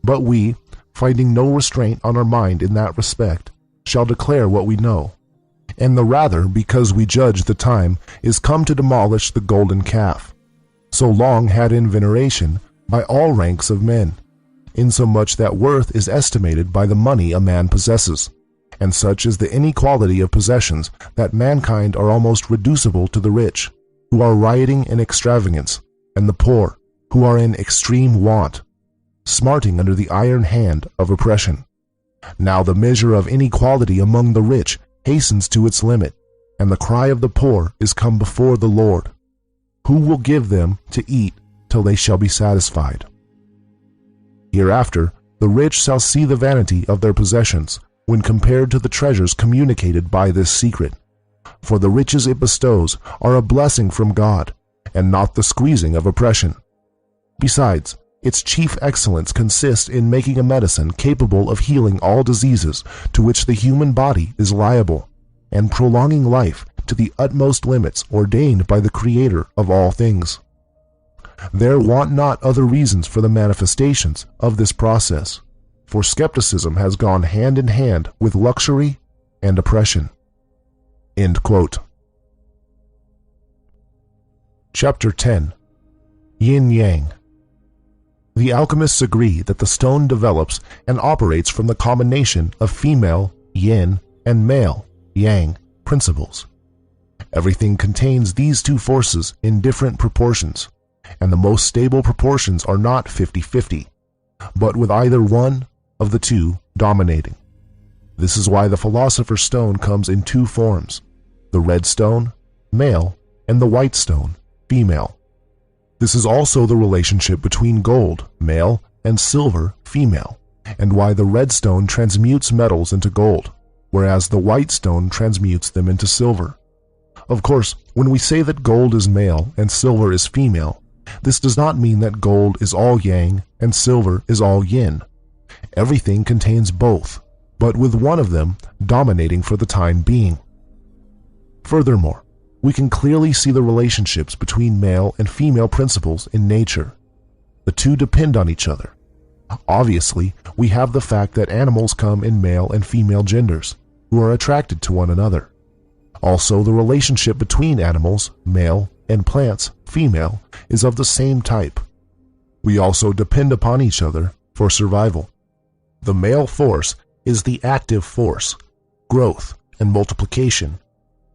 But we, finding no restraint on our mind in that respect, shall declare what we know, and the rather because we judge the time is come to demolish the golden calf, so long had in veneration by all ranks of men, insomuch that worth is estimated by the money a man possesses, and such is the inequality of possessions that mankind are almost reducible to the rich, who are rioting in extravagance, and the poor, who are in extreme want, smarting under the iron hand of oppression. Now the measure of inequality among the rich hastens to its limit, and the cry of the poor is come before the Lord, who will give them to eat till they shall be satisfied. Hereafter the rich shall see the vanity of their possessions when compared to the treasures communicated by this secret, for the riches it bestows are a blessing from God, and not the squeezing of oppression. Besides, its chief excellence consists in making a medicine capable of healing all diseases to which the human body is liable, and prolonging life to the utmost limits ordained by the Creator of all things. There want not other reasons for the manifestations of this process, for skepticism has gone hand in hand with luxury and oppression. End quote. Chapter 10. Yin-Yang. The alchemists agree that the stone develops and operates from the combination of female, yin, and male, yang, principles. Everything contains these two forces in different proportions, and the most stable proportions are not 50-50, but with either one of the two dominating. This is why the philosopher's stone comes in two forms, the red stone, male, and the white stone, female. This is also the relationship between gold, male, and silver, female, and why the red stone transmutes metals into gold, whereas the white stone transmutes them into silver. Of course, when we say that gold is male and silver is female, this does not mean that gold is all yang and silver is all yin. Everything contains both, but with one of them dominating for the time being. Furthermore, we can clearly see the relationships between male and female principles in nature. The two depend on each other. Obviously, we have the fact that animals come in male and female genders, who are attracted to one another. Also, the relationship between animals, male, and plants, female, is of the same type. We also depend upon each other for survival. The male force is the active force, growth and multiplication,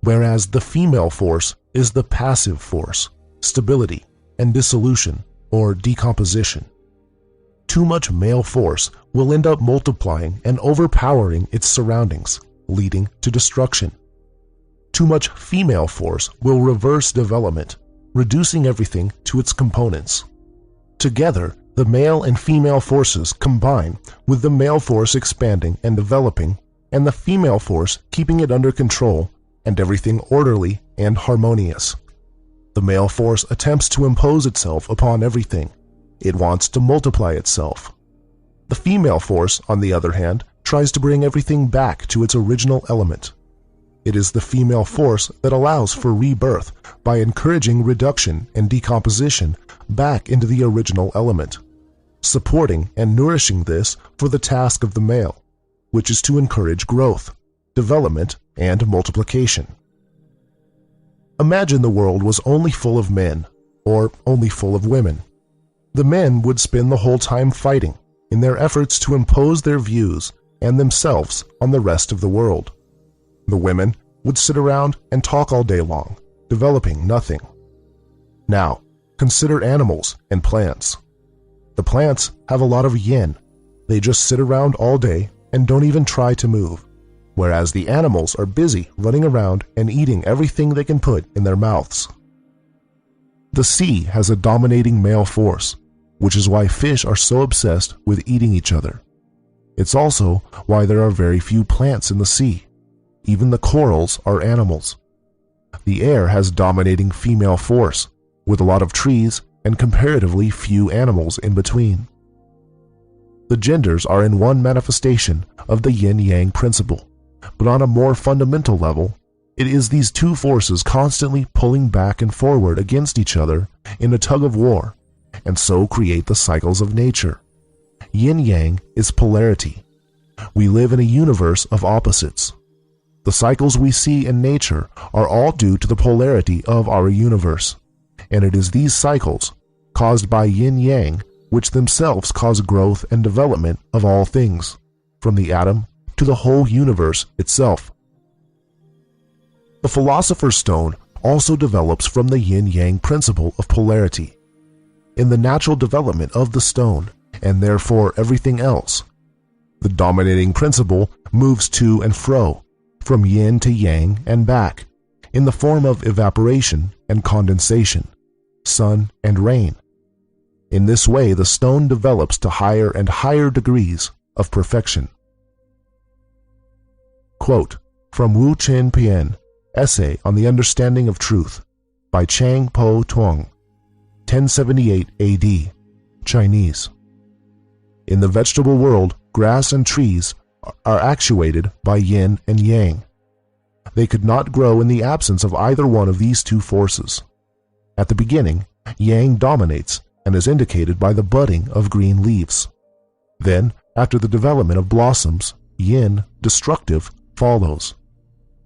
whereas the female force is the passive force, stability and dissolution or decomposition. Too much male force will end up multiplying and overpowering its surroundings, leading to destruction. Too much female force will reverse development, reducing everything to its components. Together, the male and female forces combine, with the male force expanding and developing, and the female force keeping it under control, and everything orderly and harmonious. The male force attempts to impose itself upon everything. It wants to multiply itself. The female force, on the other hand, tries to bring everything back to its original element. It is the female force that allows for rebirth by encouraging reduction and decomposition back into the original element, supporting and nourishing this for the task of the male, which is to encourage growth, development, and multiplication. Imagine the world was only full of men, or only full of women. The men would spend the whole time fighting in their efforts to impose their views and themselves on the rest of the world. The women would sit around and talk all day long, developing nothing. Now, consider animals and plants. The plants have a lot of yin. They just sit around all day and don't even try to move, whereas the animals are busy running around and eating everything they can put in their mouths. The sea has a dominating male force, which is why fish are so obsessed with eating each other. It's also why there are very few plants in the sea. Even the corals are animals. The air has dominating female force, with a lot of trees and comparatively few animals in between. The genders are in one manifestation of the yin-yang principle, but on a more fundamental level, it is these two forces constantly pulling back and forward against each other in a tug of war, and so create the cycles of nature. Yin-yang is polarity. We live in a universe of opposites. The cycles we see in nature are all due to the polarity of our universe, and it is these cycles, caused by yin-yang, which themselves cause growth and development of all things, from the atom to the whole universe itself. The Philosopher's Stone also develops from the yin-yang principle of polarity. In the natural development of the stone, and therefore everything else, the dominating principle moves to and fro, from yin to yang and back, in the form of evaporation and condensation, sun and rain. In this way, the stone develops to higher and higher degrees of perfection. Quote from Wu Chen Pian, Essay on the Understanding of Truth, by Chang Po Tuong, 1078 AD, Chinese. In the vegetable world, grass and trees are actuated by yin and yang. They could not grow in the absence of either one of these two forces. At the beginning, yang dominates and is indicated by the budding of green leaves. Then, after the development of blossoms, yin, destructive, follows.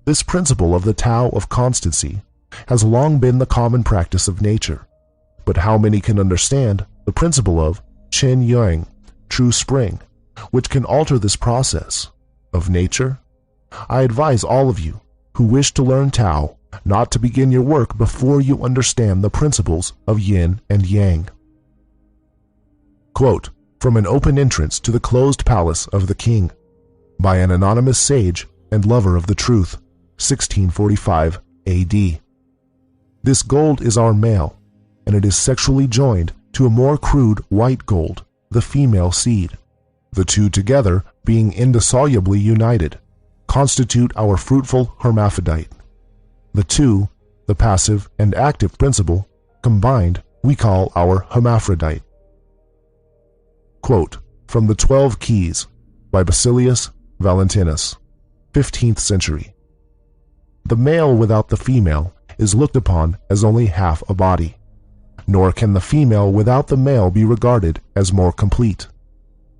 This principle of the Tao of constancy has long been the common practice of nature. But how many can understand the principle of Chen Yang, true spring, which can alter this process of nature? I advise all of you who wish to learn Tao not to begin your work before you understand the principles of yin and yang. Quote from An Open Entrance to the Closed Palace of the King, by an anonymous sage and lover of the truth, 1645 AD. This gold is our male, and it is sexually joined to a more crude white gold, the female seed. The two together, being indissolubly united, constitute our fruitful hermaphrodite. The two, the passive and active principle, combined we call our hermaphrodite. Quote from The 12 Keys, by Basilius Valentinus, 15th century. The male without the female is looked upon as only half a body, nor can the female without the male be regarded as more complete,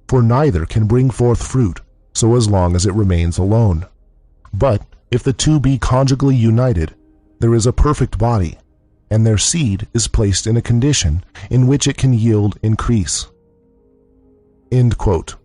for neither can bring forth fruit so as long as it remains alone. But if the two be conjugally united, there is a perfect body, and their seed is placed in a condition in which it can yield increase. End quote.